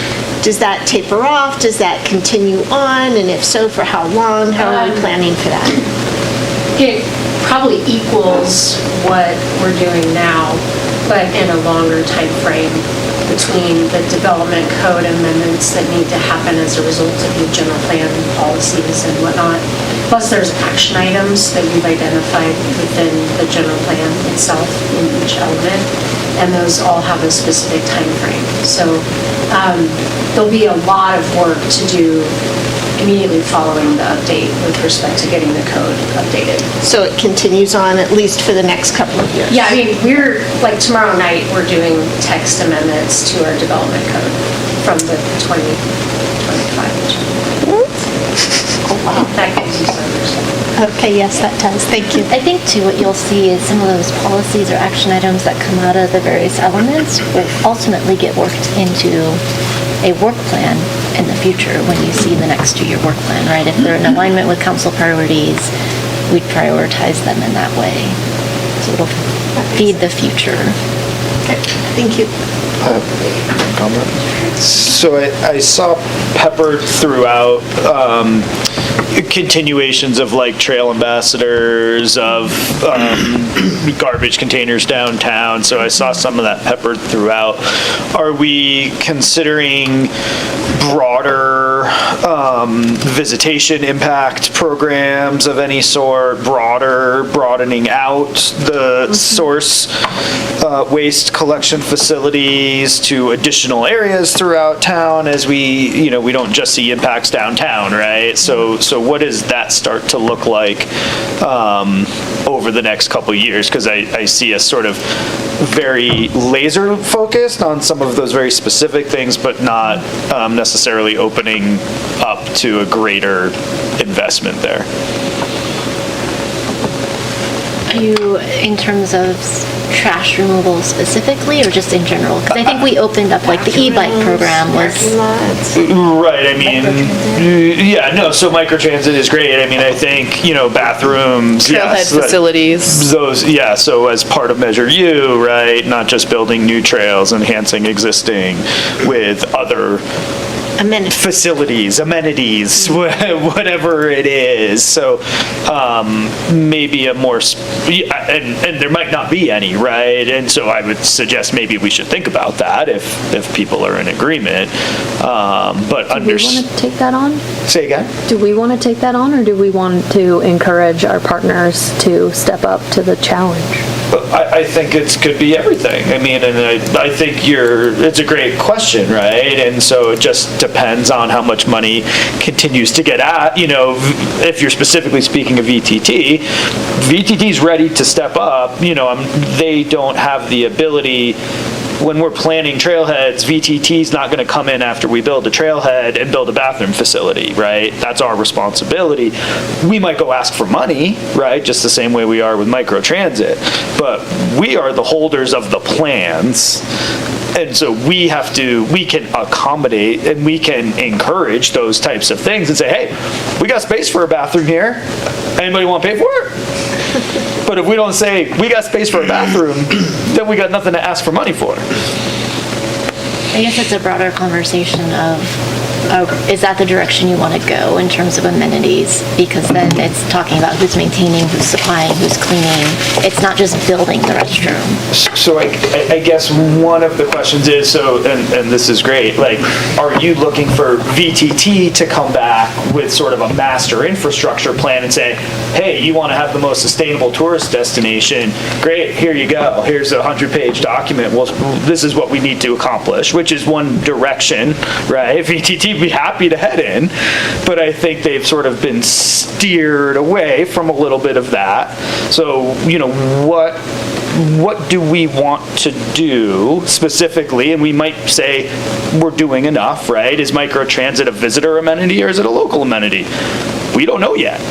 Does that taper off? Does that continue on? And if so, for how long? How are we planning for that? It probably equals what we're doing now, but in a longer time frame between the development code amendments that need to happen as a result of the general plan policies and whatnot. Plus, there's action items that we've identified within the general plan itself in each element, and those all have a specific time frame. So there'll be a lot of work to do immediately following the update with respect to getting the code updated. So it continues on at least for the next couple of years? Yeah, I mean, we're, like tomorrow night, we're doing text amendments to our development code from the 2025. Oh, wow. That gives you some understanding. Okay, yes, that does. Thank you. I think too what you'll see is some of those policies or action items that come out of the various elements will ultimately get worked into a work plan in the future when you see the next 2-year work plan, right? If they're in alignment with council priorities, we'd prioritize them in that way. So it'll feed the future. Okay, thank you. Comment? So I saw peppered throughout continuations of like trail ambassadors, of garbage containers downtown. So I saw some of that peppered throughout. Are we considering broader visitation impact programs of any sort, broadening out the source waste collection facilities to additional areas throughout town, as we don't just see impacts downtown, right? So what does that start to look like over the next couple of years? Because I see us sort of very laser focused on some of those very specific things, but not necessarily opening up to a greater investment there. Are you in terms of trash removal specifically, or just in general? Because I think we opened up, like, the e-bike program was... Right, I mean, yeah, no, so microtransit is great. I mean, I think, bathrooms, Trailhead facilities. Those, yeah, so as part of Measure U, right, not just building new trails, enhancing existing with other facilities, amenities, whatever it is. So maybe a more, and there might not be any, right? And so I would suggest maybe we should think about that if people are in agreement. But Do we want to take that on? Say again? Do we want to take that on, or do we want to encourage our partners to step up to the challenge? I think it could be everything. I mean, and I think it's a great question, right? And so it just depends on how much money continues to get at, if you're specifically speaking of VTT's ready to step up, they don't have the ability. When we're planning trailheads, VTT's not going to come in after we build a trailhead and build a bathroom facility, right? That's our responsibility. We might go ask for money, right? Just the same way we are with microtransit. But we are the holders of the plans. And so we can accommodate and we can encourage those types of things and say, hey, we got space for a bathroom here. Anybody want to pay for it? But if we don't say, we got space for a bathroom, then we got nothing to ask for money for. I guess it's a broader conversation of, is that the direction you want to go in terms of amenities? Because then it's talking about who's maintaining, who's supplying, who's cleaning. It's not just building the restroom. So I guess one of the questions is, and this is great, are you looking for VTT to come back with sort of a master infrastructure plan and say, hey, you want to have the most sustainable tourist destination? Great, here you go. Here's a 100-page document. Well, this is what we need to accomplish, which is one direction, right? VTT be happy to head in, but I think they've sort of been steered away from a little bit of that. So, what do we want to do specifically? And we might say we're doing enough, right? Is microtransit a visitor amenity or is it a local amenity? We don't know yet.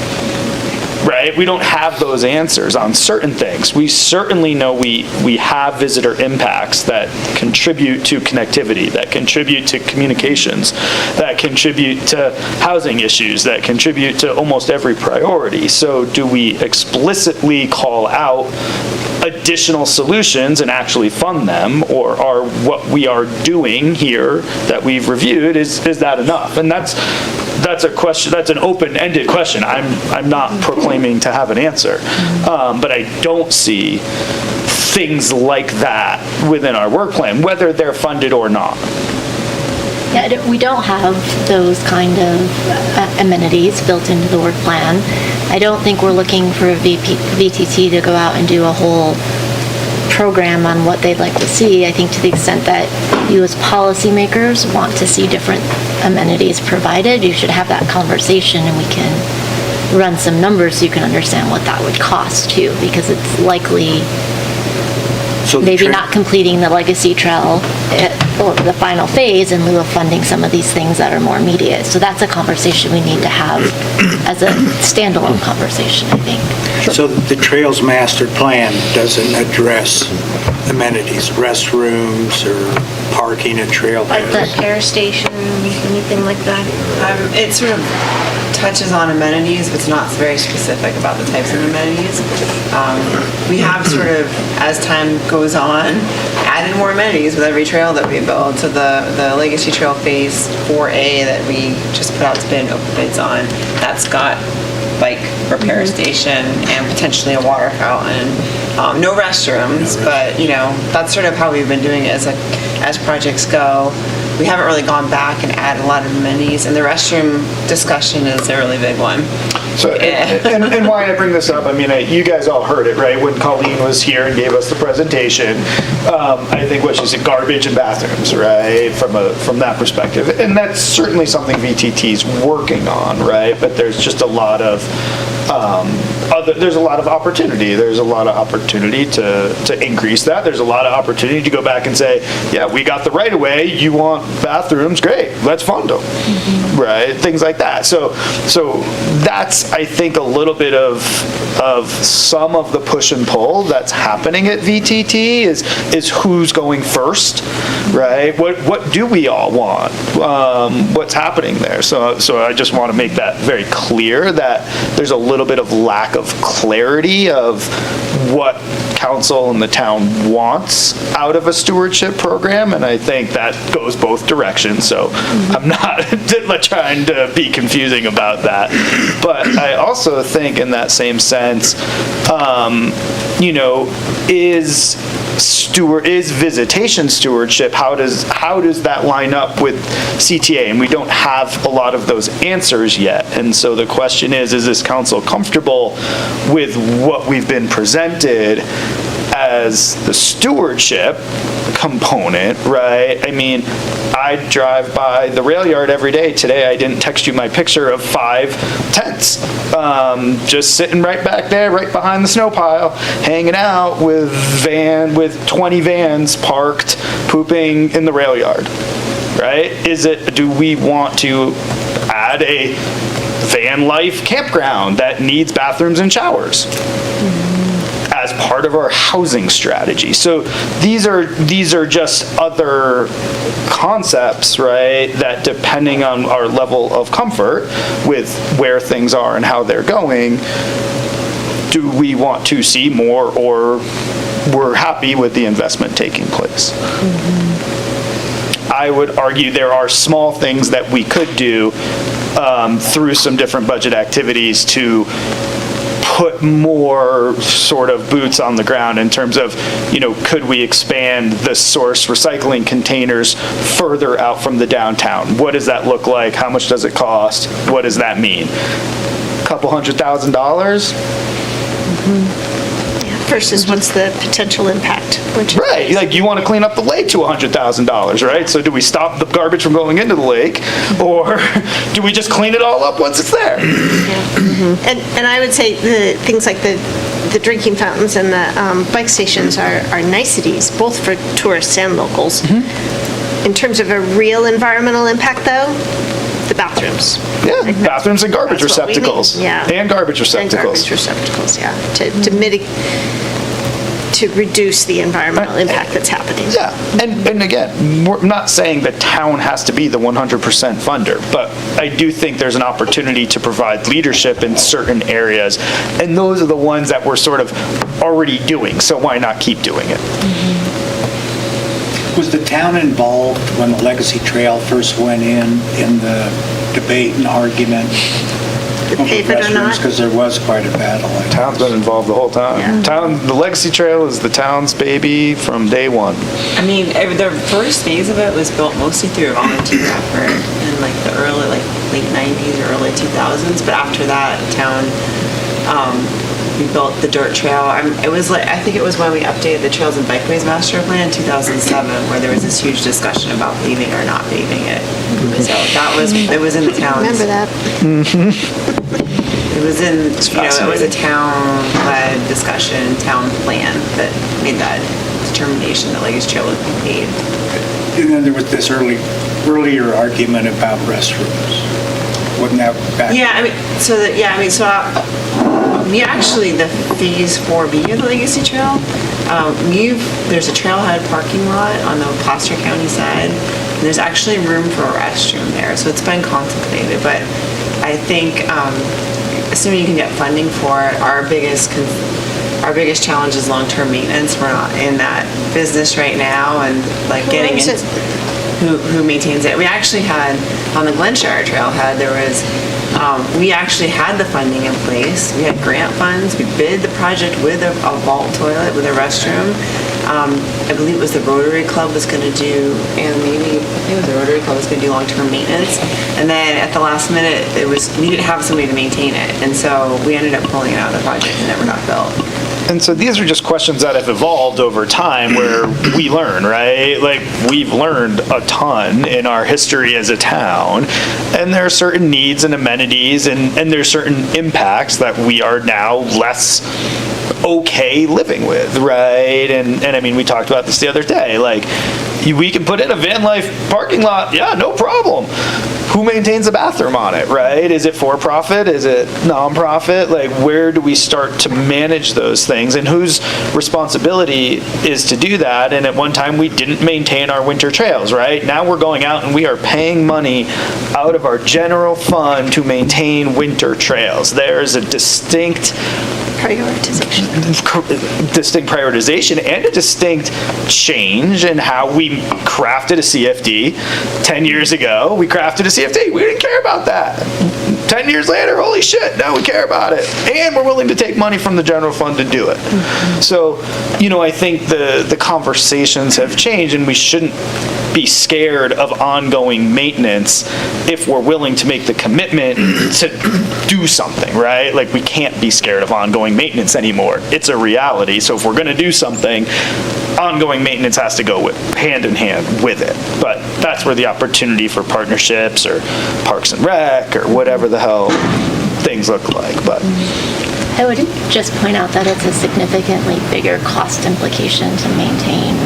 Right? We don't have those answers on certain things. We certainly know we have visitor impacts that contribute to connectivity, that contribute to communications, that contribute to housing issues, that contribute to almost every priority. So do we explicitly call out additional solutions and actually fund them, or are what we are doing here that we've reviewed, is that enough? And that's a question, that's an open-ended question. I'm not proclaiming to have an answer. But I don't see things like that within our work plan, whether they're funded or not. Yeah, we don't have those kind of amenities built into the work plan. I don't think we're looking for a VTT to go out and do a whole program on what they'd like to see. I think to the extent that you as policymakers want to see different amenities provided, you should have that conversation and we can run some numbers so you can understand what that would cost too, because it's likely maybe not completing the legacy trail or the final phase in lieu of funding some of these things that are more immediate. So that's a conversation we need to have as a standalone conversation, I think. So the Trails Master Plan doesn't address amenities, restrooms or parking at trailheads? Like the air stations, anything like that? It sort of touches on amenities, but it's not very specific about the types of amenities. We have sort of, as time goes on, added more amenities with every trail that we build. So the Legacy Trail Phase 4A that we just put out to bid, open bids on, that's got bike repair station and potentially a water fountain. No restrooms, but that's sort of how we've been doing it as projects go. We haven't really gone back and added a lot of amenities, and the restroom discussion is a really big one. So, and why I bring this up, I mean, you guys all heard it, right? When Colleen was here and gave us the presentation, I think what she said, garbage and bathrooms, right? From that perspective. And that's certainly something VTT's working on, right? But there's just a lot of there's a lot of opportunity. There's a lot of opportunity to increase that. There's a lot of opportunity to go back and say, yeah, we got the right of way. You want bathrooms? Great. Let's fund them. Right? Things like that. So that's, I think, a little bit of some of the push and pull that's happening at VTT is who's going first, right? What do we all want? What's happening there? So I just want to make that very clear that there's a little bit of lack of clarity of what council and the town wants out of a stewardship program, and I think that goes both directions, so I'm not trying to be confusing about that. But I also think in that same sense, is visitation stewardship, how does that line up with CTA? And we don't have a lot of those answers yet. And so the question is this council comfortable with what we've been presented as the stewardship component, right? I mean, I drive by the rail yard every day. Today, I didn't text you my picture of 5 tents, just sitting right back there, right behind the snow pile, hanging out with 20 vans parked, pooping in the rail yard, right? Do we want to add a van life campground that needs bathrooms and showers as part of our housing strategy? So these are just other concepts, right, that depending on our level of comfort with where things are and how they're going, do we want to see more, or we're happy with the investment taking place? I would argue there are small things that we could do through some different budget activities to put more sort of boots on the ground in terms of, could we expand the source recycling containers further out from the downtown? What does that look like? How much does it cost? What does that mean? A couple $100,000? Versus what's the potential impact? Right, like you want to clean up the lake to $100,000, right? So do we stop the garbage from going into the lake, or do we just clean it all up once it's there? Yeah. And I would say the things like the drinking fountains and the bike stations are niceties, both for tourists and locals. In terms of a real environmental impact, though, the bathrooms. Yeah, bathrooms and garbage receptacles. Yeah. And garbage receptacles. And garbage receptacles, yeah. To mitigate, to reduce the environmental impact that's happening. Yeah, and again, we're not saying the town has to be the 100% funder, but I do think there's an opportunity to provide leadership in certain areas, and those are the ones that we're sort of already doing, so why not keep doing it? Was the town involved when the Legacy Trail first went in the debate and argument over restrooms? Because there was quite a battle. Town's been involved the whole time. Yeah. The Legacy Trail is the town's baby from day one. I mean, the first phase of it was built mostly through a volunteer effort in like the early, late 90s or early 2000s. But after that, town, we built the dirt trail. I think it was when we updated the Trails and Bikeways Master Plan in 2007, where there was this huge discussion about paving or not paving it. So it was in the town. Remember that? It was it was a town-led discussion, town plan that made that determination that Legacy Trail would be paved. And then there was this earlier argument about restrooms. Wasn't that back? We actually, the Phase 4B of the Legacy Trail, there's a trailhead parking lot on the Placer County side, and there's actually room for a restroom there, so it's been contemplated, but I think, assuming you can get funding for it, our biggest challenge is long-term maintenance. We're not in that business right now, and getting into who maintains it. We actually had, on the Glenshire Trailhead, we actually had the funding in place. We had grant funds. We bid the project with a vault toilet, with a restroom. I believe it was the Rotary Club was going to do, long-term maintenance. And then at the last minute, we didn't have somebody to maintain it. And so we ended up pulling it out of the project and never got built. And so these are just questions that have evolved over time where we learn, right? We've learned a ton in our history as a town, and there are certain needs and amenities and there's certain impacts that we are now less okay living with, right? And I mean, we talked about this the other day, We can put in a van life parking lot, yeah, no problem. Who maintains the bathroom on it, right? Is it for profit? Is it nonprofit? Like, where do we start to manage those things, and whose responsibility is to do that? And at one time, we didn't maintain our winter trails, right? Now we're going out and we are paying money out of our general fund to maintain winter trails. There's a distinct prioritization and a distinct change in how we crafted a CFD. 10 years ago, we crafted a CFD. We didn't care about that. 10 years later, holy shit, now we care about it. And we're willing to take money from the general fund to do it. So, I think the conversations have changed, and we shouldn't be scared of ongoing maintenance if we're willing to make the commitment to do something, right? Like, we can't be scared of ongoing maintenance anymore. It's a reality. So if we're going to do something, ongoing maintenance has to go hand in hand with it. But that's where the opportunity for partnerships or Parks and Rec or whatever the hell things look like. But I would just point out that it's a significantly bigger cost implication to maintain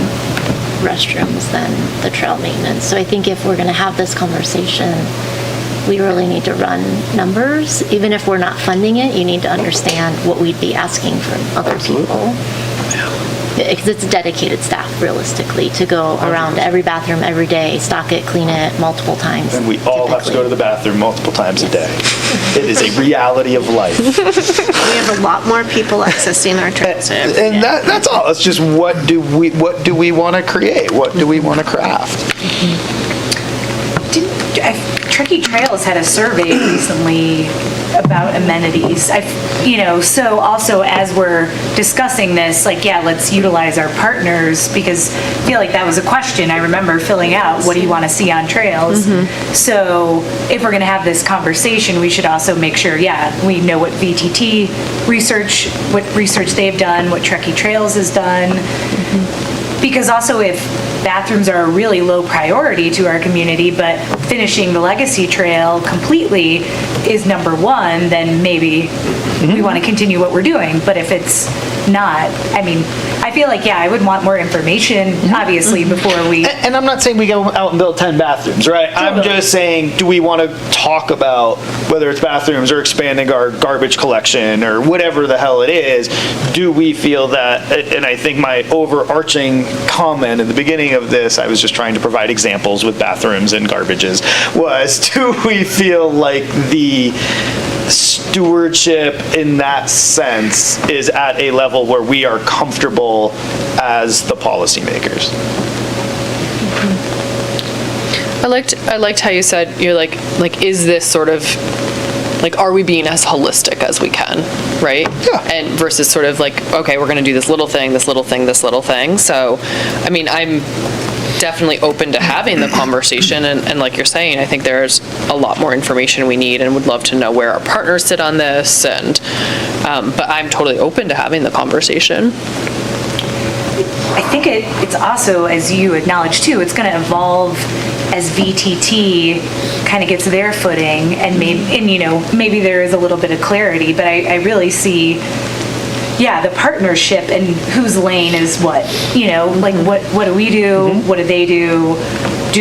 restrooms than the trail maintenance. So I think if we're going to have this conversation, we really need to run numbers. Even if we're not funding it, you need to understand what we'd be asking from other people. Because it's dedicated staff, realistically, to go around every bathroom every day, stock it, clean it multiple times. And we all have to go to the bathroom multiple times a day. It is a reality of life. We have a lot more people accessing our trails. And that's all. It's just what do we want to create? What do we want to craft? Truckee Trails had a survey recently about amenities. So also as we're discussing this, let's utilize our partners, because I feel like that was a question I remember filling out. What do you want to see on trails? So if we're going to have this conversation, we should also make sure, we know what VTT research, what research they've done, what Truckee Trails has done. Because also if bathrooms are a really low priority to our community, but finishing the Legacy Trail completely is number one, then maybe we want to continue what we're doing. But if it's not, I feel like, I would want more information, obviously, before we... And I'm not saying we go out and build 10 bathrooms, right? Totally. I'm just saying, do we want to talk about whether it's bathrooms or expanding our garbage collection or whatever the hell it is? Do we feel that, and I think my overarching comment at the beginning of this, I was just trying to provide examples with bathrooms and garbages, was, do we feel like the stewardship in that sense is at a level where we are comfortable as the policymakers? I liked how you said, you're like, is this sort of, are we being as holistic as we can, right? Yeah. And versus sort of okay, we're going to do this little thing, this little thing, this little thing. So, I'm definitely open to having the conversation, and like you're saying, I think there's a lot more information we need, and would love to know where our partners sit on this, and but I'm totally open to having the conversation. I think it's also, as you acknowledge too, it's going to evolve as VTT kind of gets their footing, and maybe there is a little bit of clarity, but I really see the partnership and whose lane is what, what do we do? What do they do?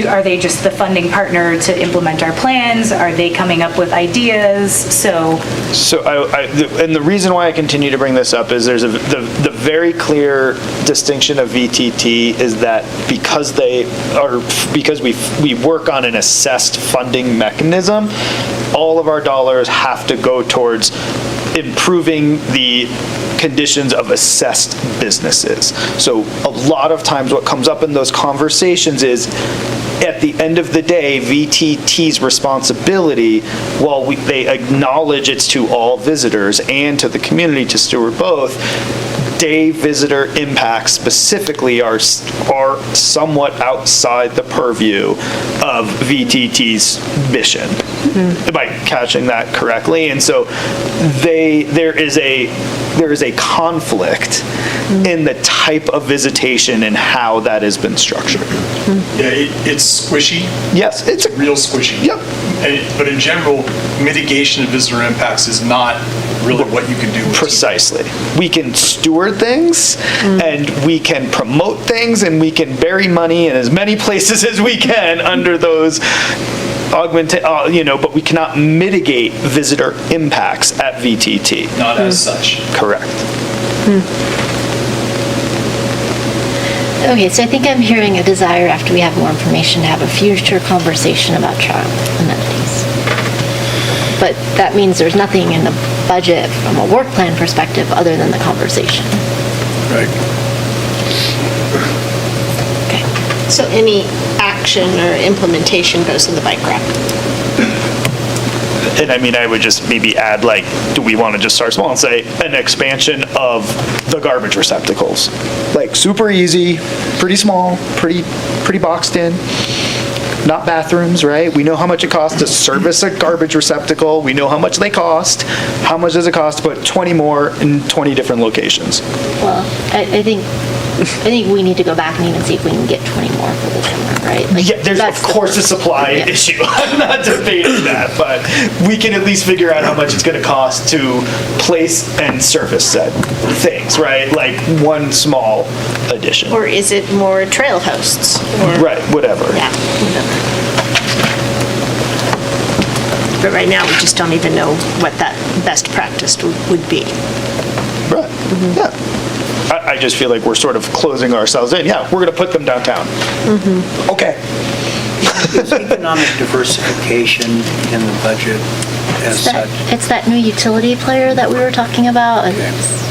Are they just the funding partner to implement our plans? Are they coming up with ideas? So and the reason why I continue to bring this up is there's the very clear distinction of VTT is that because we work on an assessed funding mechanism, all of our dollars have to go towards improving the conditions of assessed businesses. So a lot of times what comes up in those conversations is, at the end of the day, VTT's responsibility, while they acknowledge it's to all visitors and to the community to steward both, day visitor impacts specifically are somewhat outside the purview of VTT's mission. Am I catching that correctly? And so there is a conflict in the type of visitation and how that has been structured. Yeah, it's squishy. Yes, it's real squishy. Yep. But in general, mitigation of visitor impacts is not really what you can do. Precisely. We can steward forward things, and we can promote things, and we can bury money in as many places as we can under those but we cannot mitigate visitor impacts at VTT. Not as such. Correct. Okay, so I think I'm hearing a desire after we have more information to have a future conversation about trail amenities. But that means there's nothing in the budget from a work plan perspective other than the conversation. Right. So any action or implementation goes to the bike rack. And I mean, I would just maybe add, like, do we want to just start small and say an expansion of the garbage receptacles? Like, super easy, pretty small, pretty boxed in. Not bathrooms, right? We know how much it costs to service a garbage receptacle. We know how much they cost. How much does it cost to put 20 more in 20 different locations? Well, I think we need to go back and even see if we can get 20 more for the summer, right? Like, Yeah, there's of course a supply issue. I'm not debating that, but we can at least figure out how much it's going to cost to place and service said things, right? Like one small addition. Or is it more trail hosts? Right, whatever. Yeah, whatever. But right now, we just don't even know what that best practice would be. Right, yeah. I just feel like we're sort of closing ourselves in. Yeah, we're going to put them downtown. Okay. Is economic diversification in the budget as such? It's that new utility player that we were talking about.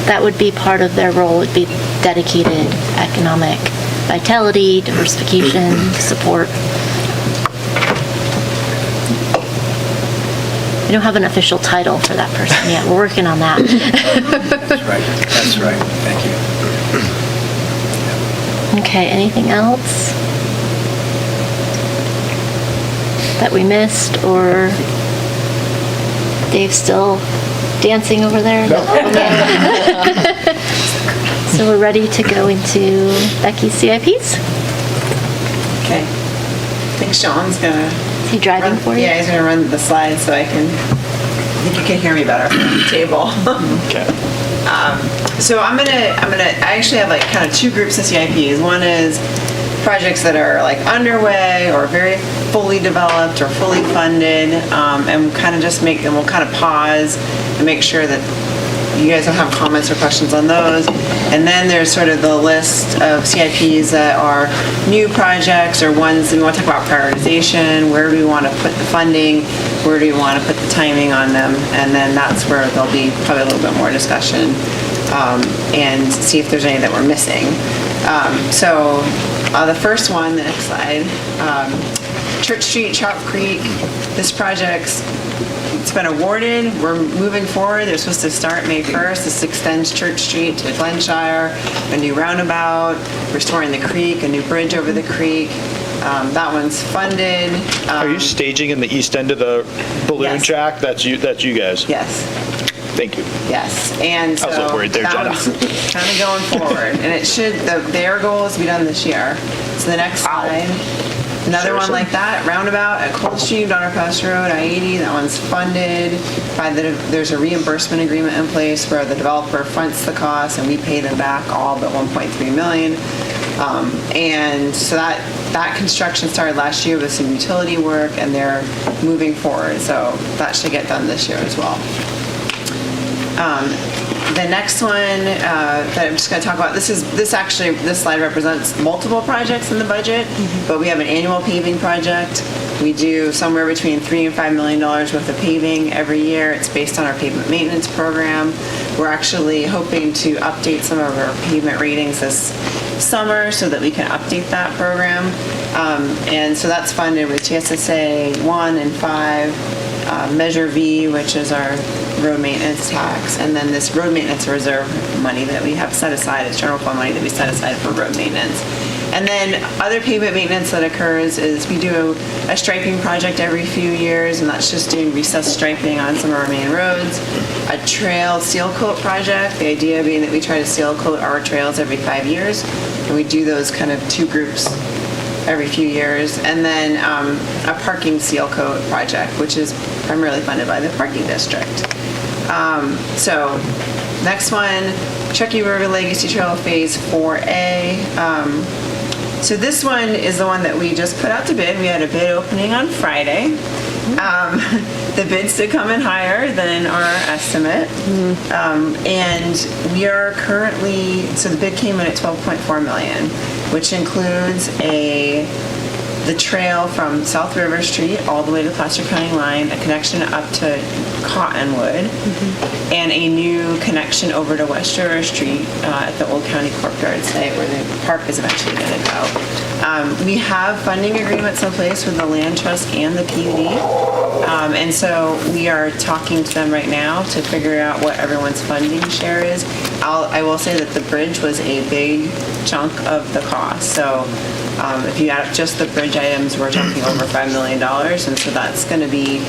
That would be part of their role, would be dedicated economic vitality, diversification, support. We don't have an official title for that person yet. We're working on that. That's right. Thank you. Okay, anything else that we missed, or Dave's still dancing over there? No. So we're ready to go into Becky's CIPs? Okay. I think Sean's gonna... Is he driving for you? Yeah, he's gonna run the slides so I think you can hear me better from the table. Okay. So I actually have like kind of two groups of CIPs. One is projects that are like underway or very fully developed or fully funded, and kind of just we'll kind of pause and make sure that you guys don't have comments or questions on those. And then there's sort of the list of CIPs that are new projects or ones that we want to talk about prioritization, where do we want to put the funding, where do we want to put the timing on them, and then that's where there'll be probably a little bit more discussion and see if there's any that we're missing. So the first one, the next slide, Church Street, Chop Creek, this project's it's been awarded. We're moving forward. They're supposed to start May 1st. This extends Church Street to Glenshire, a new roundabout, restoring the creek, a new bridge over the creek. That one's funded. Are you staging in the east end of the balloon track? That's you guys? Yes. Thank you. Yes, and so I was a little worried there, Jenna. Kind of going forward, and it should. Their goal is to be done this year. So the next slide. Another one like that, roundabout at Coldstream, Donner Pass Road, I-80, that one's funded. There's a reimbursement agreement in place where the developer fronts the cost and we pay them back all but $1.3 million. And so that construction started last year with some utility work, and they're moving forward. So that should get done this year as well. The next one that I'm just going to talk about, this slide represents multiple projects in the budget, but we have an annual paving project. We do somewhere between $3 and $5 million worth of paving every year. It's based on our pavement maintenance program. We're actually hoping to update some of our pavement ratings this summer so that we can update that program. And so that's funded with TSSA 1 and 5, Measure V, which is our road maintenance tax, and then this road maintenance reserve money that we have set aside, it's general fund money that we set aside for road maintenance. And then other pavement maintenance that occurs is we do a striping project every few years, and that's just doing recessed striping on some of our main roads. A trail seal coat project, the idea being that we try to seal coat our trails every 5 years, and we do those kind of two groups every few years. And then a parking seal coat project, which is primarily funded by the parking district. So Next one, Truckee River Legacy Trail Phase 4A. So this one is the one that we just put out to bid. We had a bid opening on Friday. The bids did come in higher than our estimate. And we are currently, so the bid came in at 12.4 million, which includes the trail from South River Street all the way to the Placer County line, a connection up to Cottonwood, and a new connection over to West River Street at the Old County Courtyard site where the park is eventually going to go. We have funding agreements in place with the Land Trust and the PUD, and so we are talking to them right now to figure out what everyone's funding share is. I will say that the bridge was a big chunk of the cost, so if you add up just the bridge items, we're talking over $5 million, and so that's going to be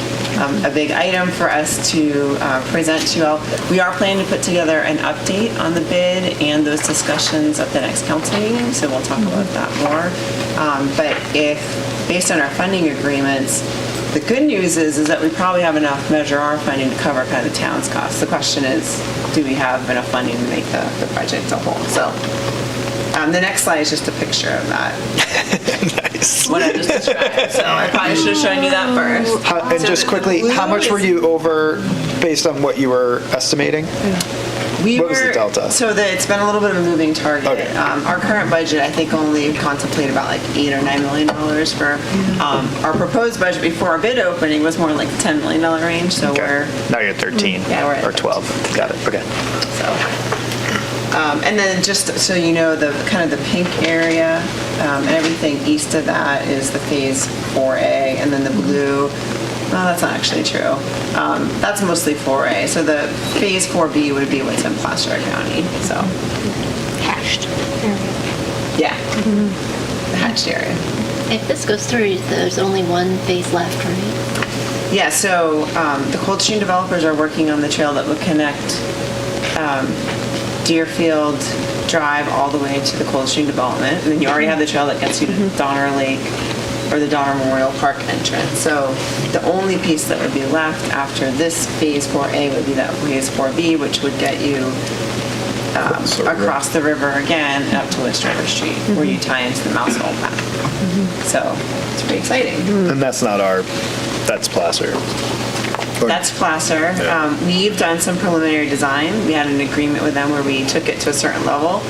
a big item for us to present to you all. We are planning to put together an update on the bid and those discussions at the next council meeting, so we'll talk about that more. But if, based on our funding agreements, the good news is that we probably have enough Measure R funding to cover kind of the town's costs. The question is, do we have enough funding to make the project a whole? So. The next slide is just a picture of that. Nice. What I just described. So I probably should have shown you that first. And So just the quickly, blue how much were is- you over based on what you were estimating? What was the delta? So it's been a little bit of a moving target. Okay. Our current budget, I think, only contemplated about like $8 or $9 million for our proposed budget before our bid opening was more like the $10 million range. So we're Now you're at 13 Yeah, we're at or 12. Got it. Okay. so. And then just so you know, the kind of the pink area and everything east of that is the Phase 4A, and then the blue. No, that's not actually true. That's mostly 4A. So the Phase 4B would be what's in Placer County. So Hashed. yeah, the hatched area. If this goes through, there's only one phase left, right? Yeah. So the cold stream developers are working on the trail that would connect Deerfield Drive all the way to the Cold Stream development, and then you already have the trail that gets you to Donner Lake or the Donner Memorial Park entrance. So the only piece that would be left after this Phase 4A would be that Phase 4B, which would get you across the river again and up to West River Street, where you tie into the Mouse Hole path. So it's pretty exciting. And that's not that's Placer. That's Placer. We've done some preliminary design. We had an agreement with them where we took it to a certain level.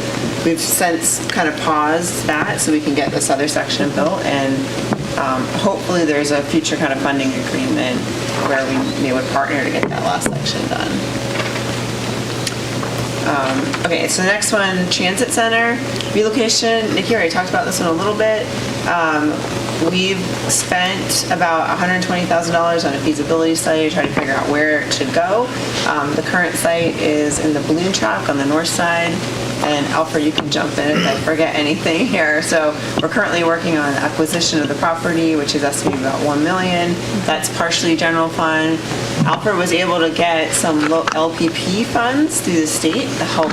We've since kind of paused that so we can get this other section built, and hopefully there's a future kind of funding agreement where we would partner to get that last section done. Okay, so the next one, Transit Center relocation. Nikki already talked about this one a little bit. We've spent about $120,000 on a feasibility study to try to figure out where it should go. The current site is in the balloon track on the north side. And Alfred, you can jump in if I forget anything here. So we're currently working on acquisition of the property, which is estimated about $1 million. That's partially general fund. Alfred was able to get some LPP funds through the state to help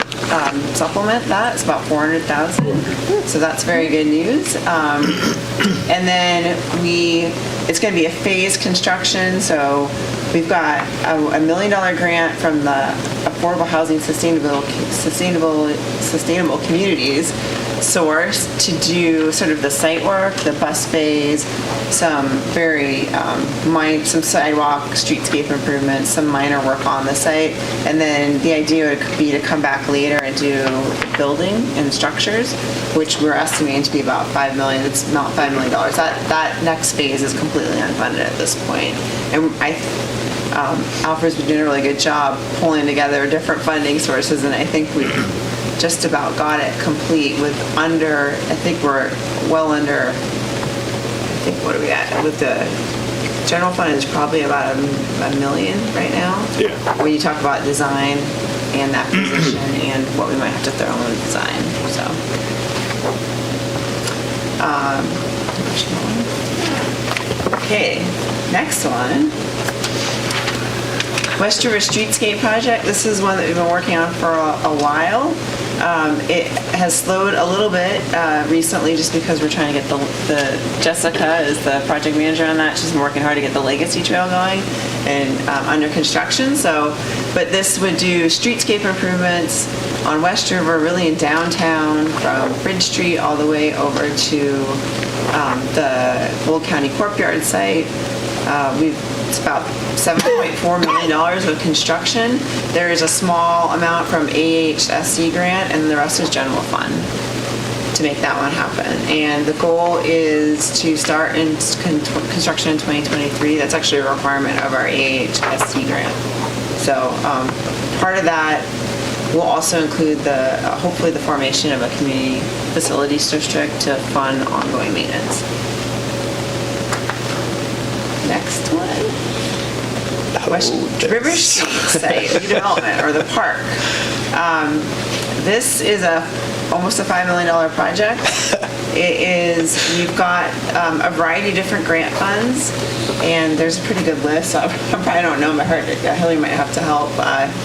supplement that. It's about $400,000. So that's very good news. And then it's going to be a phased construction. So we've got a $1 million grant from the Affordable Housing Sustainable Communities source to do sort of the site work, the bus bays, some some sidewalk, streetscape improvements, some minor work on the site, and then the idea would be to come back later and do building and structures, which we're estimating to be about $5 million. It's not $5 million. That next phase is completely unfunded at this point, and Alfred's been doing a really good job pulling together different funding sources, and I think we just about got it complete with I think we're well under, what are we at? With the general fund is probably about $1 million right now. Yeah. When you talk about design and acquisition and what we might have to throw in the design, so. Okay, next one. West River Streetscape Project. This is one that we've been working on for a while. It has slowed a little bit recently just because we're trying to get Jessica is the project manager on that. She's been working hard to get the Legacy Trail going and under construction. So, but this would do streetscape improvements on West River, really in downtown from Bridge Street all the way over to the Old County Courtyard site. It's about $7.4 million of construction. There is a small amount from AHSC grant, and the rest is general fund to make that one happen. And the goal is to start in construction in 2023. That's actually a requirement of our AHSC grant. So part of that will also include hopefully the formation of a community facilities district to fund ongoing maintenance. Next one. West River Street site redevelopment, or the park. This is almost a $5 million project. We've got a variety of different grant funds, and there's a pretty good list. I probably don't know them by heart. Hillary might have to help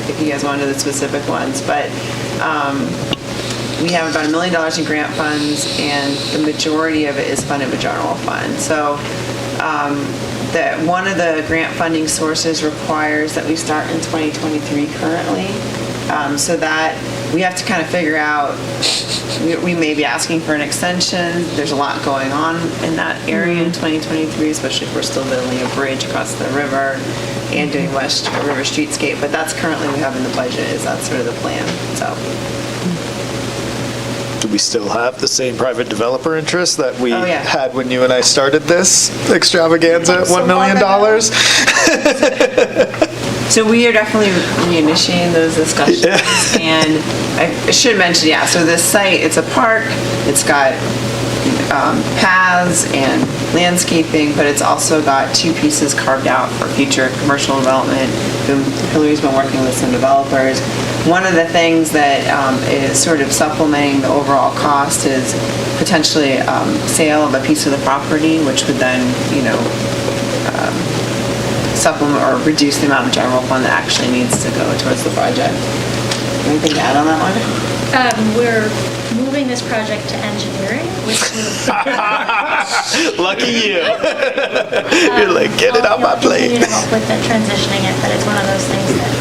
if you guys want to know the specific ones, but we have about $1 million in grant funds, and the majority of it is funded with general fund. So that one of the grant funding sources requires that we start in 2023 currently, so that we have to kind of figure out, we may be asking for an extension. There's a lot going on in that area in 2023, especially if we're still building a bridge across the river and doing West River Streetscape, but that's currently we have in the budget, that's sort of the plan, so. Do we still have the same private developer interest that we yeah. had when you and I started this extravaganza at $1 million? So we are definitely reinitiating those discussions. Yeah. And I should mention, so this site, it's a park, it's got paths and landscaping, but it's also got two pieces carved out for future commercial development. Hillary's been working with some developers. One of the things that is sort of supplementing the overall cost is potentially sale of a piece of the property, which would then, supplement or reduce the amount of general fund that actually needs to go towards the project. Anything to add on that one? We're moving this project to engineering, which Lucky you. You're like, get it on my plate. Continue to help with the transitioning it, but it's one of those things that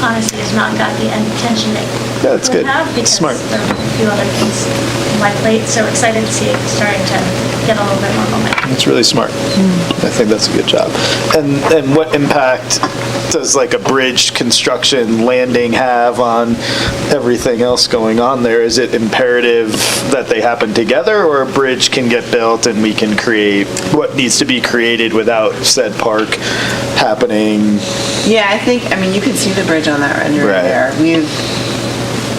honestly has not got the attention it That's could good. have because Smart. there are a few other things on my plate. So excited to see it starting to get a little bit more momentum. It's really smart. I think that's a good job. And what impact does like a bridge construction landing have on everything else going on there? Is it imperative that they happen together, or a bridge can get built and we can create what needs to be created without said park happening? Yeah, I mean, you can see the bridge on that rendering there.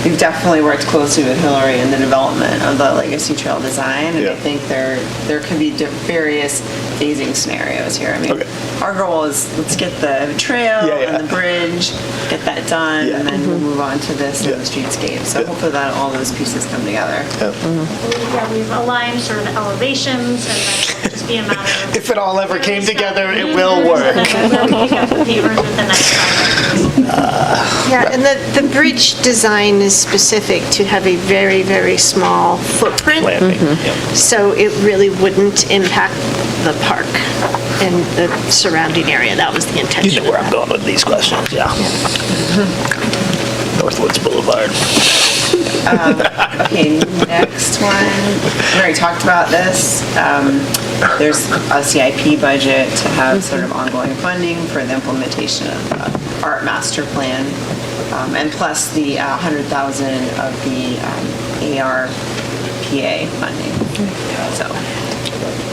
We've definitely worked closely with Hillary in the development of the Legacy Trail design, and I think there can be various phasing scenarios here. I mean, our goal is let's get the trail and the bridge, get that done, and then we'll move on to this and the streetscape. So hopefully that all those pieces come together. Yeah, we've aligned sort of elevations, and then it'll just be a matter of if it all ever came together, it will work. Yeah, and the bridge design is specific to have a very, very small footprint. So it really wouldn't impact the park and the surrounding area. That was the intention. You know where I'm going with these questions, Northwoods Boulevard. Okay, next one. We already talked about this. There's a CIP budget to have sort of ongoing funding for the implementation of the art master plan, and plus the $100,000 of the ARPA funding. So,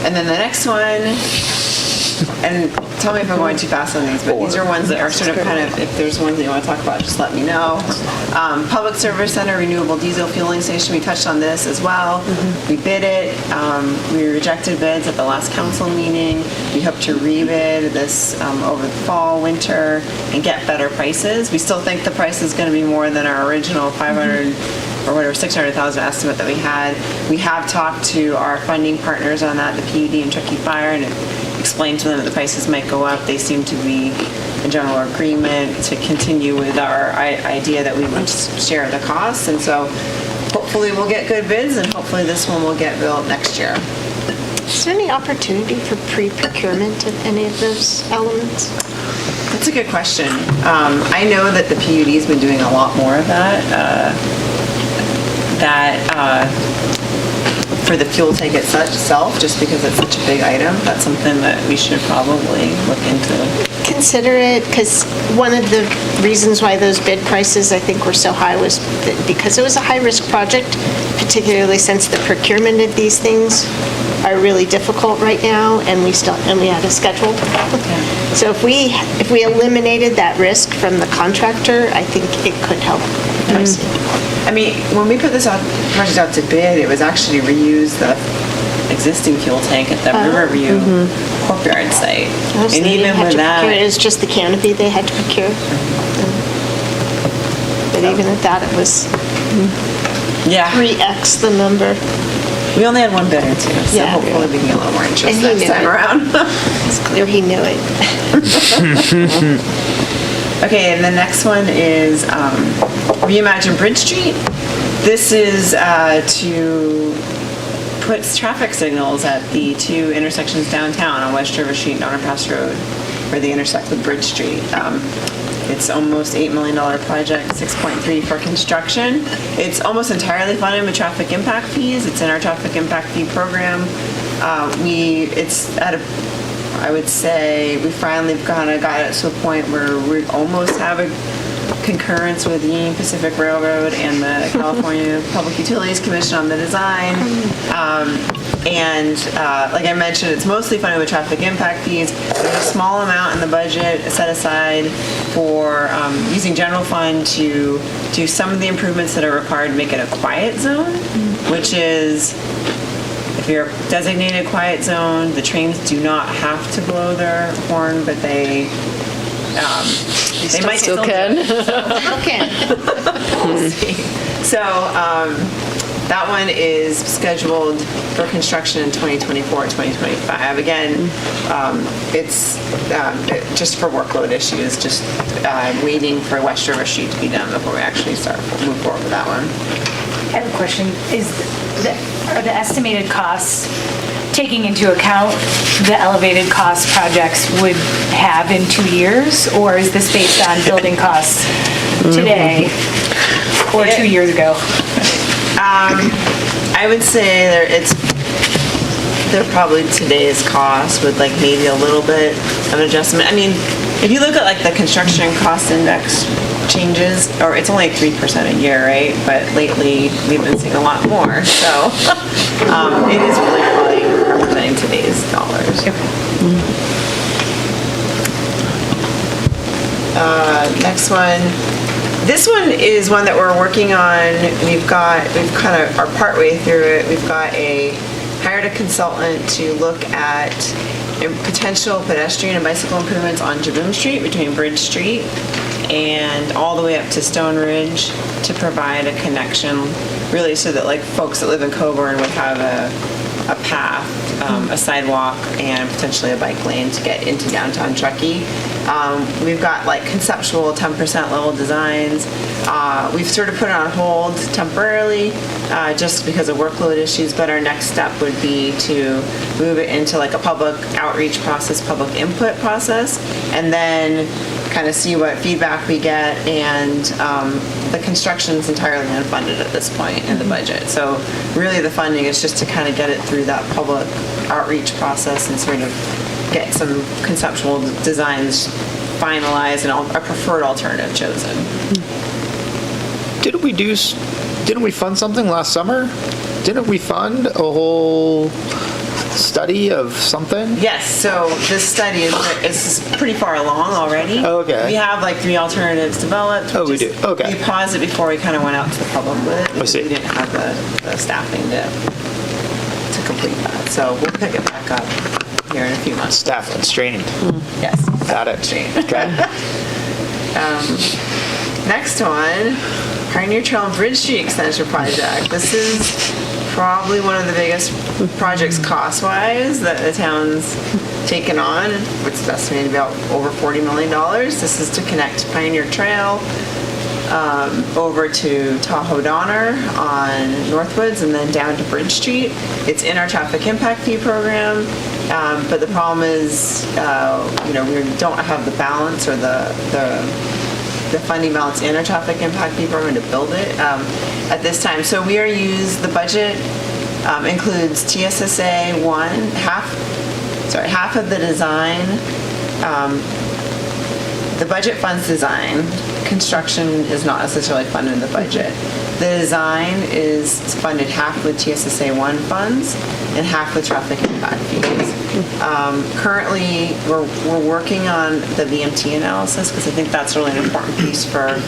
and then the next one. And tell me if I'm going too fast on these, but these are ones that are sort of kind of, if there's ones that you want to talk about, just let me know. Public Service Center Renewable Diesel Fueling Station, we touched on this as well. We bid it. We rejected bids at the last council meeting. We hope to rebid this over the fall, winter, and get better prices. We still think the price is going to be more than our original 500 or whatever, 600,000 estimate that we had. We have talked to our funding partners on that, the PUD and Truckee Fire, and explained to them that the prices might go up. They seem to be, and general agreement to continue with our idea that we would share the costs. And so hopefully we'll get good bids, and hopefully this one will get built next year. Is there any opportunity for pre-procurement of any of those elements? That's a good question. I know that the PUD's been doing a lot more of that. For the fuel tank itself, just because it's such a big item, that's something that we should probably look into. Consider it, because one of the reasons why those bid prices, I think, were so high was that because it was a high-risk project, particularly since the procurement of these things are really difficult right now, and we had a schedule. So if we eliminated that risk from the contractor, I think it could help pricing. I mean, when we put this project out to bid, it was actually reuse the existing fuel tank at the Riverview Courtyard site. So and even with that, it was just the canopy they had to procure. But even at that, it was 3x the number. We only had one bidder too, so hopefully we can get a little more interest next time around. It's clear he knew it. Okay, and the next one is Reimagine Bridge Street. This is to put traffic signals at the two intersections downtown on West River Street and Donner Pass Road, where they intersect with Bridge Street. It's almost $8 million project, 6.3 for construction. It's almost entirely funded with traffic impact fees. It's in our traffic impact fee program. I would say we finally kind of got it to a point where we almost have a concurrence with the Union Pacific Railroad and the California Public Utilities Commission on the design. Like I mentioned, it's mostly funded with traffic impact fees. There's a small amount in the budget set aside for using general fund to do some of the improvements that are required to make it a quiet zone, which is, if you're a designated quiet zone, the trains do not have to blow their horn, but they might still can. We'll see. So that one is scheduled for construction in 2024, 2025. Again, it's just for workload issues, just waiting for West River Street to be done before we actually move forward with that one. I have a question. Are the estimated costs taking into account the elevated cost projects would have in 2 years, or is this based on building costs today or 2 years ago? I would say they're probably today's cost with like maybe a little bit of adjustment. I mean, if you look at like the construction cost index changes, or it's only 3% a year, right? But lately we've been seeing a lot more. So it is really probably representing today's dollars. Next one. This one is one that we're working on. We've kind of are partway through it. We've hired a consultant to look at potential pedestrian and bicycle improvements on Jaboom Street between Bridge Street and all the way up to Stone Ridge to provide a connection, really, so that like folks that live in Coburn would have a path, a sidewalk, and potentially a bike lane to get into downtown Truckee. We've got like conceptual 10% level designs. We've sort of put it on hold temporarily just because of workload issues, but our next step would be to move it into like a public outreach process, public input process, and then kind of see what feedback we get. And the construction is entirely unfunded at this point in the budget. So really the funding is just to kind of get it through that public outreach process and sort of get some conceptual designs finalized and a preferred alternative chosen. Didn't we fund something last summer? Didn't we fund a whole study of something? Yes, so this study is pretty far along already. Okay. We have like 3 alternatives developed. Oh, we do. Okay. We paused it before we kind of went out to the public with it. I see. We didn't have the staffing to complete that. So we'll pick it back up here in a few months. Staff constrained. Yes. Got it. Okay. Next one, Pioneer Trail and Bridge Street Extension Project. This is probably one of the biggest projects cost-wise that the town's taken on, which is estimated about over $40 million. This is to connect Pioneer Trail over to Tahoe Donner on Northwoods and then down to Bridge Street. It's in our traffic impact fee program, but the problem is, we don't have the balance or the funding balance in our traffic impact fee program to build it at this time. So we are the budget includes TSSA half of the design. The budget funds design. Construction is not necessarily funded in the budget. The design is funded half with TSSA 1 funds and half with traffic impact fees. Currently, we're working on the VMT analysis because I think that's really an important piece for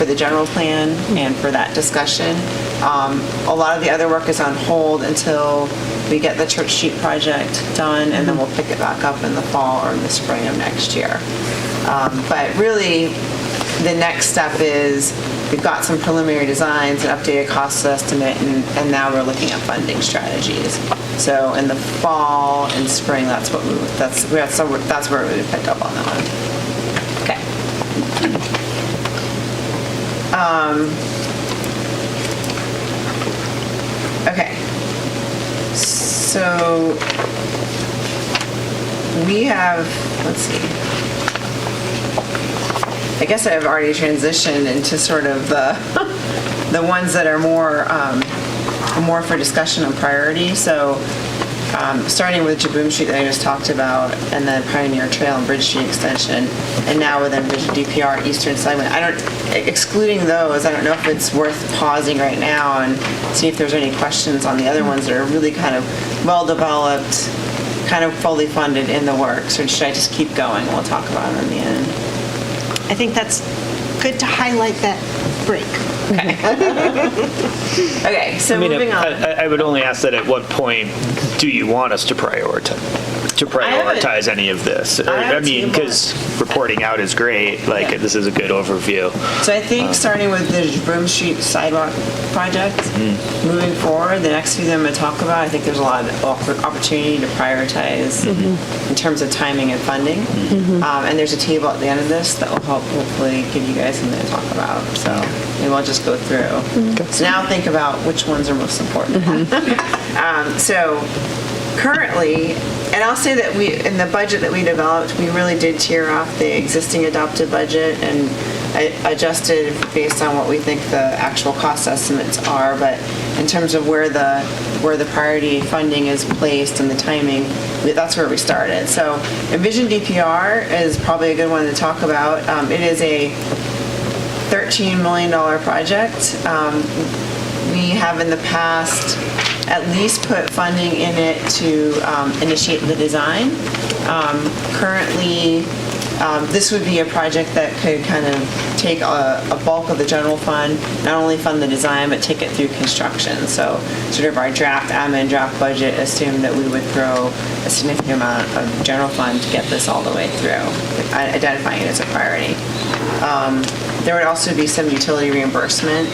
the general plan and for that discussion. A lot of the other work is on hold until we get the Church Street project done, and then we'll pick it back up in the fall or in the spring of next year. But really, the next step is we've got some preliminary designs, an updated cost estimate, and now we're looking at funding strategies. So in the fall and spring, that's where we would pick up on that one. Okay. Okay. So we have, let's see. I guess I've already transitioned into sort of the ones that are more for discussion on priority. So starting with Jaboom Street that I just talked about, and then Pioneer Trail and Bridge Street extension, and now with Envision DPR Eastern Segment. Excluding those, I don't know if it's worth pausing right now and see if there's any questions on the other ones that are really kind of well-developed, kind of fully funded in the works, or should I just keep going? We'll talk about it in the end. I think that's good to highlight that break. Okay, so moving on. I would only ask that at what point do you want us to prioritize any of this? I mean, because reporting out is great, this is a good overview. So I think starting with the Broom Street sidewalk project, moving forward, the next few that I'm going to talk about, I think there's a lot of opportunity to prioritize in terms of timing and funding. And there's a table at the end of this that will help hopefully give you guys something to talk about. So maybe I'll just go through. So now think about which ones are most important. So currently, and I'll say that in the budget that we developed, we really did tear off the existing adopted budget and adjusted based on what we think the actual cost estimates are. But in terms of where the priority funding is placed and the timing, that's where we started. So Envision DPR is probably a good one to talk about. It is a $13 million project. We have in the past at least put funding in it to initiate the design. Currently, this would be a project that could kind of take a bulk of the general fund, not only fund the design, but take it through construction. So sort of our admin draft budget assumed that we would throw a significant amount of general fund to get this all the way through, identifying it as a priority. There would also be some utility reimbursement,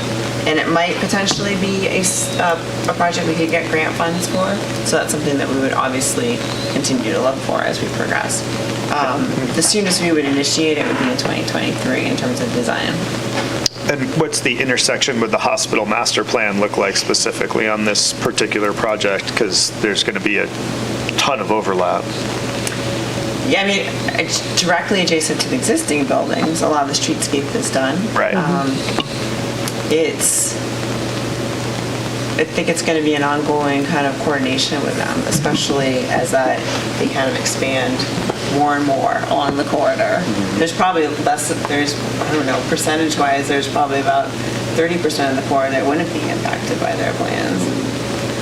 and it might potentially be a project we could get grant funds for. So that's something that we would obviously continue to look for as we progress. The soonest we would initiate it would be in 2023 in terms of design. And what's the intersection with the hospital master plan look like specifically on this particular project? Because there's going to be a ton of overlap. Yeah, I mean, it's directly adjacent to the existing buildings. A lot of the streetscape is done. Right. I think it's going to be an ongoing kind of coordination with them, especially as they kind of expand more and more along the corridor. There's probably percentage-wise, there's probably about 30% of the corridor that wouldn't be impacted by their plans.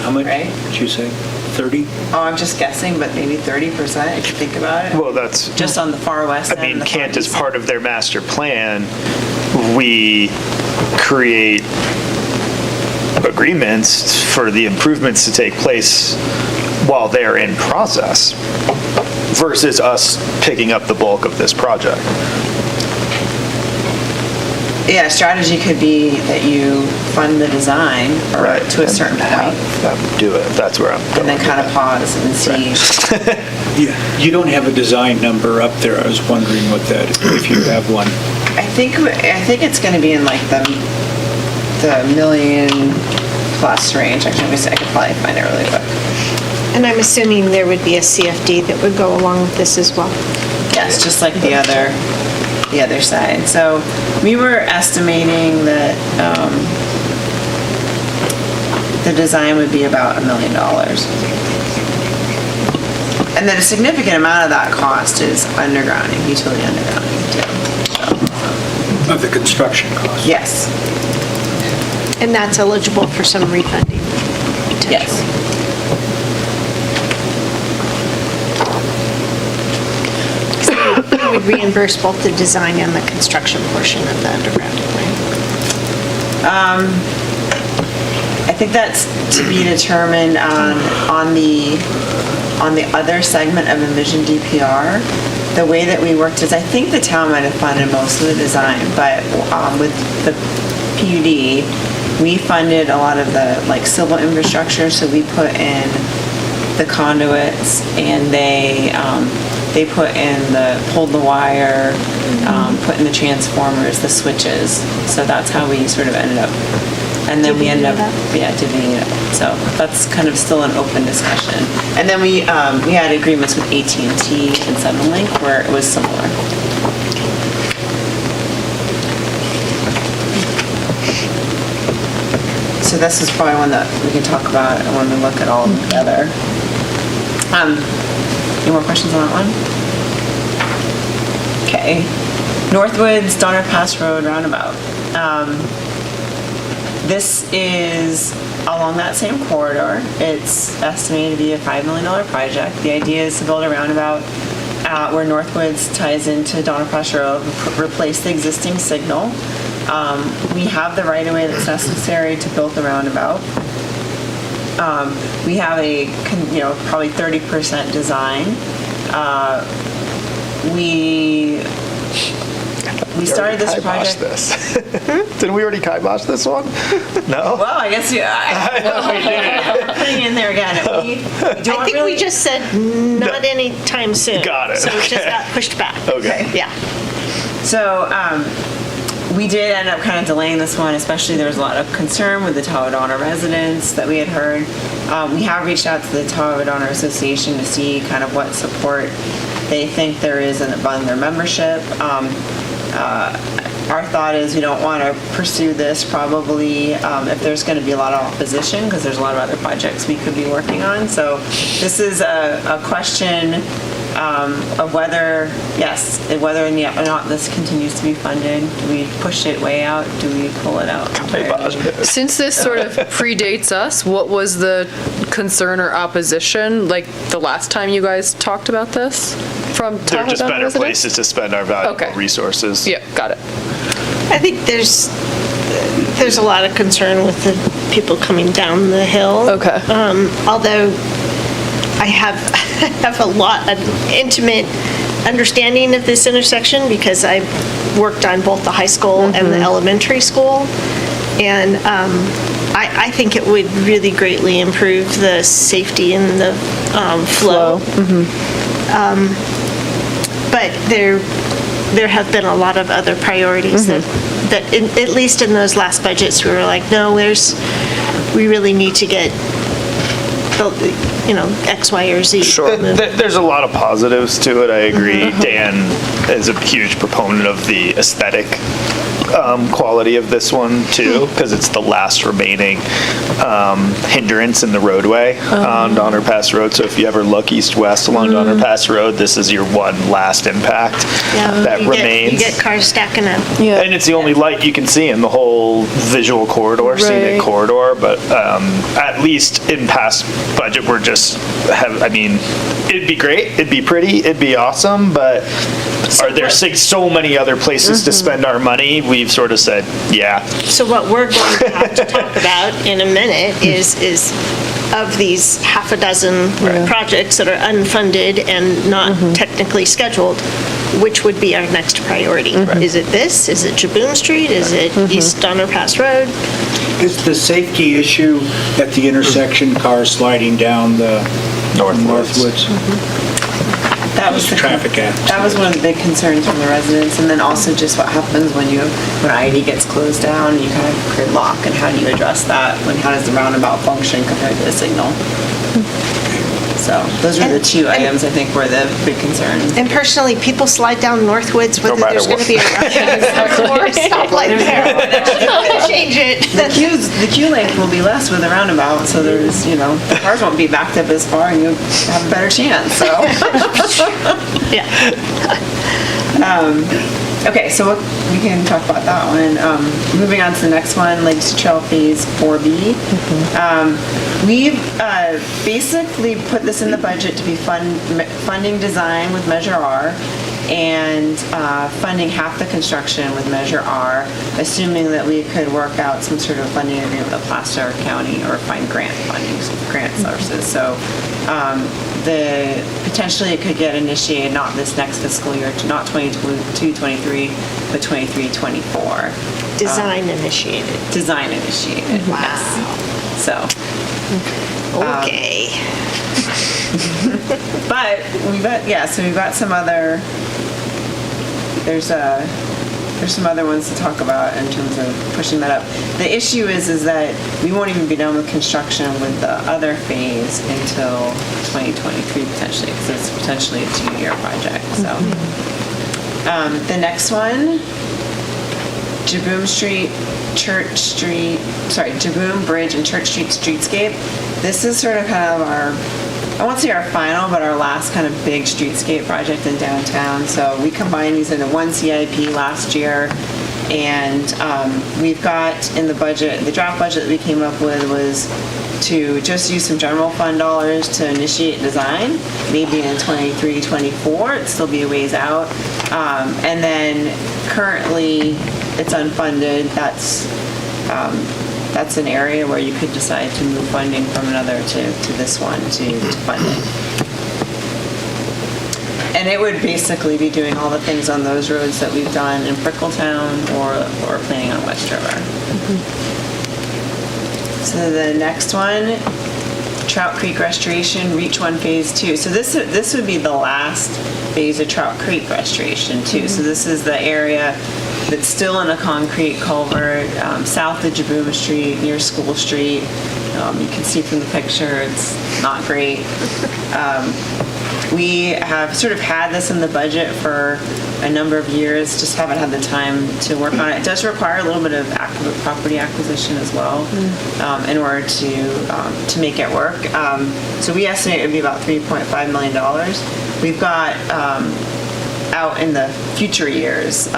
How much right? did you say? 30? Oh, I'm just guessing, but maybe 30% if you think about it. Well, that's just on the far west end. I mean, Kent is part of their master plan. We create agreements for the improvements to take place while they're in process versus us picking up the bulk of this project. Yeah, a strategy could be that you fund the design or to a certain point. Do it, that's where I'm going. And then kind of pause and see. You don't have a design number up there. I was wondering what that, if you have one. I think it's going to be in like the million plus range. Actually, let me see, I could probably find it really quick. And I'm assuming there would be a CFD that would go along with this as well. Yes, just like the other side. So we were estimating that the design would be about $1 million. And then a significant amount of that cost is undergrounding, utility undergrounding too. So, Of the construction cost? yes. And that's eligible for some refunding. Yes. We would reimburse both the design and the construction portion of the undergrounding, right? I think that's to be determined on the other segment of Envision DPR. The way that we worked is, I think the town might have funded most of the design, but with the PUD, we funded a lot of the like civil infrastructure, so we put in the conduits and they put in pulled the wire, put in the transformers, the switches. So that's how we sort of ended up. And then we ended up, divvying it up. So that's kind of still an open discussion. And then we had agreements with AT&T and Suddenlink where it was similar. So this is probably one that we can talk about when we look at all of them together. Any more questions on that one? Okay. Northwoods Donner Pass Road roundabout. This is along that same corridor. It's estimated to be a $5 million project. The idea is to build a roundabout where Northwoods ties into Donner Pass Road, replace the existing signal. We have the right-of-way that's necessary to build the roundabout. We have a, probably 30% design. We started this project. Didn't we already kibosh this one? No? Well, I guess we did. Putting in there again. I think we just said not anytime soon. Got it. So it just got pushed back. Okay. Yeah. So we did end up kind of delaying this one, especially there was a lot of concern with the Tower Donner residents that we had heard. We have reached out to the Tower Donner Association to see kind of what support they think there is among their membership. Our thought is we don't want to pursue this probably if there's going to be a lot of opposition, because there's a lot of other projects we could be working on. So this is a question of whether or not this continues to be funded. Do we push it way out? Do we pull it out entirely? Since this sort of predates us, what was the concern or opposition like the last time you guys talked about this from They're just Tahoe better residents? places to spend our valuable resources. Yeah, got it. I think there's a lot of concern with the people coming down the hill. Okay. Although I have a lot of intimate understanding of this intersection because I worked on both the high school and the elementary school. And I think it would really greatly improve the safety and the flow. But there have been a lot of other priorities that at least in those last budgets, we were like, no, we really need to get X, Y, or Z. Sure. There's a lot of positives to it, I agree. Dan is a huge proponent of the aesthetic quality of this one too, because it's the last remaining hindrance in the roadway on Donner Pass Road. So if you ever look east-west along Donner Pass Road, this is your one last impact that remains. You get cars stacking up. Yeah. And it's the only light you can see in the whole visual corridor, scenic corridor. But at least in past budget, it'd be great, it'd be pretty, it'd be awesome, but are there so many other places to spend our money? We've sort of said, yeah. So what we're going to have to talk about in a minute is of these half a dozen projects that are unfunded and not technically scheduled, which would be our next priority. Is it this? Is it Jaboom Street? Is it East Donner Pass Road? Is the safety issue at the intersection, cars sliding down the Northwoods? That was the traffic accident. That was one of the big concerns from the residents, and then also just what happens when I-80 gets closed down, you kind of gridlock, and how do you address that? How does the roundabout function compared to the signal? So those are the two items I think were the big concerns. And personally, people slide down Northwoods whether there's going to be a rush hour or a stoplight there. Change it. The queue length will be less with a roundabout, so there's, the cars won't be backed up as far and you'll have a better chance, so. Yeah. Okay, so we can talk about that one. Moving on to the next one, Lakes Trail Phase 4B. We've basically put this in the budget to be funding design with Measure R and funding half the construction with Measure R, assuming that we could work out some sort of funding agreement with Placer County or find grant funding, grant sources. So potentially it could get initiated not this next fiscal year, not 22-23, but 23-24. Design initiated. Design initiated. Wow. Yes. So. Okay. But we've got some other. There's some other ones to talk about in terms of pushing that up. The issue is that we won't even be done with construction with the other phase until 2023 potentially, because it's potentially a 2-year project. So the next one, Jaboom Bridge and Church Street streetscape. This is sort of kind of I won't say our final, but our last kind of big streetscape project in downtown. So we combined these into one CIP last year, and we've got in the budget, the draft budget that we came up with was to just use some general fund dollars to initiate design, maybe in 23-24, it'd still be a ways out. And then currently it's unfunded. That's an area where you could decide to move funding from another to this one to fund it. And it would basically be doing all the things on those roads that we've done in Frickletown or planning on West River. So the next one, Trout Creek Restoration, Reach 1 Phase 2. So this would be the last phase of Trout Creek Restoration too. So this is the area that's still in a concrete culvert south of Jaboom Street near School Street. You can see from the picture it's not great. We have sort of had this in the budget for a number of years, just haven't had the time to work on it. It does require a little bit of property acquisition as well in order to make it work. So we estimate it would be about $3.5 million. We've got out in the future years,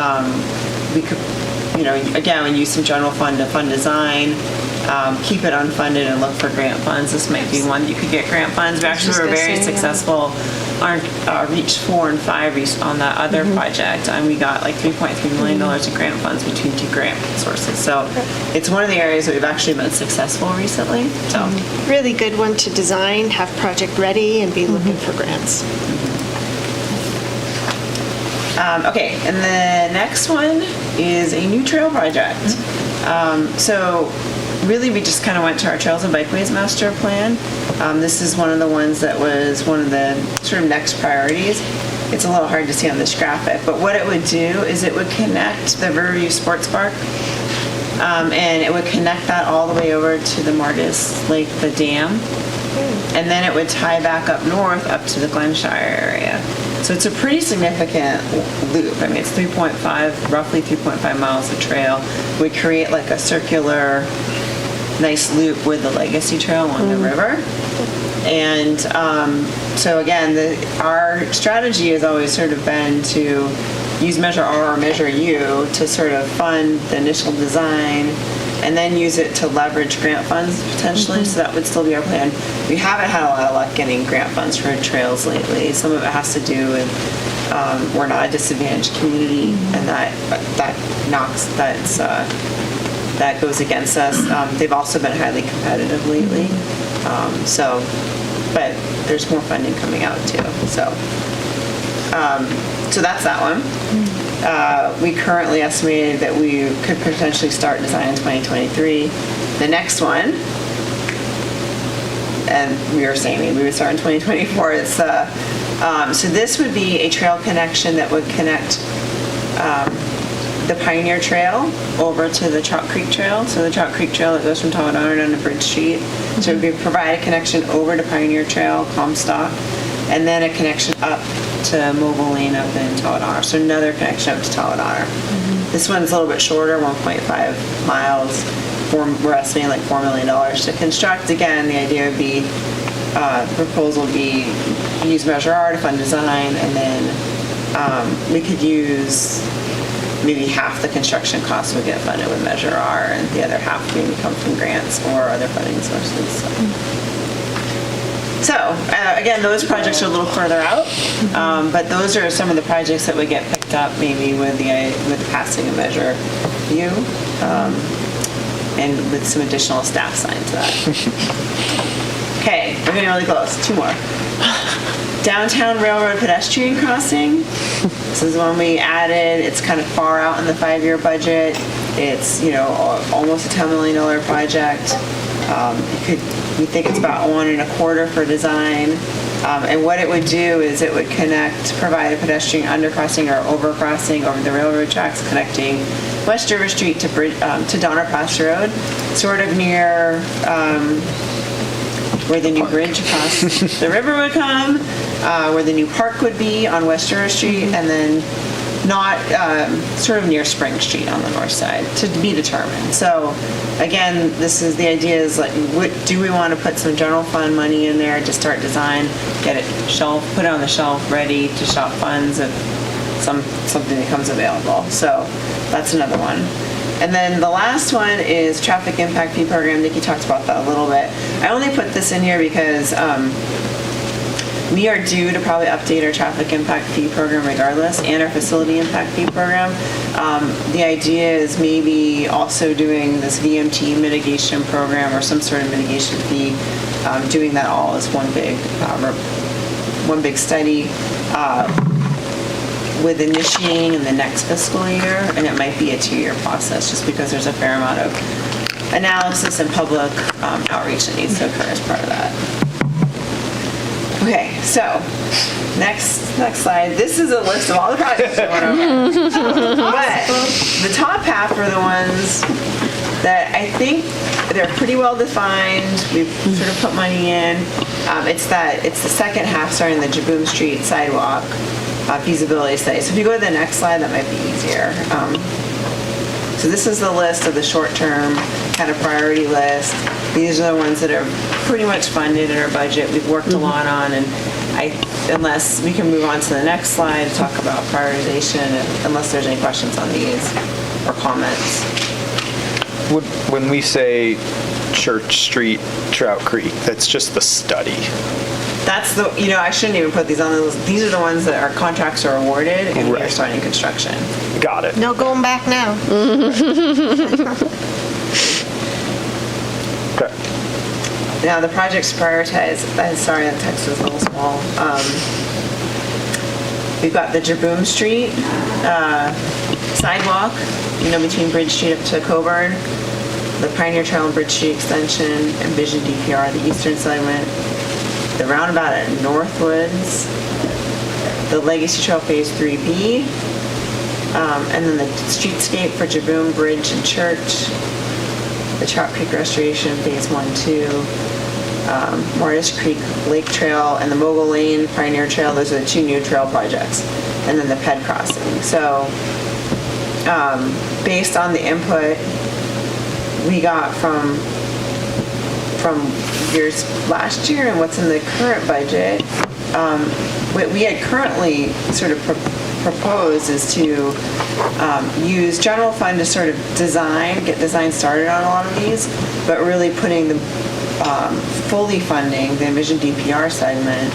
we could, again, we use some general fund to fund design, keep it unfunded and look for grant funds. This might be one you could get grant funds. We actually were very successful on Reach 4 and 5 on that other project, and we got like $3.3 million in grant funds between 2 grant sources. So it's one of the areas that we've actually been successful recently. So really good one to design, have project ready, and be looking for grants. Okay, and the next one is a new trail project. So really we just kind of went to our Trails and Bikeways Master Plan. This is one of the ones that was one of the sort of next priorities. It's a little hard to see on this graphic, but what it would do is it would connect the Riverview Sports Park and it would connect that all the way over to the Margus Lake, the dam, and then it would tie back up north up to the Glenshire area. So it's a pretty significant loop. I mean, it's roughly 3.5 miles of trail. We create like a circular, nice loop with the Legacy Trail along the river. And so again, our strategy has always sort of been to use Measure R or Measure U to sort of fund the initial design and then use it to leverage grant funds potentially. So that would still be our plan. We haven't had a lot of luck getting grant funds for trails lately. Some of it has to do with we're not a disadvantaged community, and that goes against us. They've also been highly competitive lately. But there's more funding coming out too. So So that's that one. We currently estimated that we could potentially start design in 2023. The next one, and we were saying maybe we would start in 2024. It's so this would be a trail connection that would connect the Pioneer Trail over to the Chalk Creek Trail. So the Chalk Creek Trail that goes from Towadonner down to Bridge Street. So it would provide a connection over to Pioneer Trail, Comstock, and then a connection up to Mobile Lane up in Towadonner. So another connection up to Towadonner. This one's a little bit shorter, 1.5 miles. We're estimating like $4 million to construct. Again, the idea would be, the proposal would be use Measure R to fund design, and then we could use maybe half the construction costs would get funded with Measure R, and the other half maybe come from grants or other funding sources. So again, those projects are a little further out, but those are some of the projects that would get picked up maybe with the passing of Measure U, and with some additional staff signed to that. Okay, we're getting really close. 2 more. Downtown Railroad pedestrian crossing. This is one we added. It's kind of far out in the 5-year budget. It's, almost a $10 million project. We think it's about 1.25 for design. And what it would do is it would provide a pedestrian undercrossing or overcrossing over the railroad tracks connecting West River Street to Donner Pass Road, sort of near where the new bridge across the river would come, where the new park would be on West River Street, and then not sort of near Spring Street on the north side, to be determined. So again, the idea is like, do we want to put some general fund money in there to start design, get it put it on the shelf, ready to shop funds if something becomes available. So that's another one. And then the last one is traffic impact fee program. Nikki talked about that a little bit. I only put this in here because we are due to probably update our traffic impact fee program regardless, and our facility impact fee program. The idea is maybe also doing this VMT mitigation program or some sort of mitigation fee, doing that all as one big study, with initiating in the next fiscal year, and it might be a 2-year process just because there's a fair amount of analysis and public outreach that needs to occur as part of that. Okay, so next slide. This is a list of all the projects we went over. But the top half are the ones that I think they're pretty well defined. We've sort of put money in. It's the second half starting the Jaboom Street sidewalk feasibility study. So if you go to the next slide, that might be easier. So this is the list of the short-term kind of priority list. These are the ones that are pretty much funded in our budget. We've worked a lot on, and unless we can move on to the next slide to talk about prioritization, unless there's any questions on these or comments. When we say Church Street, Trout Creek, that's just the study. That's I shouldn't even put these on the list. These are the ones that our contracts are awarded and we are starting construction. Got it. No going back now. Okay. Now the projects prioritized, sorry, that text was a little small. We've got the Jaboom Street sidewalk, between Bridge Street up to Coburn, the Pioneer Trail and Bridge Street extension, and Vision DPR, the eastern segment, the roundabout at Northwoods, the Legacy Trail Phase 3B, and then the streetscape for Jaboom Bridge and Church, the Trout Creek Restoration Phase 1-2, Morris Creek Lake Trail, and the Mogul Lane Pioneer Trail. Those are the 2 new trail projects, and then the PED crossing. So based on the input we got from years last year and what's in the current budget, what we had currently sort of proposed is to use general fund to sort of get design started on a lot of these, but really putting the fully funding the Envision DPR segment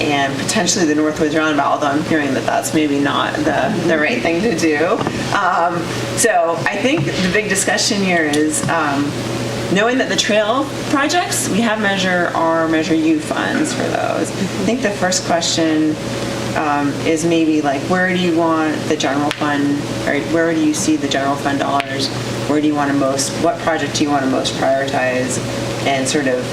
and potentially the Northwoods roundabout, although I'm hearing that that's maybe not the right thing to do. So I think the big discussion here is knowing that the trail projects, we have Measure R, Measure U funds for those. I think the first question is maybe like, where do you want the general fund, or where do you see the general fund dollars? Where do you want to what project do you want to most prioritize and sort of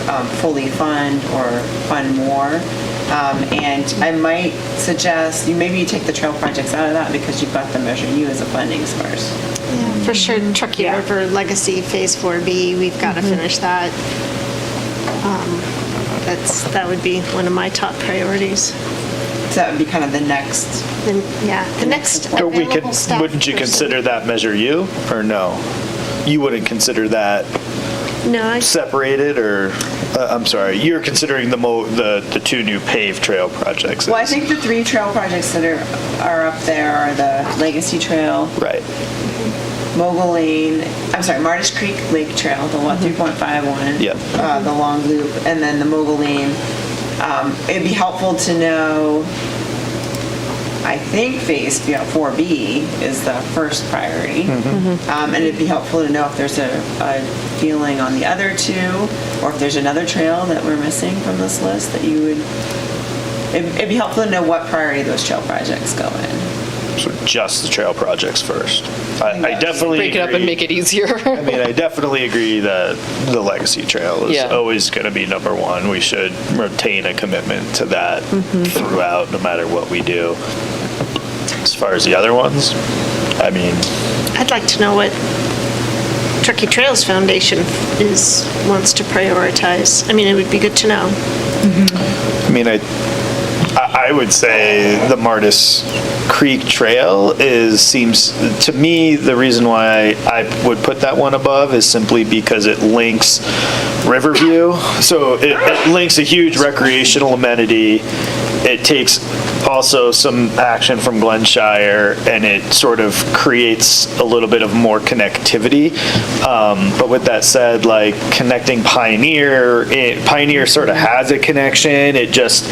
fully fund or fund more? And I might suggest maybe you take the trail projects out of that because you've got the Measure U as a funding source. Yeah, for sure, Truckee River Legacy Phase 4B, we've got to finish that. That would be one of my top priorities. So that would be kind of the next. The next Or available staff wouldn't you person. consider that Measure U, or no? You wouldn't consider that No, separated, or, I'm sorry, you're considering the two new paved trail projects? Well, I think the 3 trail projects that are up there are the Legacy Trail. Right. Mogul Lane, I'm sorry, Martis Creek Lake Trail, the 3.51. Yep. The long loop, and then the Mogul Lane. It'd be helpful to know, I think Phase 4B is the first priority. And it'd be helpful to know if there's a feeling on the other 2, or if there's another trail that we're missing from this list that you would, it'd be helpful to know what priority those trail projects go in. So just the trail projects first. I definitely Break it up and make it easier. I mean, I definitely agree that the Legacy Trail is Yeah. always going to be number one. We should retain a commitment to that throughout, no matter what we do. As far as the other ones, I mean, I'd like to know what Truckee Trails Foundation wants to prioritize. I mean, it would be good to know. I mean, I would say the Martis Creek Trail seems, to me, the reason why I would put that one above is simply because it links Riverview. So it links a huge recreational amenity. It takes also some action from Glenshire, and it sort of creates a little bit of more connectivity. But with that said, like connecting Pioneer sort of has a connection. It just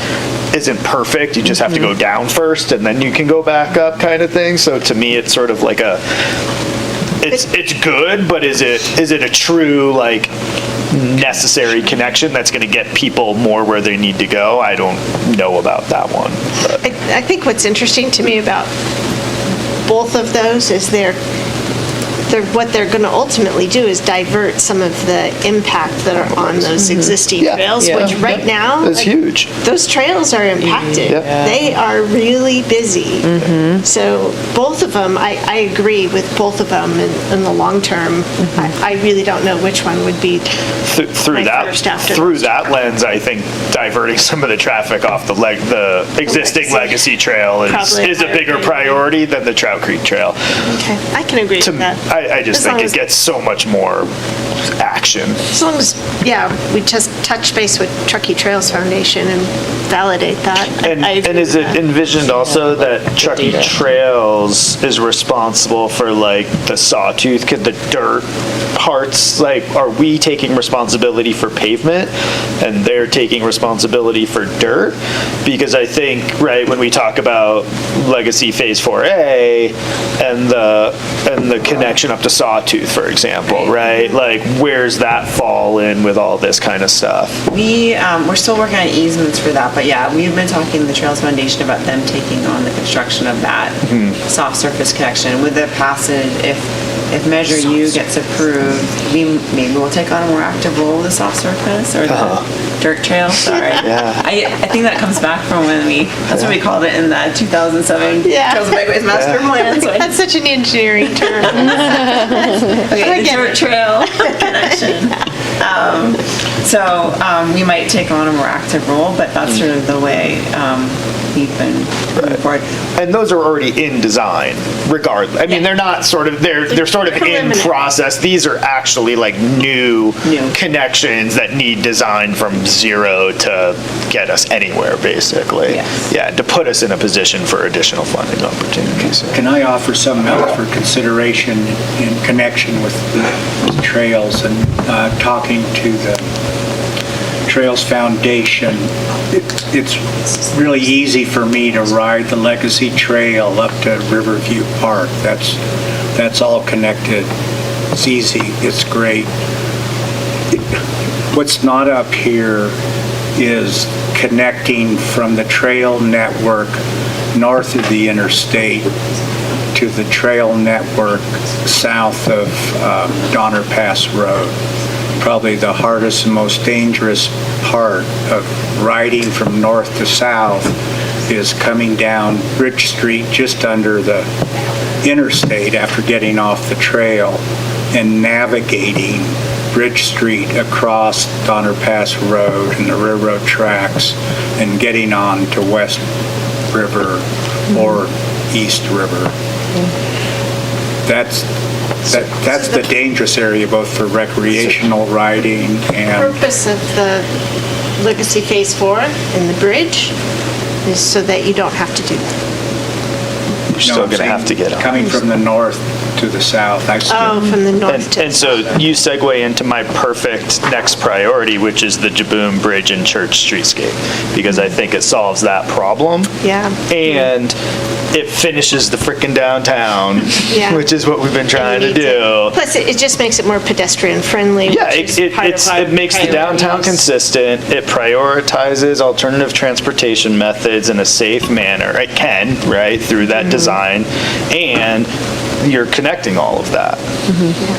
isn't perfect. You just have to go down first, and then you can go back up, kind of thing. So to me, it's sort of like it's good, but is it a true like necessary connection that's going to get people more where they need to go? I don't know about that one. But. I think what's interesting to me about both of those is what they're going to ultimately do is divert some of the impact that are on those existing trails, which right now is huge. Those trails are impacted. They are really busy. So both of them, I agree with both of them in the long term. I really don't know which one would be through that lens. I think diverting some of the traffic off the existing Legacy Trail is a bigger priority than the Trout Creek Trail. Okay, I can agree with that. I just think it gets so much more action. As long as, we just touch base with Truckee Trails Foundation and validate that. And is it envisioned also that Truckee Trails is responsible for like the sawtooth, the dirt parts? Like, are we taking responsibility for pavement and they're taking responsibility for dirt? Because I think, right, when we talk about Legacy Phase 4A and the connection up to Sawtooth, for example, right? Like, where's that fall in with all this kind of stuff? We're still working on easements for that, but we've been talking to the Trails Foundation about them taking on the construction of that soft surface connection. With the passage, if Measure U gets approved, maybe we'll take on a more active role with the soft surface or the dirt trail. Sorry. I think that comes back from when that's what we called it in the 2007 Trails and Bikeways Master Plan. That's such an engineering term. Okay, the dirt trail connection. We might take on a more active role, but that's sort of the way we've been moving forward. And those are already in design, regardless. I mean, they're not sort of, they're sort of in process. These are actually like new connections that need design from zero to get us anywhere, basically. Yeah, to put us in a position for additional funding opportunities. Can I offer something else for consideration in connection with the trails and talking to the Trails Foundation? It's really easy for me to ride the Legacy Trail up to Riverview Park. That's all connected. It's easy. It's great. What's not up here is connecting from the trail network north of the interstate to the trail network south of Donner Pass Road. Probably the hardest and most dangerous part of riding from north to south is coming down Bridge Street just under the interstate after getting off the trail and navigating Bridge Street across Donner Pass Road and the railroad tracks and getting on to West River or East River. That's the dangerous area both for recreational riding and... The purpose of the Legacy Phase 4 and the bridge is so that you don't have to do that. You're still going to have to get on. Coming from the north to the south. From the north to the And so you segue into my perfect next priority, which is the Jaboom Bridge and Church Streetscape, because I think it solves that problem. Yeah. And it finishes the frickin' downtown, Yeah. which is what we've been trying to do. Plus, it just makes it more pedestrian friendly. Yeah, it makes the downtown consistent. It prioritizes alternative transportation methods in a safe manner. It can, right, through that design. And you're connecting all of that.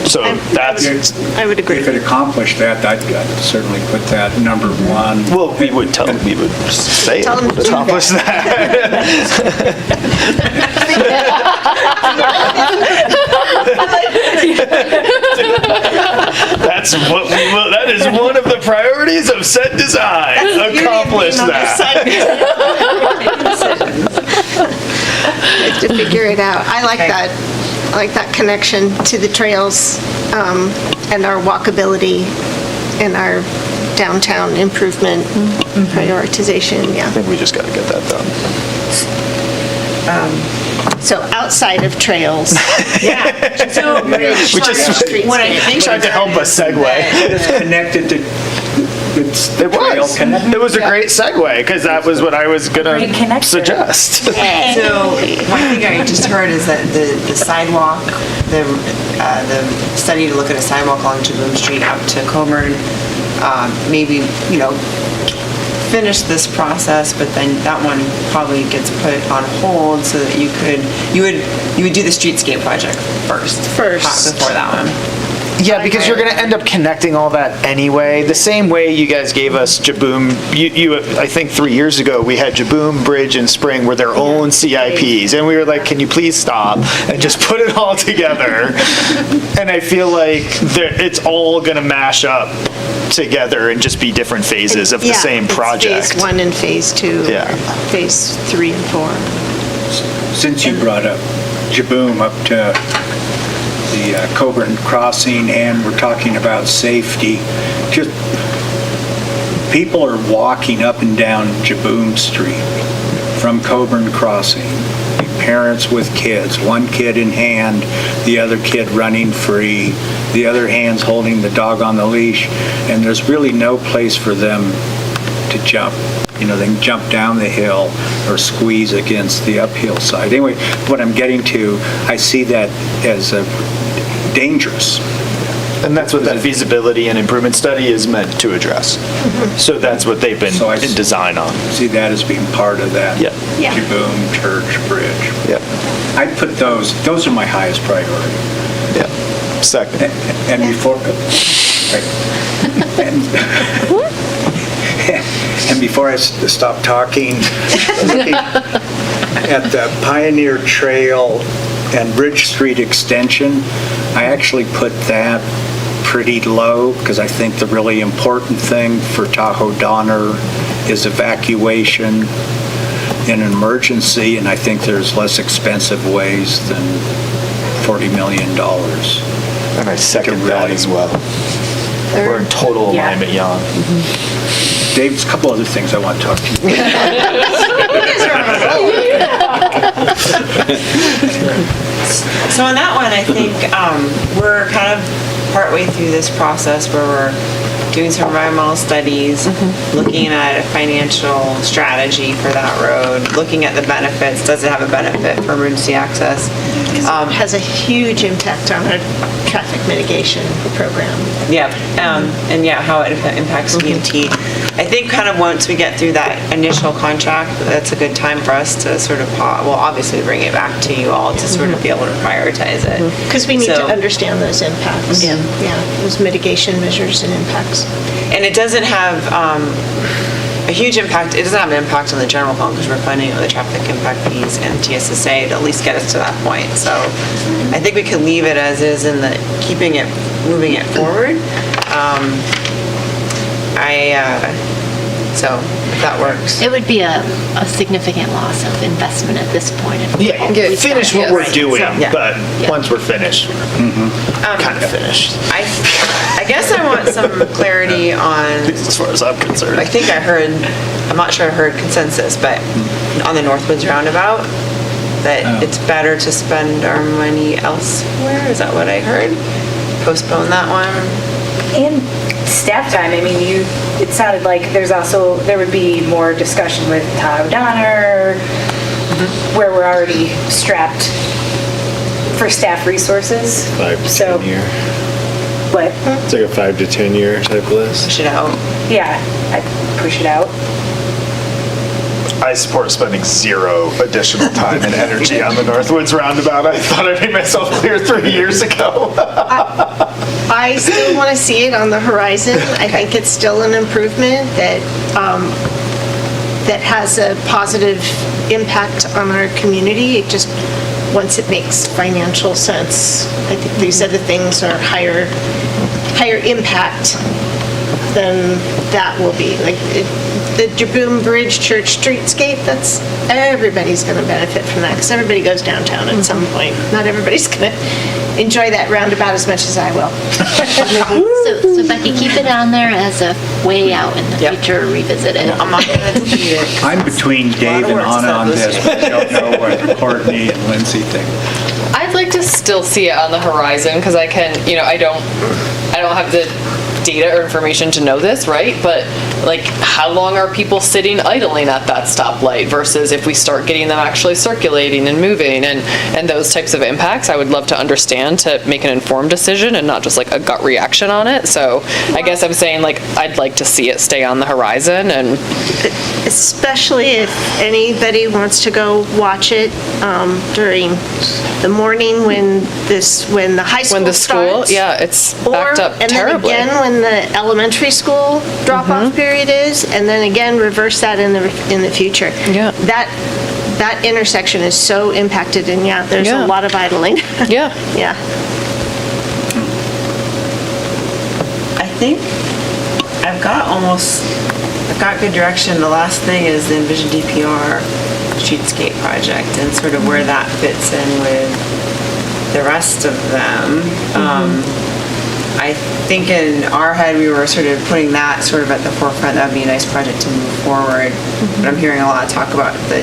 So that's... I would agree. If it accomplished that, I'd certainly put that number one. Well, we would say it would accomplish that is one of the priorities of set design. Accomplish that. To figure it out. I like that. I like that connection to the trails and our walkability and our downtown improvement prioritization, yeah. I think we just got to get that done. So outside of trails. Yeah. So We just when I think tried to help us segue. It's connected to... It was a great segue, because that was what I was going to suggest. So one thing I just heard is that the sidewalk, the study to look at a sidewalk along Jaboom Street up to Coburn, maybe, finish this process, but then that one probably gets put on hold so that you would do the streetscape project first before that one. Yeah, because you're going to end up connecting all that anyway. The same way you guys gave us Jaboom, I think 3 years ago, we had Jaboom, Bridge, and Spring were their own CIPs. And we were like, can you please stop and just put it all together? And I feel like it's all going to mash up together and just be different phases of the same project. Phase 1 and Phase 2, Yeah. Phase 3 and 4. Since you brought up Jaboom up to the Coburn crossing, and we're talking about safety, just people are walking up and down Jaboom Street from Coburn crossing, parents with kids, one kid in hand, the other kid running free, the other hand's holding the dog on the leash, and there's really no place for them to jump. They can jump down the hill or squeeze against the uphill side. Anyway, what I'm getting to, I see that as dangerous. And that's what that feasibility and improvement study is meant to address. So that's what they've been in design on. See that as being part of that Jaboom Church Bridge. Yep. I'd put those are my highest priority. Yeah. Second. And before, and before I stop talking, looking at the Pioneer Trail and Bridge Street extension, I actually put that pretty low because I think the really important thing for Tahoe Donner is evacuation in an emergency, and I think there's less expensive ways than $40 million. And I second that as well. We're in total alignment, Jan. Dave, there's a couple other things I want to talk to you So on that one, I think we're kind of partway through this process where we're doing some environmental studies, looking at a financial strategy for that road, looking at the benefits. Does it have a benefit for emergency access? It has a huge impact on our traffic mitigation program. Yeah, and how it impacts VMT. I think kind of once we get through that initial contract, that's a good time for us to sort of, obviously bring it back to you all to sort of be able to prioritize it. Because we need to So- understand those impacts. Yeah. Yeah, those mitigation measures and impacts. And it doesn't have a huge impact, it doesn't have an impact on the general fund because we're funding it with the traffic impact fees and TSSA to at least get us to that point. So I think we can leave it as is in the, moving it forward. So if that works. It would be a significant loss of investment at this point. if we Finish start- what we're Right. doing, So- Yeah. but Yeah. once we're finished, kind of finished. I guess I want some clarity on, as far as I'm concerned. I think I heard, I'm not sure I heard consensus, but on the Northwoods Roundabout, that it's better to spend our money elsewhere, is that what I heard? Postpone that one? And staff time, I mean, it sounded like there would be more discussion with Todd O'Donnell, where we're already strapped for staff resources. 5 to So- 10 year. What? It's like a 5 to 10 year type list. Push it out. Yeah, I'd push it out. I support spending zero additional time and energy on the Northwoods Roundabout. I thought I made myself clear 3 years ago. I still want to see it on the horizon. I think it's still an improvement that has a positive impact on our community. It just, once it makes financial sense, I think these other things are higher impact than that will be. Like the Jaboom Bridge Church streetscape, everybody's going to benefit from that because everybody goes downtown at some point. Not everybody's going to enjoy that roundabout as much as I will. So Becky, keep it on there as a way out in the future, revisit it. I'm not gonna delete it. I'm between Dave and Anna on this, but I don't know what Courtney and Lindsay think. I'd like to still see it on the horizon because I can, I don't have the data or information to know this, right? But like, how long are people sitting idling at that stoplight versus if we start getting them actually circulating and moving and those types of impacts, I would love to understand to make an informed decision and not just like a gut reaction on it. So I guess I'm saying like, I'd like to see it stay on the horizon and. Especially if anybody wants to go watch it during the morning when the high school When the school, starts. yeah, it's backed up terribly. And then again when the elementary school drop-off period is, and then again reverse that in the future. Yeah. That intersection is so impacted, and there's a lot of idling. Yeah. Yeah. I think I've got good direction. The last thing is the Envision DPR streetscape project and sort of where that fits in with the rest of them. I think in our head, we were sort of putting that sort of at the forefront. That would be a nice project to move forward. But I'm hearing a lot of talk about the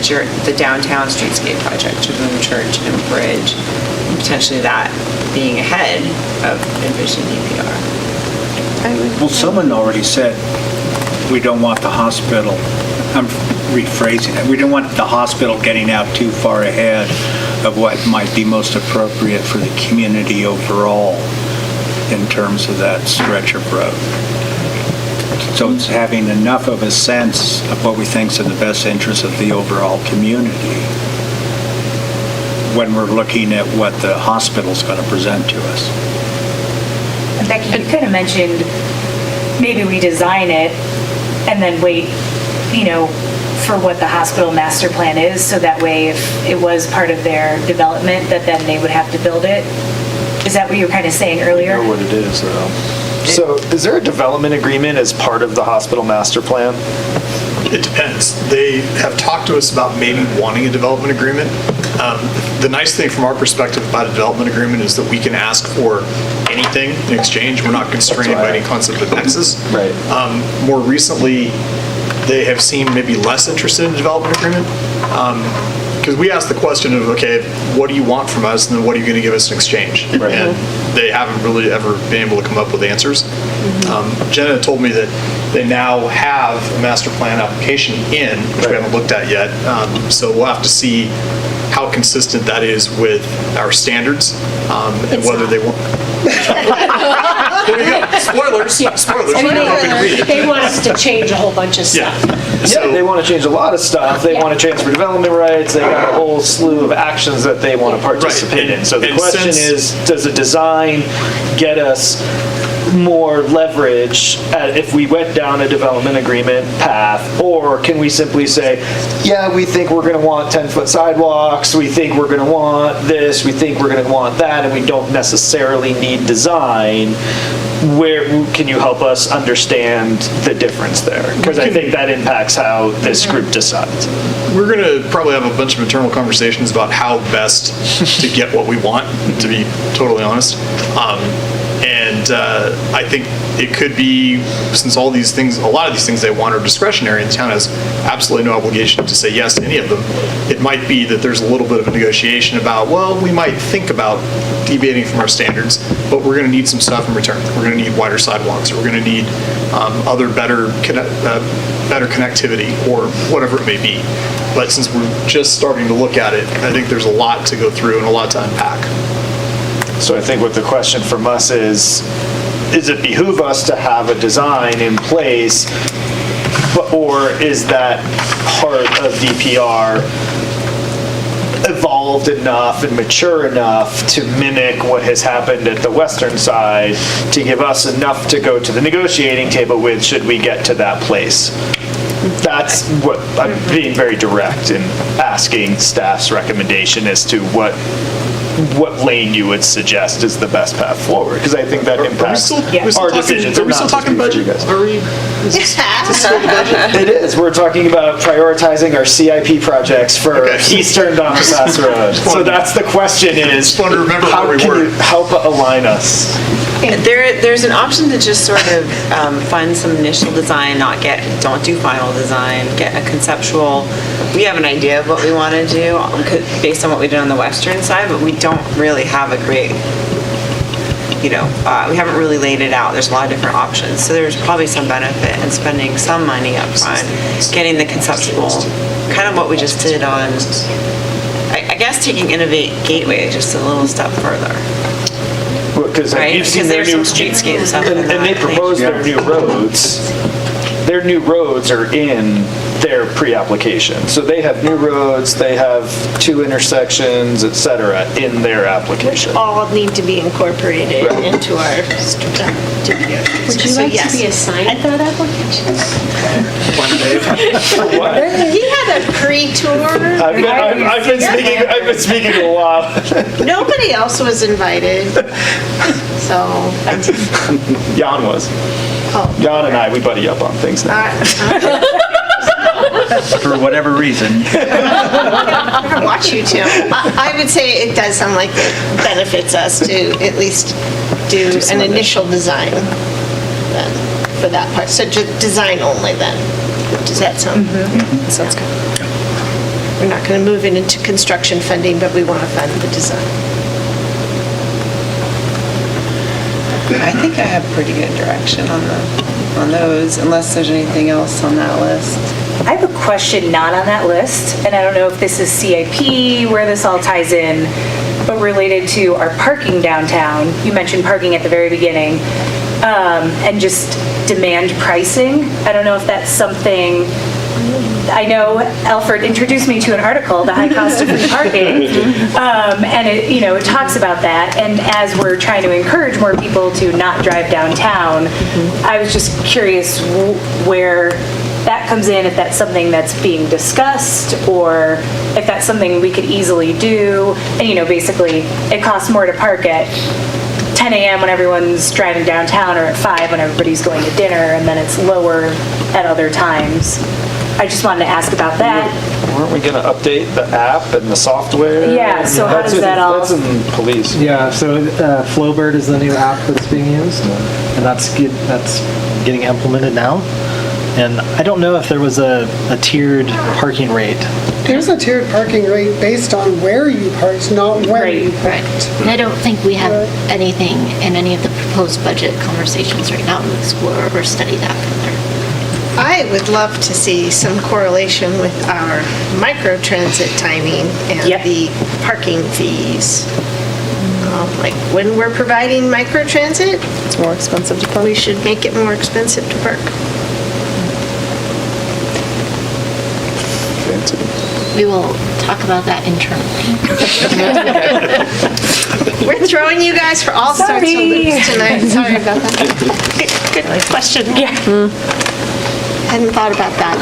downtown streetscape project, Jaboom Church and Bridge, and potentially that being ahead of Envision DPR. Well, someone already said, we don't want the hospital, I'm rephrasing it, we don't want the hospital getting out too far ahead of what might be most appropriate for the community overall in terms of that stretch of road. So it's having enough of a sense of what we think is in the best interest of the overall community when we're looking at what the hospital's going to present to us. And Becky, you could have mentioned maybe we design it and then wait, for what the hospital master plan is, so that way if it was part of their development, that then they would have to build it. Is that what you were kind of saying earlier? I know what it is, though. So is there a development agreement as part of the hospital master plan? It depends. They have talked to us about maybe wanting a development agreement. The nice thing from our perspective about a development agreement is that we can ask for anything in exchange. We're not constrained by any concept of nexus. Right. More recently, they have seemed maybe less interested in a development agreement. Because we asked the question of, okay, what do you want from us, and then what are you going to give us in exchange? Right. And they haven't really ever been able to come up with answers. Jenna told me that they now have a master plan application in, which we haven't looked at yet. So we'll have to see how consistent that is with our standards and whether they want. There you go. Spoilers. Spoilers. I mean, I'm hoping to read it. they want us to change a whole bunch of stuff. Yeah, they want to change a lot of stuff. They want to transfer development rights. They got a whole slew of actions that they want to participate in. So the And question since- is, does a design get us more leverage if we went down a development agreement path? Or can we simply say, yeah, we think we're going to want 10-foot sidewalks, we think we're going to want this, we think we're going to want that, and we don't necessarily need design? Where can you help us understand the difference there? Because I think that impacts how this group decides. We're going to probably have a bunch of internal conversations about how best to get what we want, to be totally honest. And I think it could be, since a lot of these things they want are discretionary, and the town has absolutely no obligation to say yes to any of them, it might be that there's a little bit of a negotiation about, well, we might think about deviating from our standards, but we're going to need some stuff in return. We're going to need wider sidewalks, or we're going to need other better connectivity, or whatever it may be. But since we're just starting to look at it, I think there's a lot to go through and a lot to unpack. So I think what the question from us is it behoove us to have a design in place, or is that part of DPR evolved enough and mature enough to mimic what has happened at the western side to give us enough to go to the negotiating table with should we get to that place? That's what I'm being very direct in asking staff's recommendation as to what lane you would suggest is the best path forward, because I think that impacts our decisions. Are we still talking budget? Are we? Is this still the budget? It is. We're talking about prioritizing our CIP projects for Eastern Doncaster Road. So that's the question is, how can you help align us? There's an option to just sort of fund some initial design, don't do final design, get a conceptual. We have an idea of what we want to do based on what we did on the western side, but we don't really have a great, we haven't really laid it out. There's a lot of different options. So there's probably some benefit in spending some money up front, getting the conceptual, kind of what we just did on, I guess taking Innovate Gateway just a little step further. Because right? you've seen their Because new there's some streetscape stuff in and that, they proposed their new roads. Their new roads are in their pre-application. So they have new roads, they have 2 intersections, et cetera, in their application. All need to be incorporated into our DPR. Would you like to be assigned that application? He had a pre-tour. I've been speaking a while. Nobody else was invited, so. Jan was. Jan and I, we buddy up on things now. For whatever reason. I'm gonna watch you two. I would say it does sound like it benefits us to at least do an initial design then for that part. So design only then. Does that sound? Sounds good. We're not going to move it into construction funding, but we want to fund the design. I think I have pretty good direction on those, unless there's anything else on that list. I have a question not on that list, and I don't know if this is CIP, where this all ties in, but related to our parking downtown. You mentioned parking at the very beginning, and just demand pricing. I don't know if that's something, I know Alfred introduced me to an article, The High Cost of Free Parking, and it talks about that, and as we're trying to encourage more people to not drive downtown, I was just curious where that comes in, if that's something that's being discussed, or if that's something we could easily do, and basically, it costs more to park at 10 a.m. when everyone's driving downtown, or at 5 when everybody's going to dinner, and then it's lower at other times. I just wanted to ask about that. Weren't we going to update the app and the software? Yeah, so how does that all? That's in police. Yeah, so Flowbird is the new app that's being used, and that's getting implemented now. And I don't know if there was a tiered parking rate. There's a tiered parking rate based on where you parked, not when you parked. And I don't think we have anything in any of the proposed budget conversations right now to explore or study that further. I would love to see some correlation with our microtransit timing and the parking fees. Like, when we're providing microtransit, It's more expensive to park. we should make it more expensive to park. We will talk about that internally. We're throwing you guys for all sorts of loops tonight. Sorry about that. Good question. Yeah. Hadn't thought about that.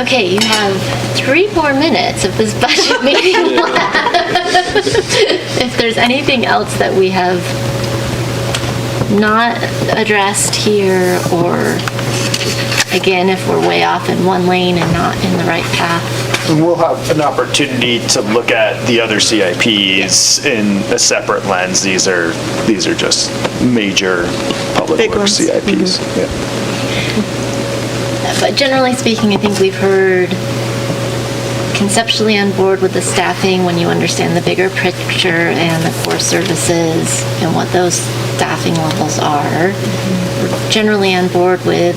Okay, you have 3 more minutes of this budget meeting left. If there's anything else that we have not addressed here, or again, if we're way off in one lane and not in the right path. We'll have an opportunity to look at the other CIPs in a separate lens. These are just major public works CIPs. Yeah. But generally speaking, I think we've heard conceptually on board with the staffing when you understand the bigger picture and the core services and what those staffing levels are. We're generally on board with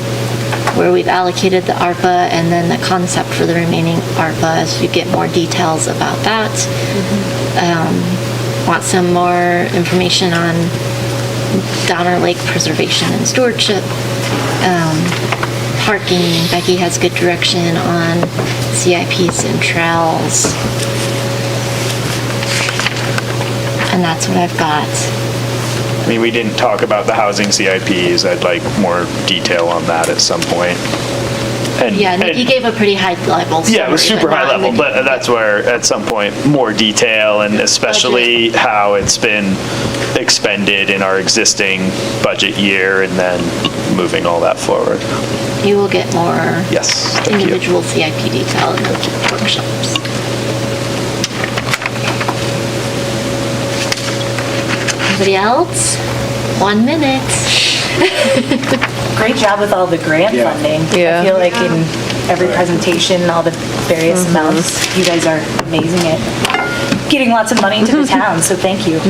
where we've allocated the ARPA and then the concept for the remaining ARPA as you get more details about that. Want some more information on Donner Lake preservation and stewardship. Parking, Becky has good direction on CIPs and trails. And that's what I've got. I mean, we didn't talk about the housing CIPs. I'd like more detail on that at some point. Yeah, Nikki gave a pretty high level. Yeah, it was super high level, but that's where, at some point, more detail, and especially how it's been expended in our existing budget year, and then moving all that forward. You will get more Yes, thank you. individual CIP detail in the workshops. Anybody else? 1 minute. Great job with all the grant funding. Yeah. I feel like in every presentation, all the various amounts, you guys are amazing at getting lots of money to the town, so thank you.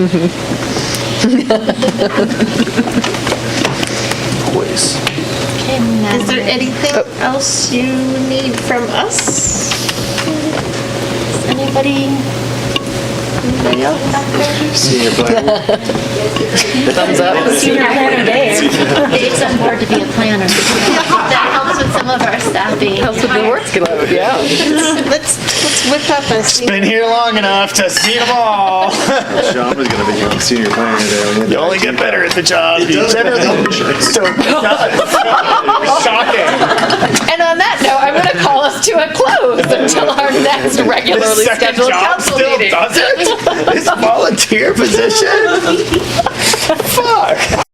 Always. Is there anything else you need from us? Anybody else? Senior planner. Thumbs up. Senior planner Dave. Dave's on board to be a planner. That helps with some of our staffing. Helps with the workload, yeah. Let's whip up a Been here long enough to see them all. Sean was gonna be senior planner today. You only get better at the job. You generally Shocking. And on that note, I'm going to call us to a close until our next regularly scheduled council meeting. Does it? This volunteer position? Fuck.